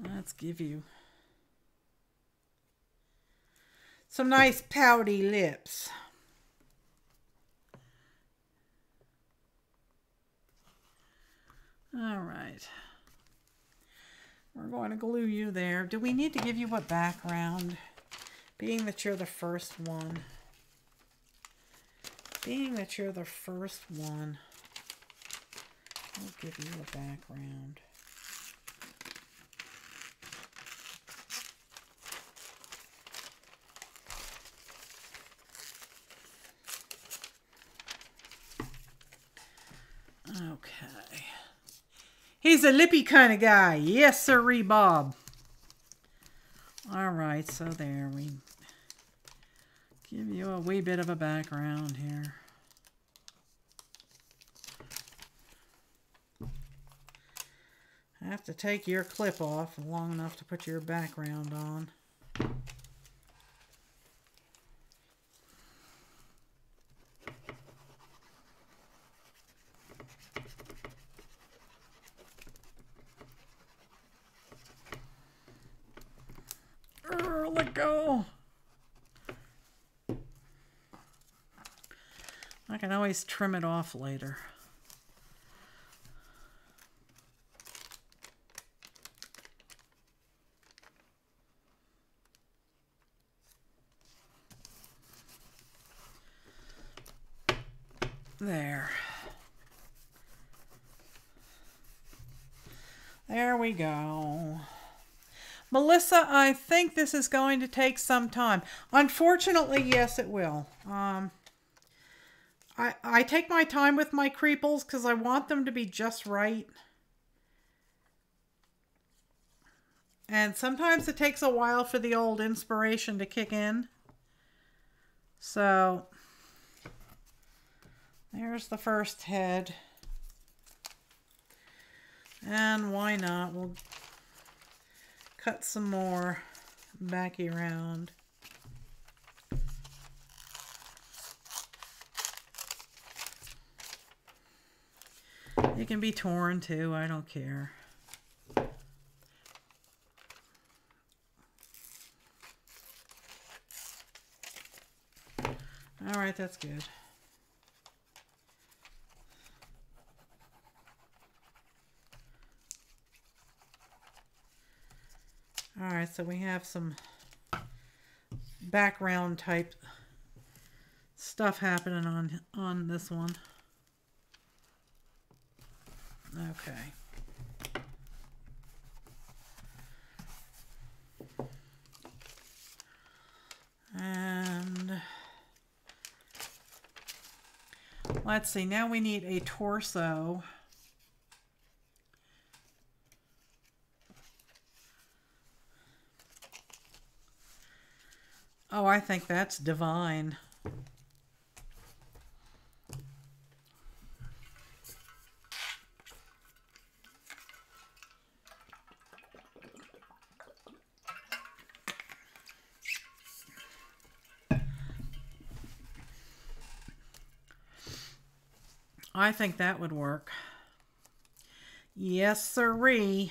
Let's give you some nice pouty lips. All right. We're going to glue you there. Do we need to give you a background? Being that you're the first one. Being that you're the first one, I'll give you a background. Okay. He's a lippy kind of guy. Yes, sirree, Bob. All right, so there we give you a wee bit of a background here. I have to take your clip off long enough to put your background on. Let go. I can always trim it off later. There. There we go. Melissa, I think this is going to take some time. Unfortunately, yes, it will. I take my time with my Creeples because I want them to be just right. And sometimes it takes a while for the old inspiration to kick in. So, there's the first head. And why not? We'll cut some more backy around. It can be torn too, I don't care. All right, that's good. All right, so we have some background type stuff happening on this one. Okay. And let's see, now we need a torso. Oh, I think that's divine. I think that would work. Yes, sirree.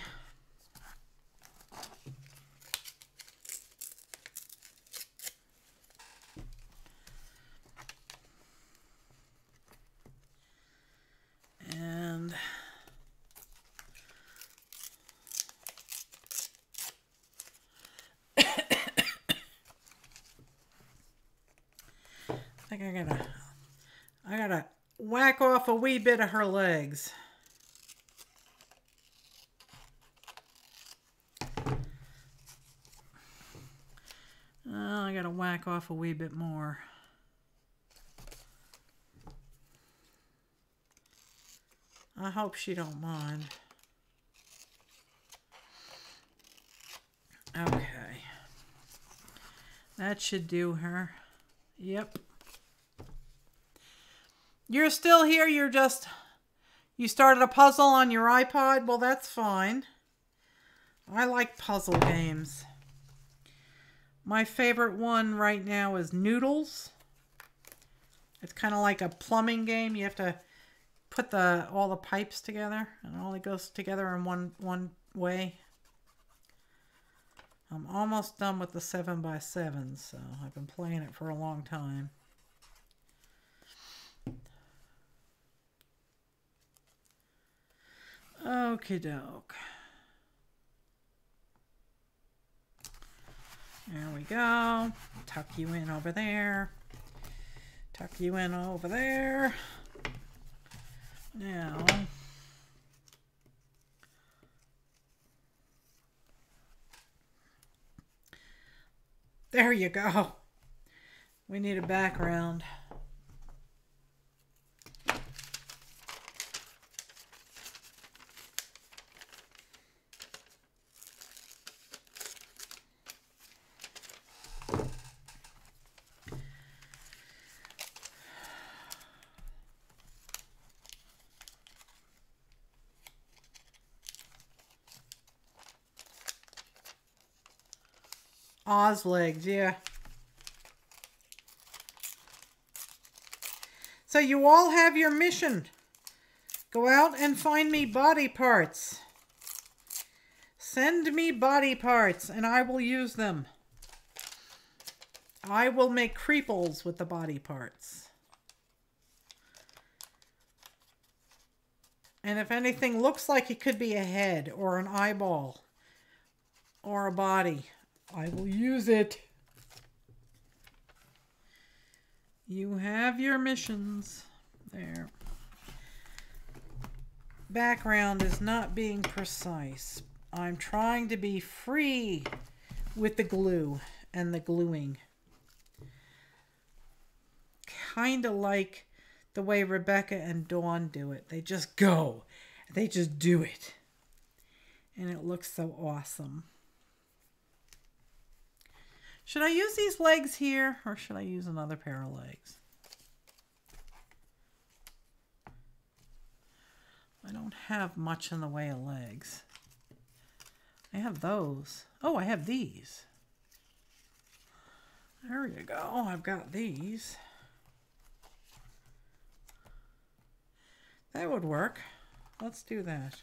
And I think I gotta whack off a wee bit of her legs. I gotta whack off a wee bit more. I hope she don't mind. Okay. That should do her. Yep. You're still here, you started a puzzle on your iPod? Well, that's fine. I like puzzle games. My favorite one right now is Noodles. It's kind of like a plumbing game. You have to put all the pipes together, and it only goes together in one way. I'm almost done with the 7x7, so I've been playing it for a long time. Okie doke. There we go. Tuck you in over there. Tuck you in over there. Now, there you go. We need a background. Oz legs, yeah. So you all have your mission. Go out and find me body parts. Send me body parts and I will use them. I will make Creeples with the body parts. And if anything looks like it could be a head or an eyeball or a body, I will use it. You have your missions. There. Background is not being precise. I'm trying to be free with the glue and the gluing. Kind of like the way Rebecca and Dawn do it. They just go. They just do it. And it looks so awesome. Should I use these legs here or should I use another pair of legs? I don't have much in the way of legs. I have those. Oh, I have these. There you go. I've got these. That would work. Let's do that.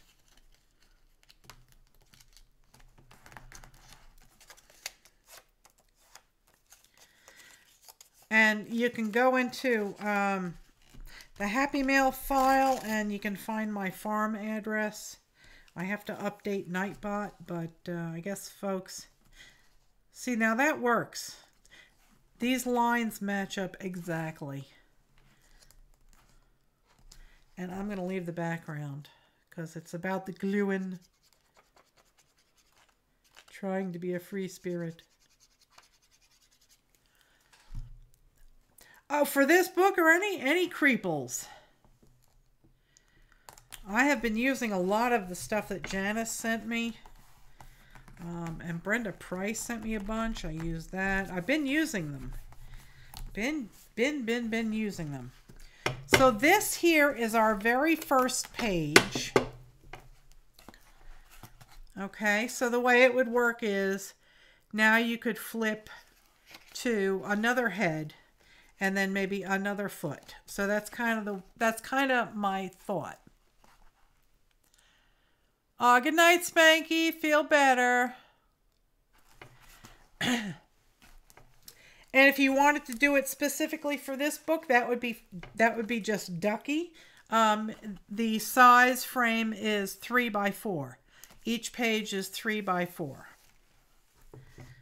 And you can go into the Happy Mail file and you can find my farm address. I have to update Nightbot, but I guess folks... See, now that works. These lines match up exactly. And I'm going to leave the background because it's about the gluing. Trying to be a free spirit. Oh, for this book or any Creeples. I have been using a lot of the stuff that Janice sent me. And Brenda Price sent me a bunch. I used that. I've been using them. Been using them. So this here is our very first page. Okay, so the way it would work is now you could flip to another head and then maybe another foot. So that's kind of my thought. Good night, Spanky. Feel better. And if you wanted to do it specifically for this book, that would be just Ducky. The size frame is 3 by 4. Each page is 3 by 4.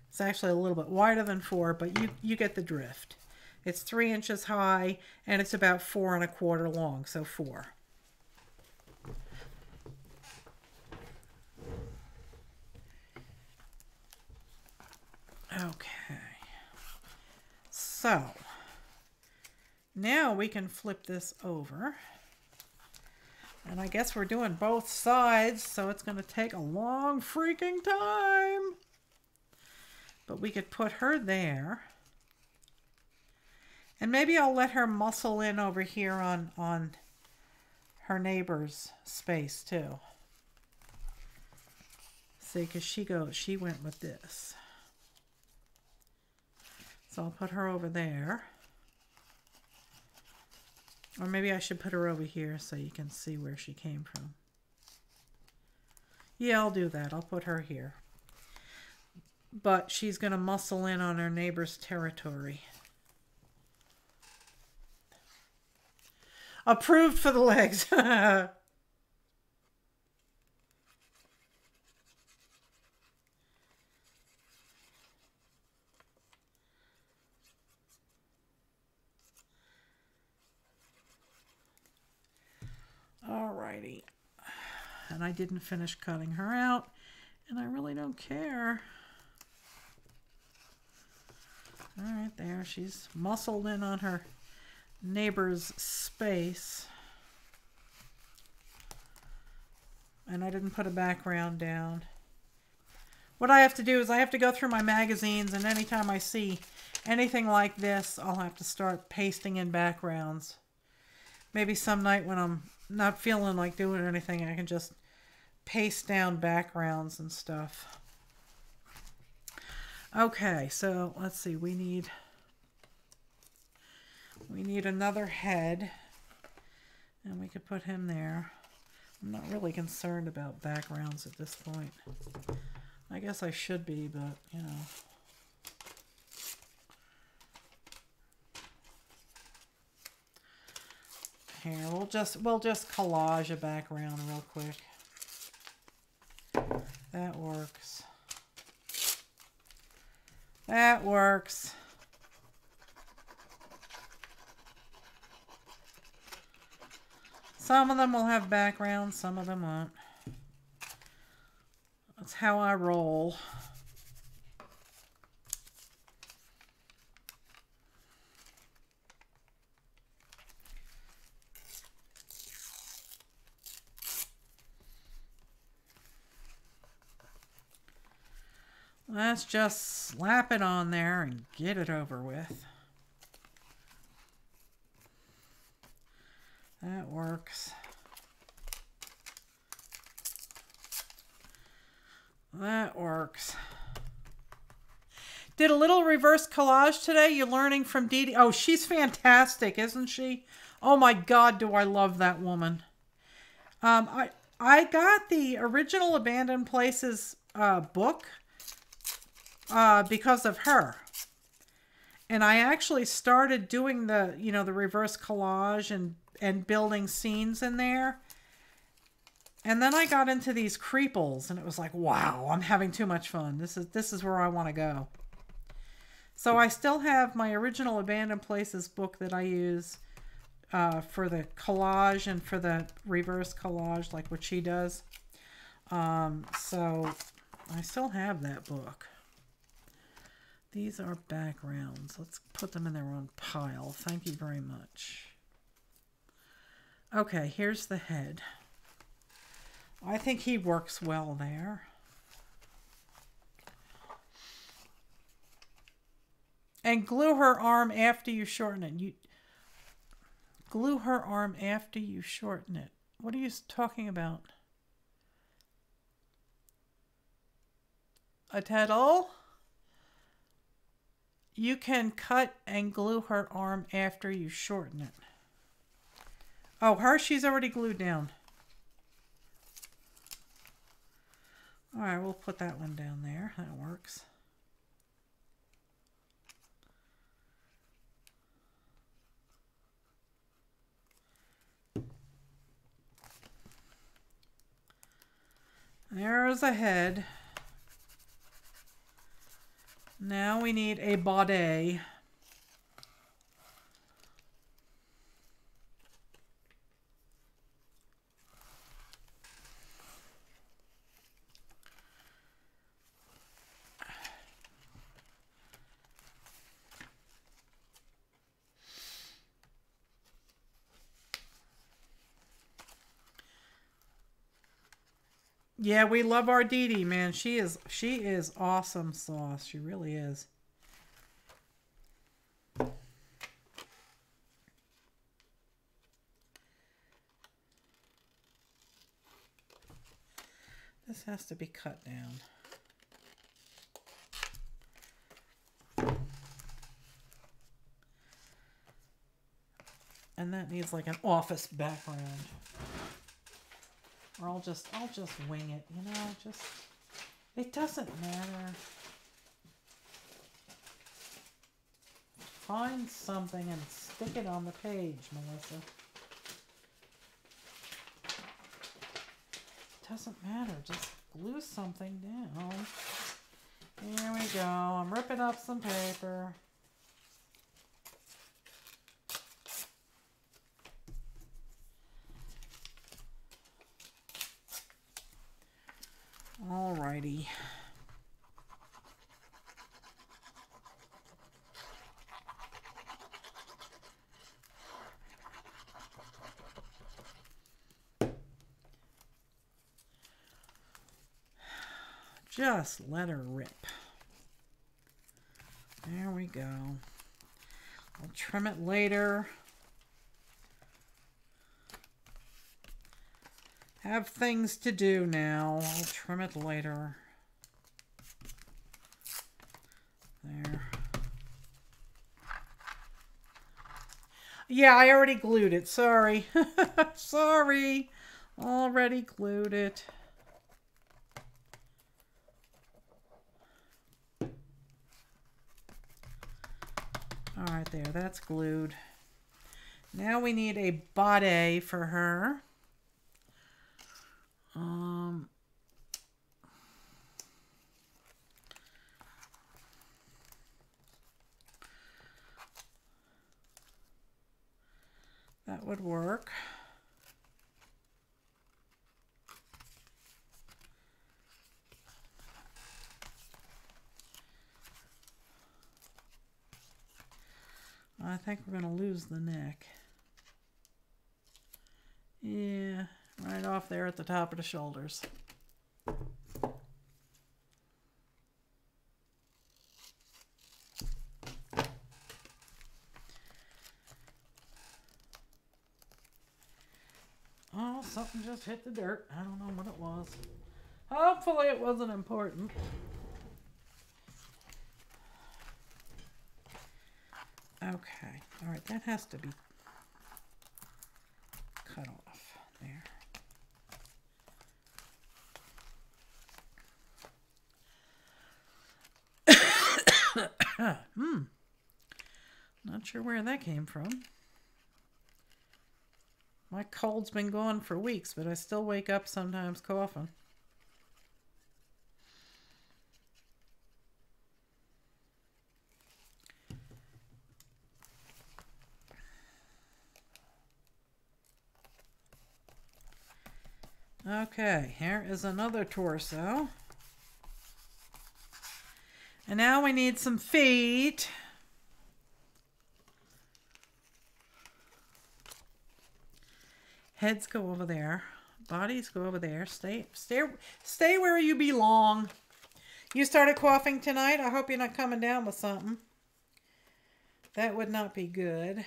It's actually a little bit wider than 4, but you get the drift. It's 3 inches high and it's about 4 1/4 long, so 4. Okay. So now we can flip this over. And I guess we're doing both sides, so it's going to take a long freaking time. But we could put her there. And maybe I'll let her muscle in over here on her neighbor's space too. See, because she went with this. So I'll put her over there. Or maybe I should put her over here so you can see where she came from. Yeah, I'll do that. I'll put her here. But she's going to muscle in on her neighbor's territory. Approved for the legs. Alrighty. And I didn't finish cutting her out, and I really don't care. Alright, there. She's muscled in on her neighbor's space. And I didn't put a background down. What I have to do is I have to go through my magazines, and anytime I see anything like this, I'll have to start pasting in backgrounds. Maybe some night when I'm not feeling like doing anything, I can just paste down backgrounds and stuff. Okay, so let's see. We need another head, and we could put him there. I'm not really concerned about backgrounds at this point. I guess I should be, but you know. Here, we'll just collage a background real quick. That works. That works. Some of them will have backgrounds, some of them won't. That's how I roll. Let's just slap it on there and get it over with. That works. That works. Did a little reverse collage today. You're learning from Dee Dee. Oh, she's fantastic, isn't she? Oh my God, do I love that woman. I got the original Abandoned Places book because of her. And I actually started doing the, you know, the reverse collage and building scenes in there. And then I got into these Creeples, and it was like, wow, I'm having too much fun. This is where I want to go. So I still have my original Abandoned Places book that I use for the collage and for the reverse collage, like what she does. So I still have that book. These are backgrounds. Let's put them in their own pile. Thank you very much. Okay, here's the head. I think he works well there. And glue her arm after you shorten it. You glue her arm after you shorten it. What are you talking about? A Teddle? You can cut and glue her arm after you shorten it. Oh, her, she's already glued down. All right, we'll put that one down there. That works. There's a head. Now we need a body. Yeah, we love our Dee Dee, man. She is awesome sauce. She really is. This has to be cut down. And that needs like an office background. Or I'll just wing it, you know, just, it doesn't matter. Find something and stick it on the page, Melissa. It doesn't matter, just glue something down. Here we go, I'm ripping up some paper. Alrighty. Just let her rip. There we go. I'll trim it later. Have things to do now. I'll trim it later. There. Yeah, I already glued it. Sorry. Sorry. Already glued it. All right, there. That's glued. Now we need a body for her. That would work. I think we're going to lose the neck. Yeah, right off there at the top of the shoulders. Oh, something just hit the dirt. I don't know what it was. Hopefully it wasn't important. Okay, all right, that has to be cut off there. Not sure where that came from. My cold's been gone for weeks, but I still wake up sometimes coughing. Okay, here is another torso. And now we need some feet. Heads go over there. Bodies go over there. Stay where you belong. You started coughing tonight. I hope you're not coming down with something. That would not be good.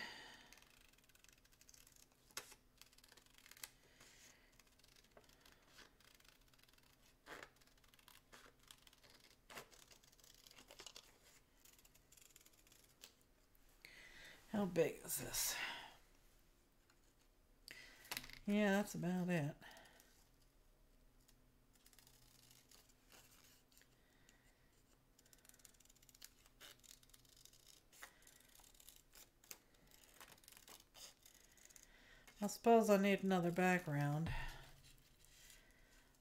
How big is this? Yeah, that's about it. I suppose I need another background.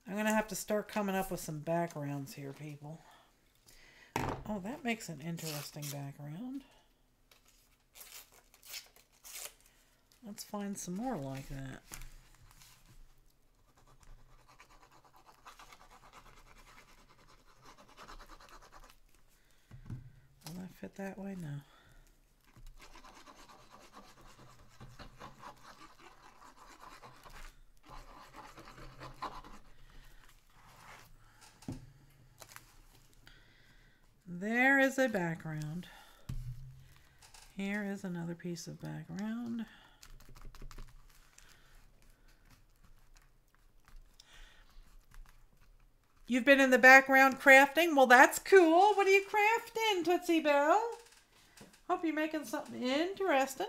I'm going to have to start coming up with some backgrounds here, people. Oh, that makes an interesting background. Let's find some more like that. Will that fit that way? No. There is a background. Here is another piece of background. You've been in the background crafting? Well, that's cool. What are you crafting, Tootsie Belle? Hope you're making something interesting.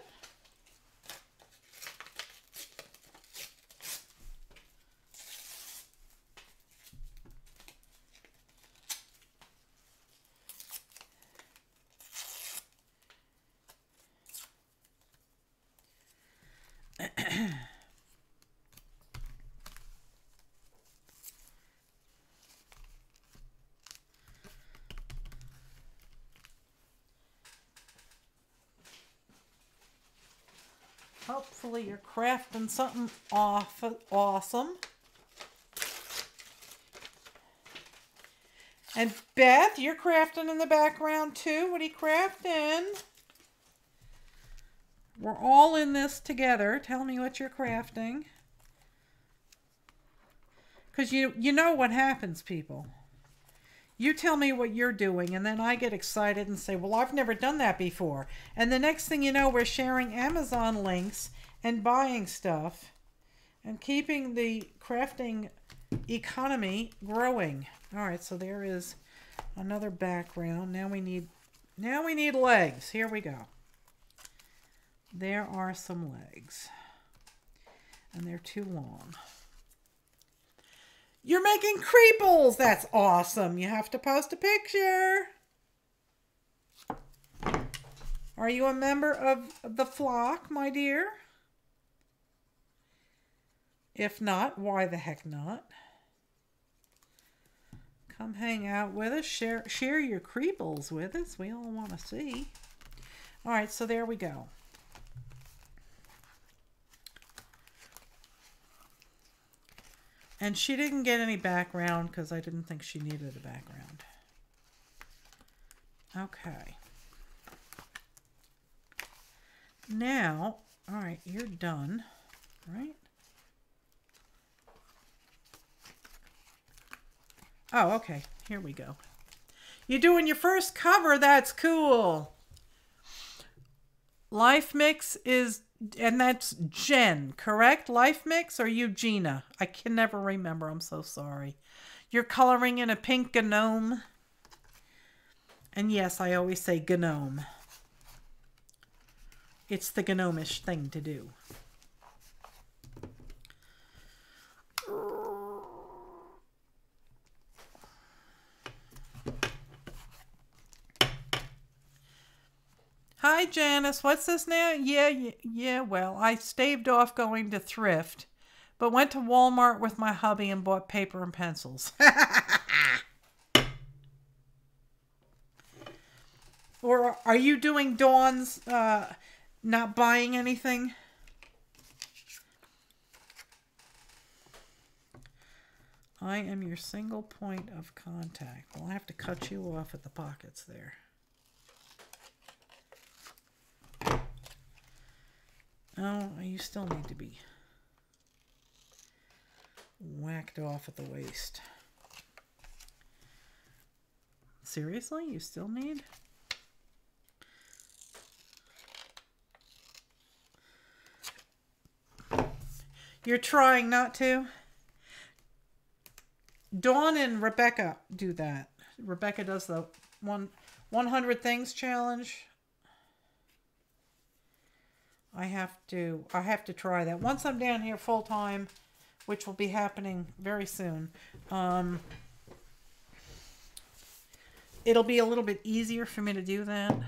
Hopefully you're crafting something awesome. And Beth, you're crafting in the background too. What are you crafting? We're all in this together. Tell me what you're crafting. Because you know what happens, people. You tell me what you're doing, and then I get excited and say, well, I've never done that before. And the next thing you know, we're sharing Amazon links and buying stuff and keeping the crafting economy growing. All right, so there is another background. Now we need legs. Here we go. There are some legs, and they're too long. You're making Creeples! That's awesome. You have to post a picture. Are you a member of the flock, my dear? If not, why the heck not? Come hang out with us. Share your Creeples with us. We all want to see. All right, so there we go. And she didn't get any background because I didn't think she needed a background. Okay. Now, all right, you're done, right? Oh, okay. Here we go. You're doing your first cover. That's cool. Life Mix is... And that's Jen, correct? Life Mix or Eugenia? I can never remember. I'm so sorry. You're coloring in a pink gnome. And yes, I always say gnome. It's the gnomish thing to do. Hi, Janice. What's this now? Yeah, well, I staved off going to thrift, but went to Walmart with my hubby and bought paper and pencils. Or are you doing Dawn's not buying anything? I am your single point of contact. Well, I have to cut you off at the pockets there. Oh, you still need to be whacked off at the waist. Seriously? You still need? You're trying not to? Dawn and Rebecca do that. Rebecca does the 100 things challenge. I have to try that. Once I'm down here full time, which will be happening very soon. It'll be a little bit easier for me to do that.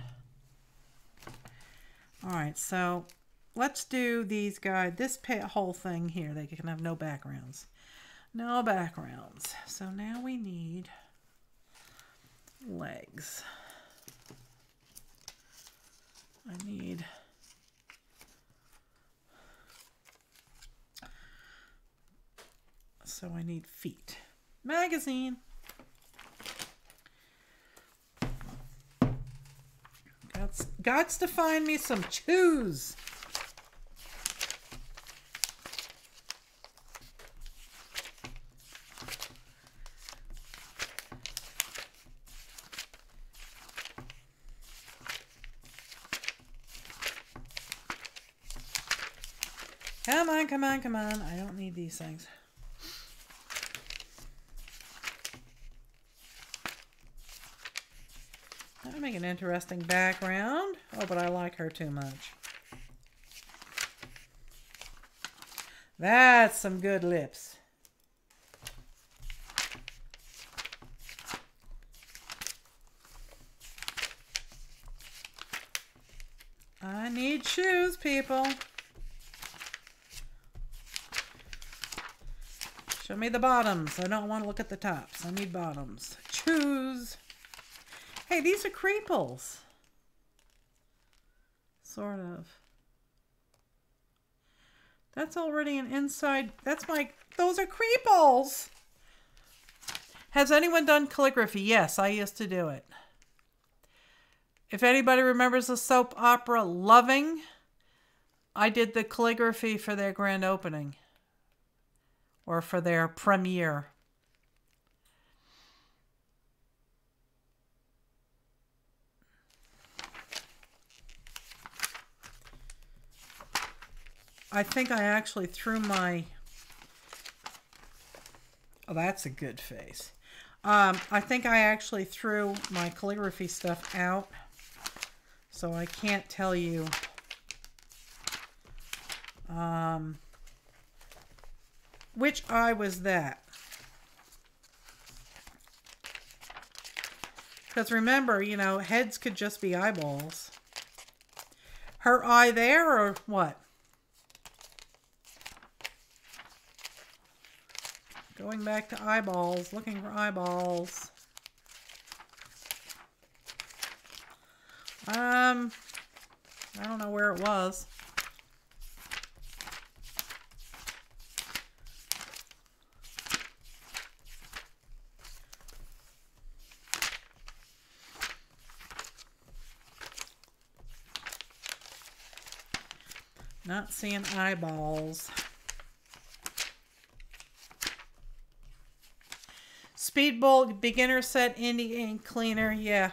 All right, so let's do these guys. This whole thing here, they can have no backgrounds. No backgrounds. So now we need legs. I need... So I need feet. Magazine. Gots to find me some shoes. Come on, come on, come on. I don't need these things. That'll make an interesting background. Oh, but I like her too much. That's some good lips. I need shoes, people. Show me the bottoms. I don't want to look at the tops. I need bottoms. Shoes. Hey, these are Creeples. Sort of. That's already an inside. Those are Creeples. Has anyone done calligraphy? Yes, I used to do it. If anybody remembers the soap opera Loving, I did the calligraphy for their grand opening. Or for their premiere. I think I actually threw my... Oh, that's a good face. I think I actually threw my calligraphy stuff out. So I can't tell you... which eye was that? Because remember, you know, heads could just be eyeballs. Her eye there or what? Going back to eyeballs, looking for eyeballs. I don't know where it was. Not seeing eyeballs. Speedbolt beginner set indie ink cleaner. Yeah.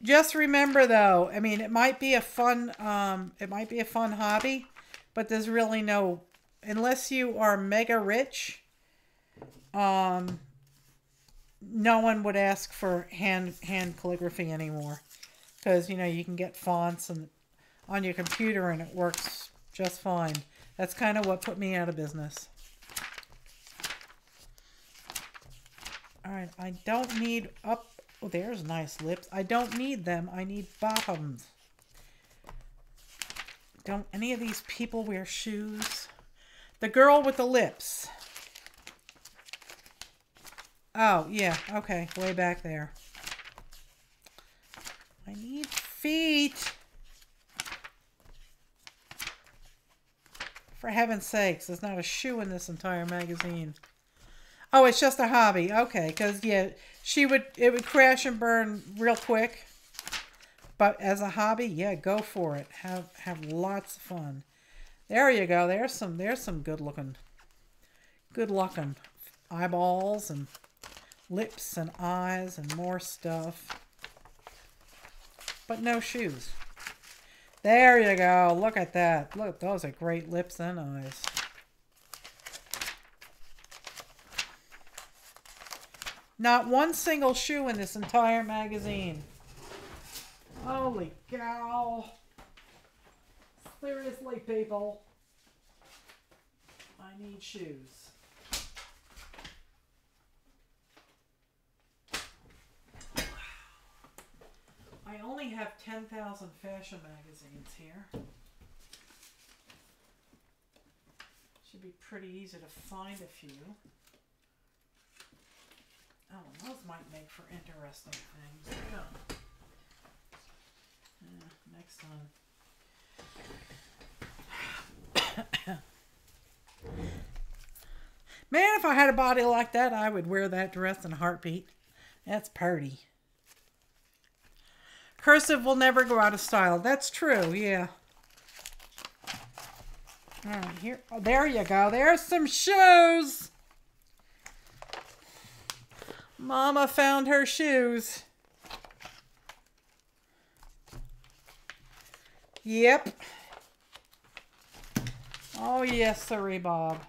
Just remember though, I mean, it might be a fun hobby, but there's really no, unless you are mega rich, no one would ask for hand calligraphy anymore. Because, you know, you can get fonts on your computer and it works just fine. That's kind of what put me out of business. All right, I don't need up. Oh, there's nice lips. I don't need them. I need bottoms. Don't any of these people wear shoes? The girl with the lips. Oh, yeah. Okay, way back there. I need feet. For For heaven's sakes, there's not a shoe in this entire magazine. Oh, it's just a hobby. Okay, because yeah, it would crash and burn real quick. But as a hobby, yeah, go for it. Have lots of fun. There you go. There's some good looking eyeballs and lips and eyes and more stuff. But no shoes. There you go. Look at that. Look, those are great lips and eyes. Not one single shoe in this entire magazine. Holy cow. Seriously, people. I need shoes. I only have 10,000 fashion magazines here. Should be pretty easy to find a few. Oh, those might make for interesting things. Yeah, next time. Man, if I had a body like that, I would wear that dress in a heartbeat. That's pretty. Cursive will never go out of style. That's true, yeah. All right, here. Oh, there you go. There's some shoes. Mama found her shoes. Yep. Oh, yes, sirree, Bob.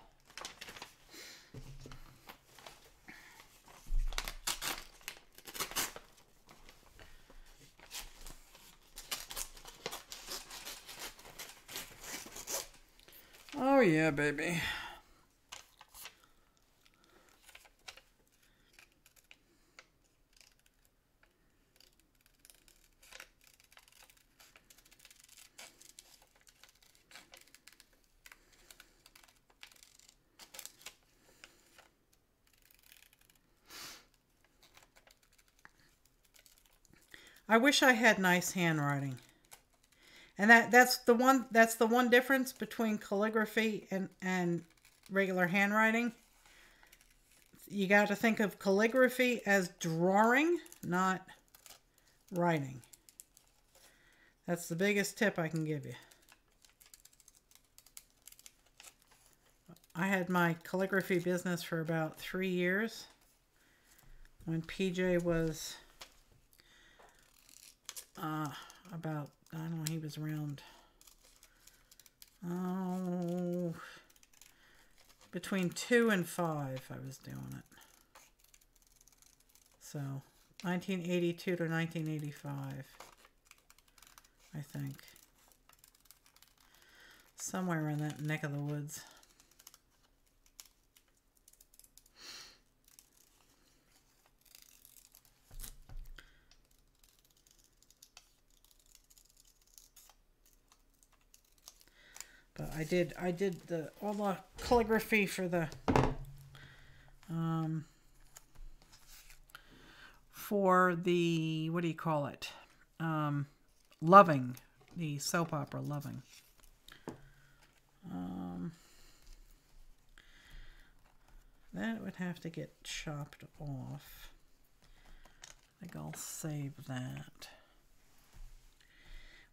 Oh, yeah, baby. I wish I had nice handwriting. And that's the one difference between calligraphy and regular handwriting. You got to think of calligraphy as drawing, not writing. That's the biggest tip I can give you. I had my calligraphy business for about 3 years. When PJ was about, I don't know, he was around, between 2 and 5 I was doing it. So 1982 to 1985, I think. Somewhere in that neck of the woods. But I did all the calligraphy for the what do you call it? Loving, the soap opera Loving. That would have to get chopped off. I think I'll save that.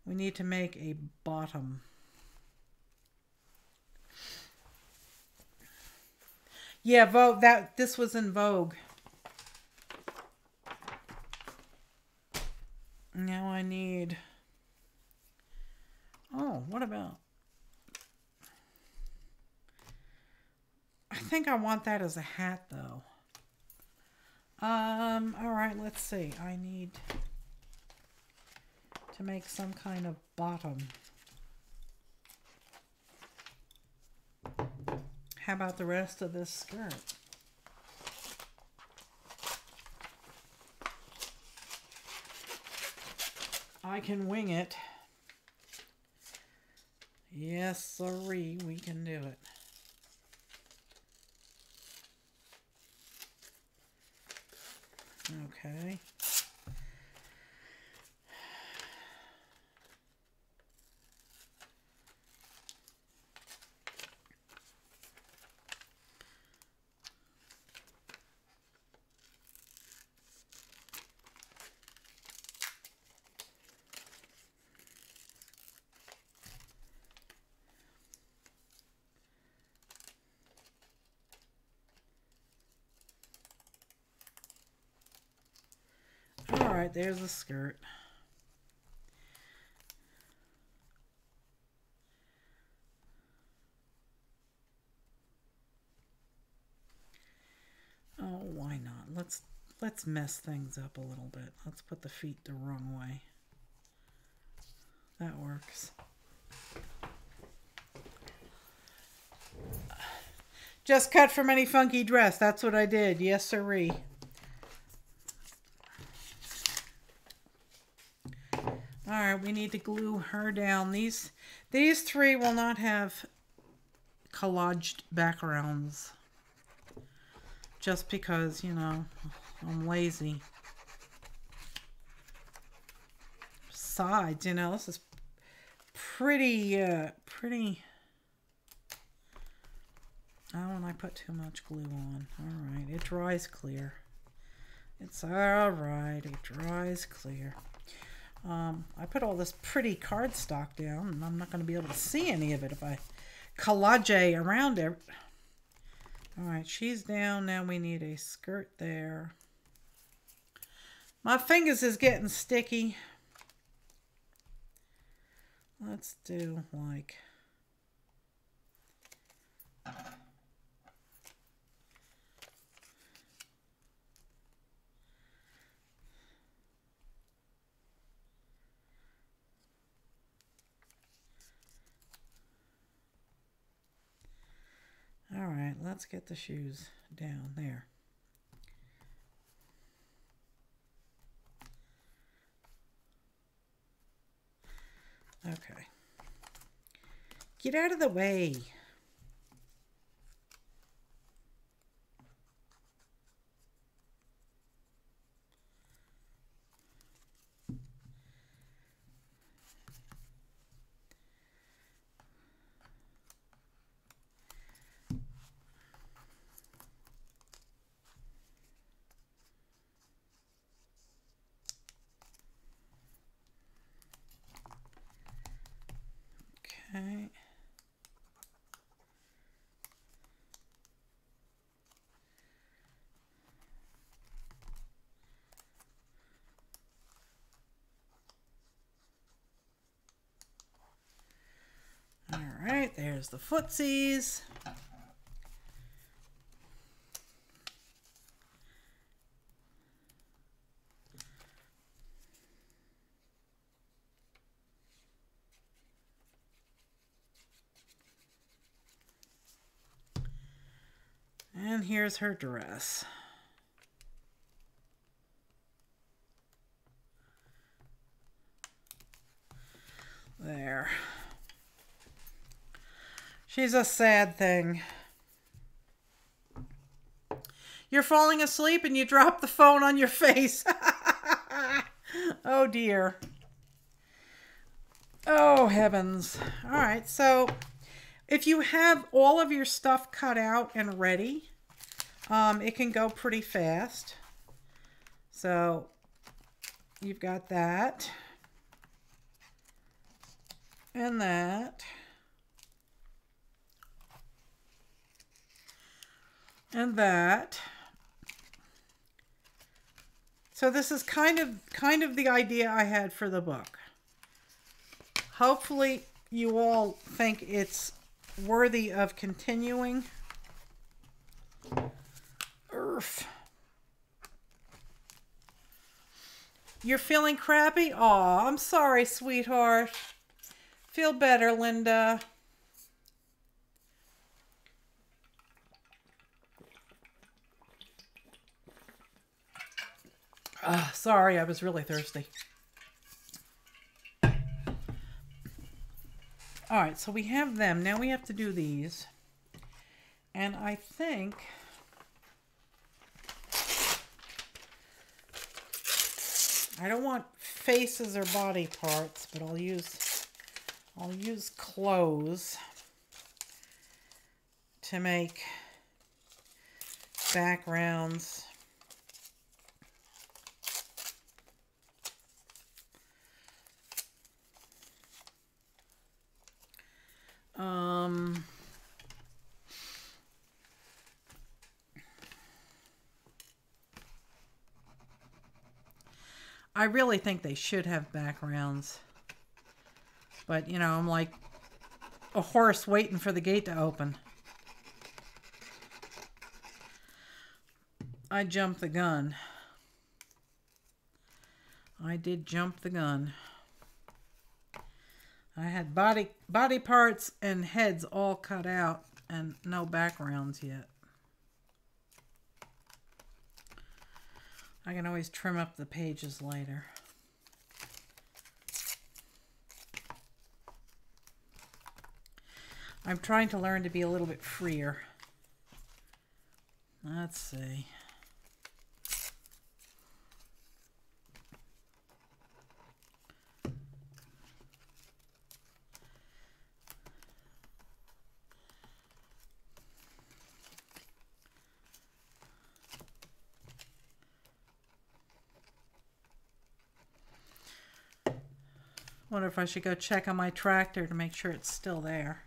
We need to make a bottom. Yeah, Vogue. This was in Vogue. Now I need. Oh, what about? I think I want that as a hat, though. All right. Let's see. I need to make some kind of bottom. How about the rest of this skirt? I can wing it. Yes, sirree, we can do it. Okay. right, there's the skirt. Oh, why not? Let's mess things up a little bit. Let's put the feet the wrong way. That works. Just cut from any funky dress. That's what I did. Yes, sirree. All right, we need to glue her down. These three will not have collaged backgrounds. Just because, you know, I'm lazy. Besides, you know, this is pretty. I don't want to put too much glue on. All right, it dries clear. It's all right. It dries clear. I put all this pretty cardstock down, and I'm not going to be able to see any of it if I collage around it. All right, she's down. Now we need a skirt there. My fingers is getting sticky. Let's do like... All right, let's get the shoes down there. Okay. Get out of the way. Okay. All right, there's the footsies. And here's her dress. There. She's a sad thing. You're falling asleep and you drop the phone on your face. Oh dear. Oh heavens. All right, so if you have all of your stuff cut out and ready, it can go pretty fast. So you've got that and that and that. So this is kind of the idea I had for the book. Hopefully you all think it's worthy of continuing. Urgh. You're feeling crappy? Aw, I'm sorry, sweetheart. Feel better, Linda. Sorry, I was really thirsty. All right, so we have them. Now we have to do these. And I think I don't want faces or body parts, but I'll use clothes to make backgrounds. I really think they should have backgrounds. But, you know, I'm like a horse waiting for the gate to open. I jumped the gun. I did jump the gun. I had body parts and heads all cut out and no backgrounds yet. I can always trim up the pages later. I'm trying to learn to be a little bit freer. Let's see. Wonder if I should go check on my tractor to make sure it's still there.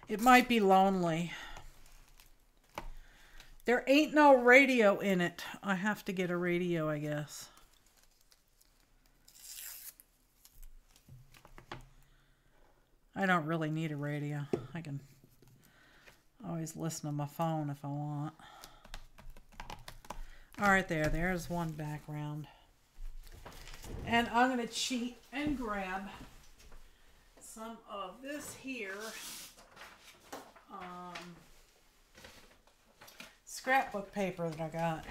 It might be lonely. There ain't no radio in it. I have to get a radio, I guess. I don't really need a radio. I can always listen to my phone if I want. All right, there's one background. And I'm going to cheat and grab some of this here scrapbook paper that I got.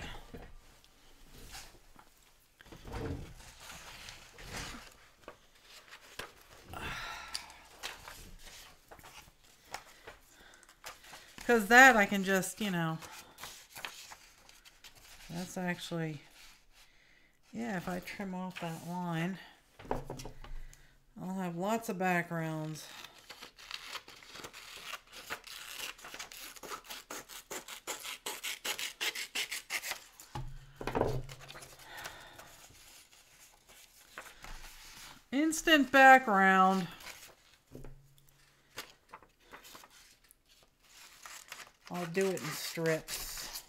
Because that I can just, you know, that's actually, yeah, if I trim off that line, I'll have lots of backgrounds. Instant background. I'll do it in strips.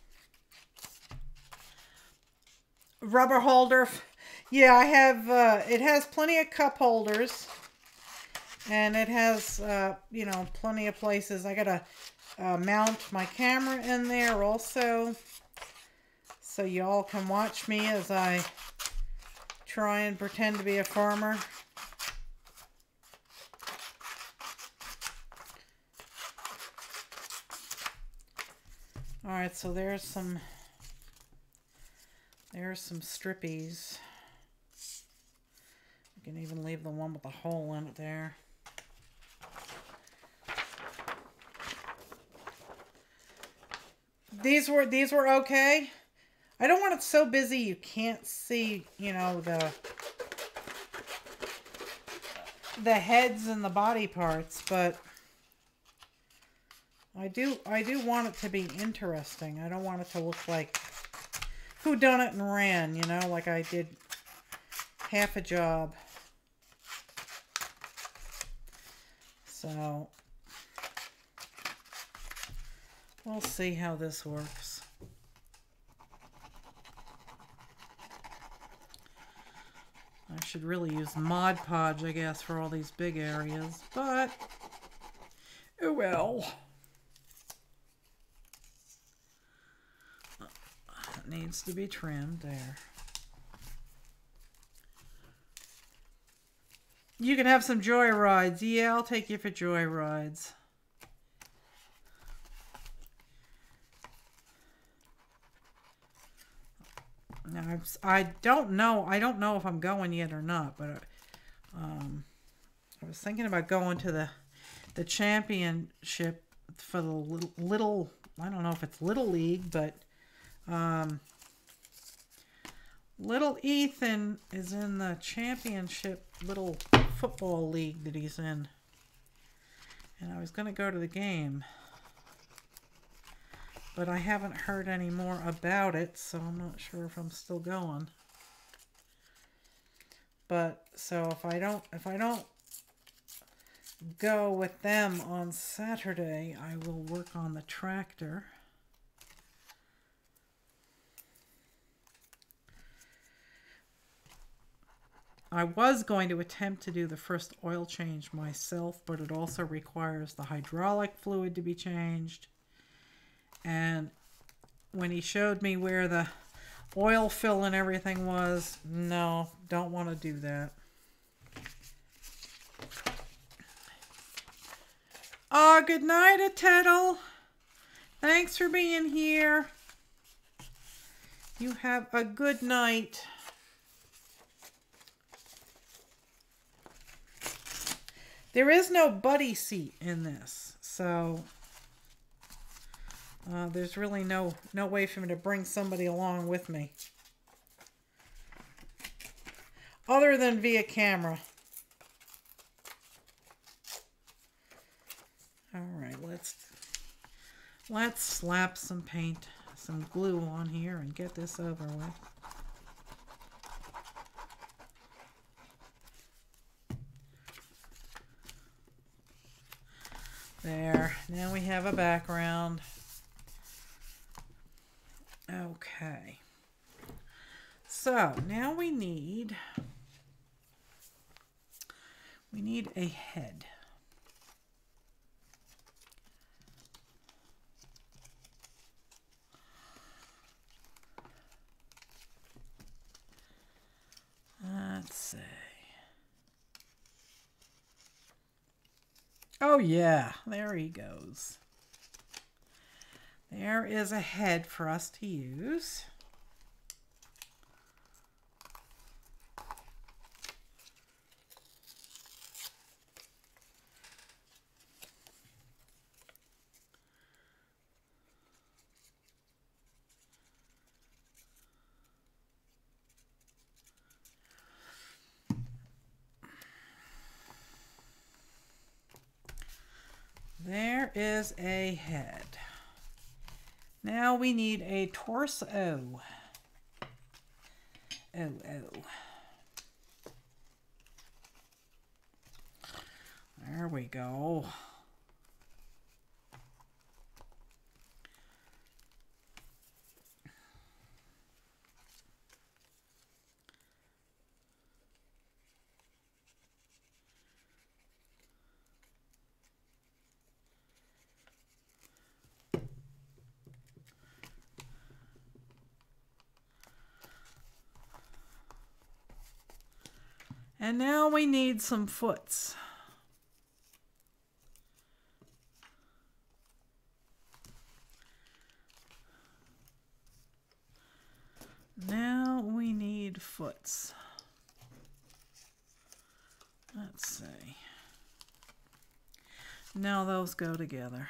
Rubber holder. Yeah, I have, it has plenty of cup holders. And it has, you know, plenty of places. I gotta mount my camera in there also. So you all can watch me as I try and pretend to be a farmer. Alright, so there's some strippies. You can even leave the one with the hole in it there. These were okay. I don't want it so busy you can't see, you know, the heads and the body parts, but I do want it to be interesting. I don't want it to look like Who Done It and Ran, you know, like I did half a job. So we'll see how this works. I should really use Mod Podge, I guess, for all these big areas, but oh well. It needs to be trimmed there. You can have some joy rides. Yeah, I'll take you for joy rides. Now, I don't know if I'm going yet or not, but I was thinking about going to the championship for the little, I don't know if it's Little League, but little Ethan is in the championship little football league that he's in. And I was going to go to the game, but I haven't heard any more about it, so I'm not sure if I'm still going. But so if I don't go with them on Saturday, I will work on the tractor. I was going to attempt to do the first oil change myself, but it also requires the hydraulic fluid to be changed. And when he showed me where the oil fill and everything was, no, don't want to do that. Oh, good night, Tettle. Thanks for being here. You have a good night. There is no buddy seat in this, so there's really no way for me to bring somebody along with me. Other than via camera. Alright, let's slap some paint, some glue on here and get this over with. There, now we have a background. Okay. So, now we need a head. Let's see. Oh yeah, there he goes. There is a head for us to use. There is a head. Now we need a torso. Oh. There we go. And now we need some foots. Now we need foots. Let's see. Now those go together.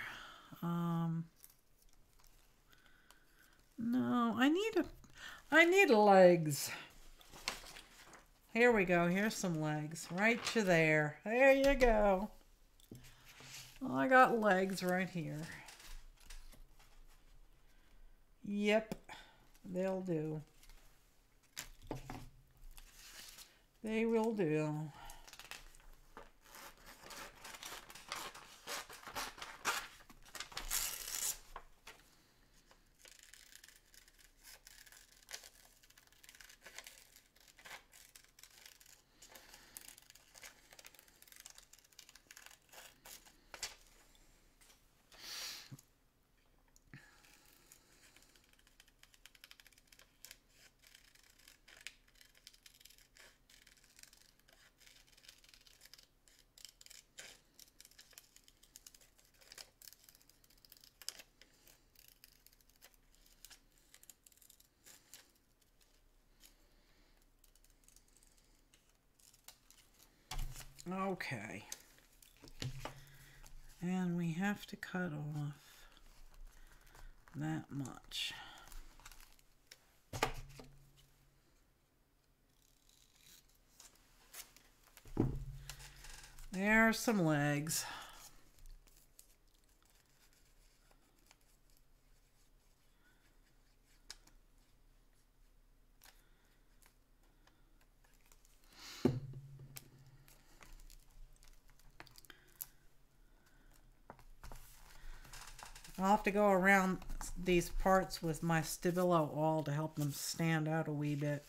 No, I need legs. Here we go. Here's some legs. Right to there. There you go. I got legs right here. Yep. They'll do. They will do. Okay. And we have to cut off that much. There are some legs. I'll have to go around these parts with my Stabilo awl to help them stand out a wee bit.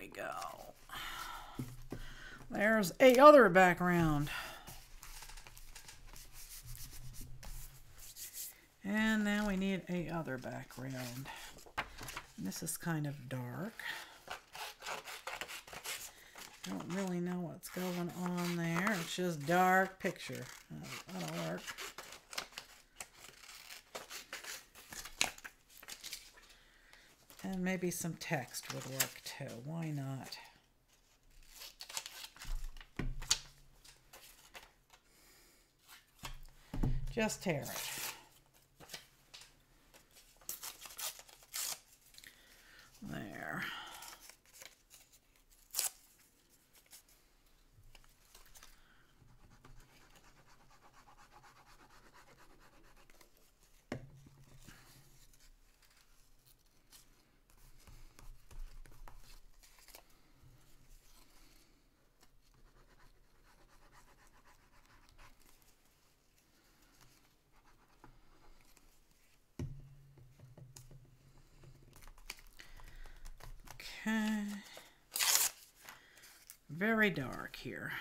we go. There's a other background. And now we need a other background. And this is kind of dark. Don't really know what's going on there. It's just dark picture. That'll work. And maybe some text would work too. Why not? Just tear it. There. Okay. Very dark here.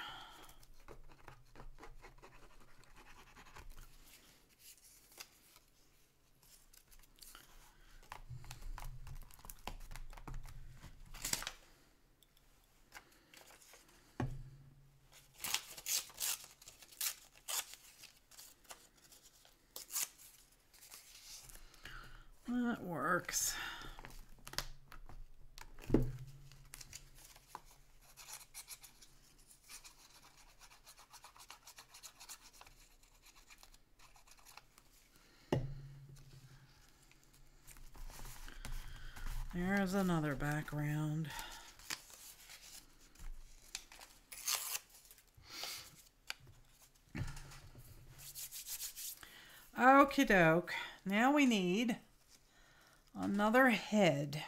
That works. There's another background. Okie doke. Now we need another head.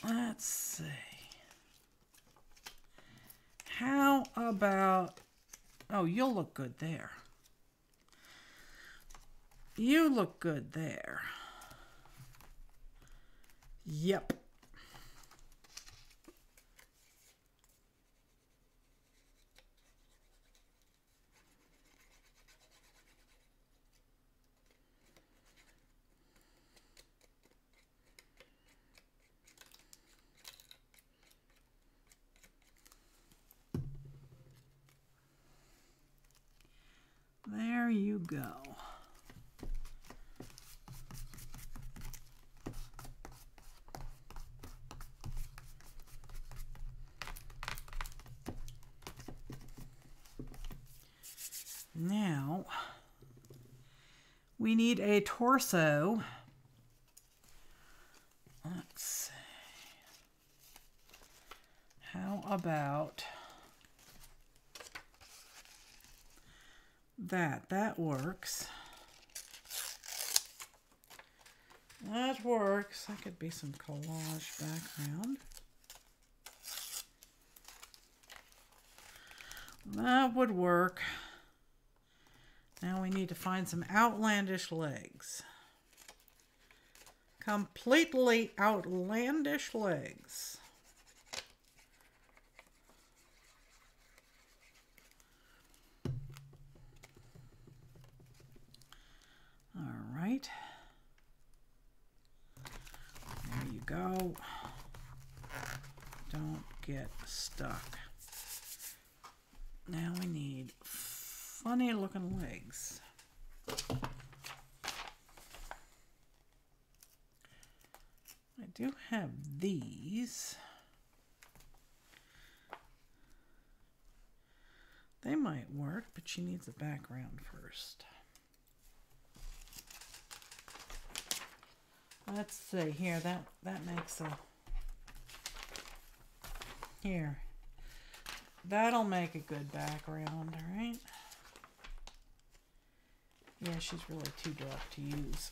Let's see. How about... Oh, you'll look good there. You look good there. Yep. There you go. Now, we need a torso. Let's see. How about that? That works. That works. That could be some collage background. That would work. Now we need to find some outlandish legs. Completely outlandish legs. All right. There you go. Don't get stuck. Now we need funny looking legs. I do have these. They might work, but she needs a background first. Let's see here. That makes a... Here. That'll make a good background, right? Yeah, she's really too dark to use.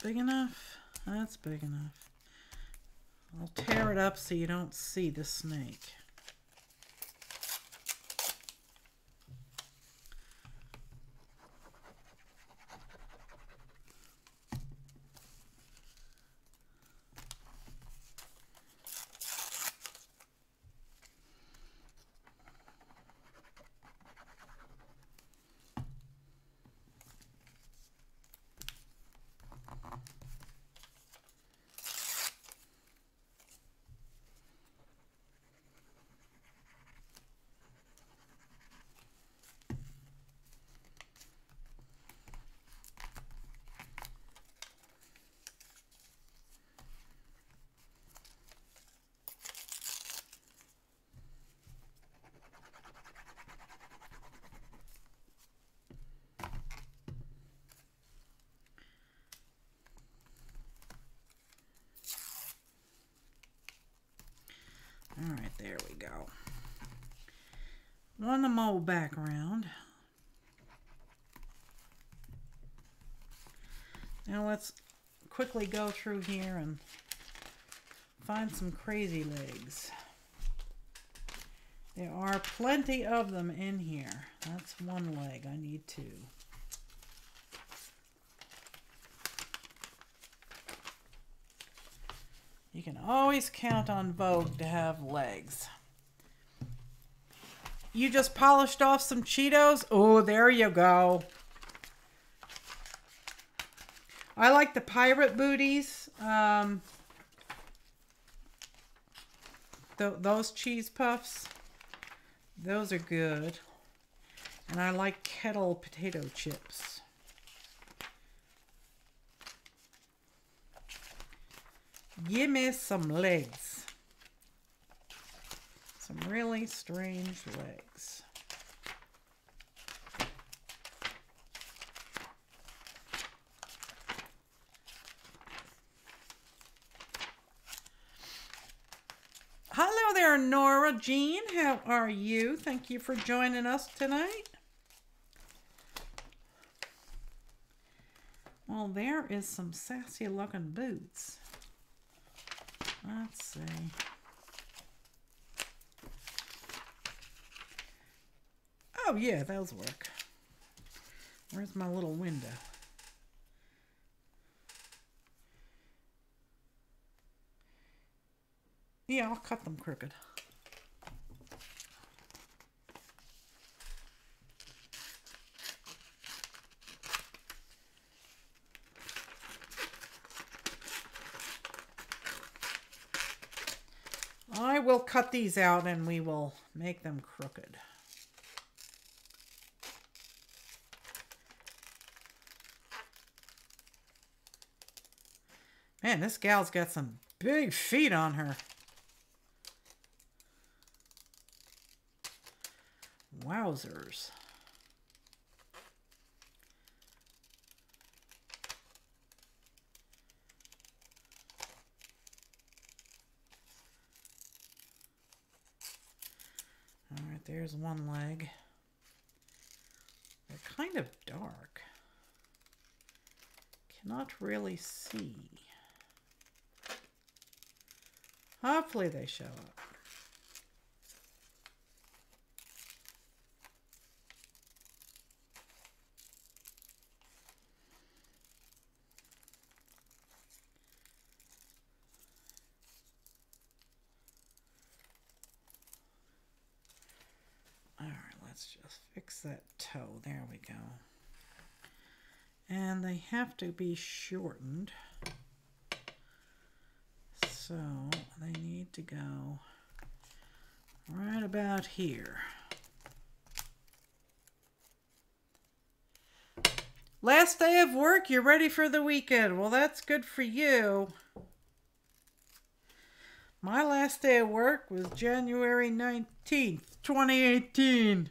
big enough? That's big enough. I'll tear it up so you don't see the snake. All right, there we go. On the mold background. Now let's quickly go through here and find some crazy legs. There are plenty of them in here. That's one leg. I need two. You can always count on Vogue to have legs. You just polished off some Cheetos? Oh, there you go. I like the pirate booties. Those cheese puffs. Those are good. And I like kettle potato chips. Give me some legs. Some really strange legs. Hello there, Nora Jean. How are you? Thank you for joining us tonight. Well, there is some sassy looking boots. Let's see. Oh yeah, those work. Where's my little window? Yeah, I'll cut them crooked. I will cut these out and we will make them crooked. Man, this gal's got some big feet on her. Wowzers. All right, there's one leg. They're kind of dark. Cannot really see. Hopefully they show up. All right, let's just fix that toe. There we go. And they have to be shortened. So they need to go right about here. Last day of work, you're ready for the weekend. Well, that's good for you. My last day of work was January 19th, 2018.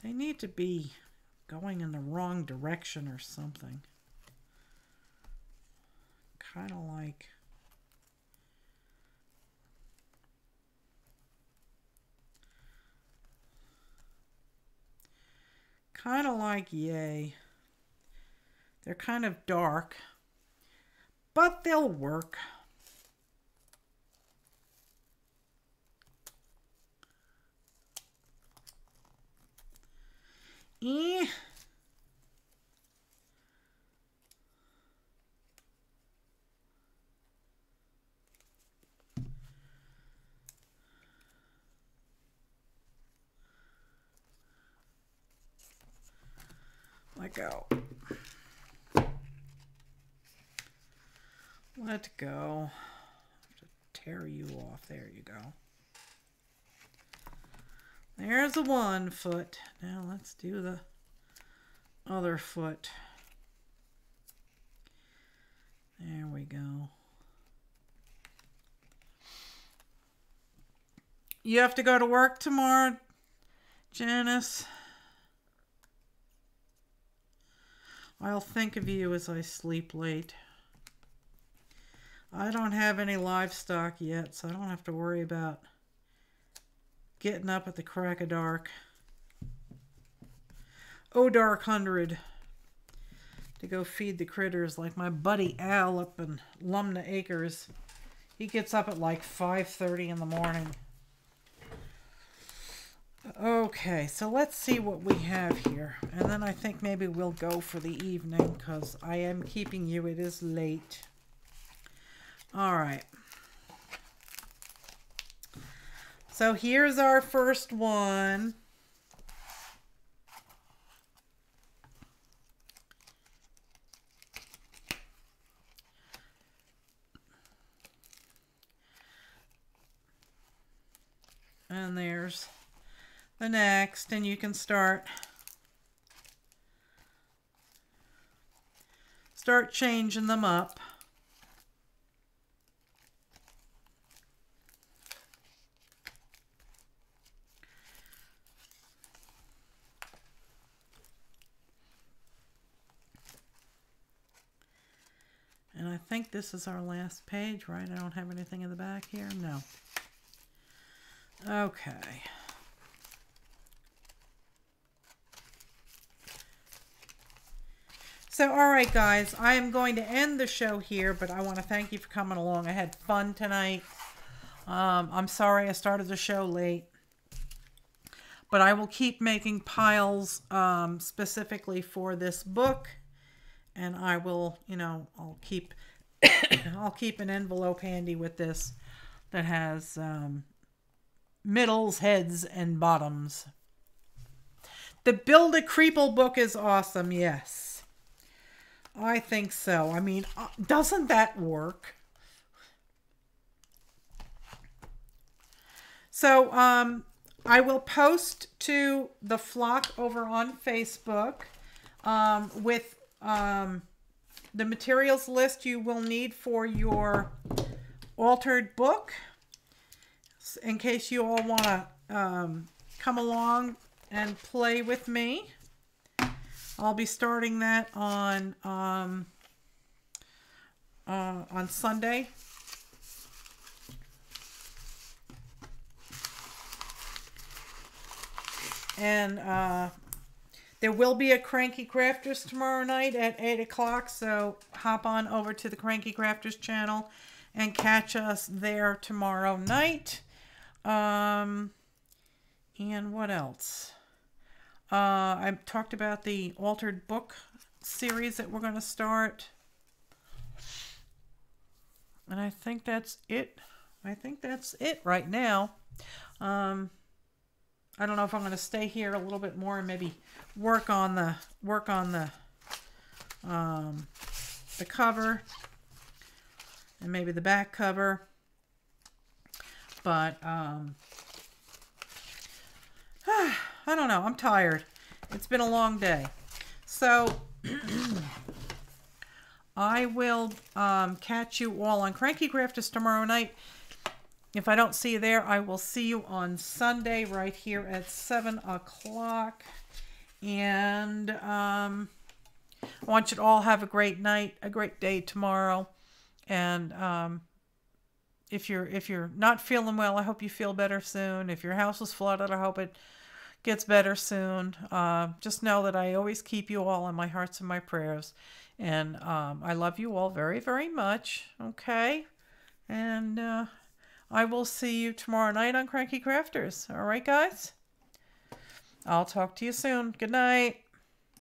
They need to be going in the wrong direction or something. Kind of like... kind of like yay. They're kind of dark, but they'll work. Eh. Let go. Let go. I have to tear you off. There you go. There's the one foot. Now let's do the other foot. There we go. You have to go to work tomorrow, Janice? I'll think of you as I sleep late. I don't have any livestock yet, so I don't have to worry about getting up at the crack of dark. Oh, dark 100. To go feed the critters like my buddy Al up in Lumna Acres. He gets up at like 5:30 in the morning. Okay, so let's see what we have here. And then I think maybe we'll go for the evening because I am keeping you. It is late. All right. So here's our first one. And there's the next, and you can start changing them up. And I think this is our last page, right? I don't have anything in the back here. No. Okay. So, all right, guys, I am going to end the show here, but I want to thank you for coming along. I had fun tonight. I'm sorry I started the show late, but I will keep making piles specifically for this book, and I will, you know, I'll keep I'll keep an envelope handy with this that has middles, heads, and bottoms. The Build a Creeple book is awesome, yes. I think so. I mean, doesn't that work? So, I will post to the flock over on Facebook with the materials list you will need for your altered book. In case you all want to come along and play with me. I'll be starting that on Sunday. And there will be a Cranky Crafters tomorrow night at 8 o'clock. So hop on over to the Cranky Crafters channel and catch us there tomorrow night. And what else? I talked about the altered book series that we're going to start. And I think that's it. I think that's it right now. I don't know if I'm going to stay here a little bit more and maybe work on the cover and maybe the back cover. But I don't know. I'm tired. It's been a long day. So I will catch you all on Cranky Crafters tomorrow night. If I don't see you there, I will see you on Sunday right here at 7 o'clock. And I want you to all have a great night, a great day tomorrow. And if you're not feeling well, I hope you feel better soon. If your house is flooded, I hope it gets better soon. Just know that I always keep you all in my hearts and my prayers. And I love you all very, very much. Okay? And I will see you tomorrow night on Cranky Crafters. All right, guys? I'll talk to you soon. Good night.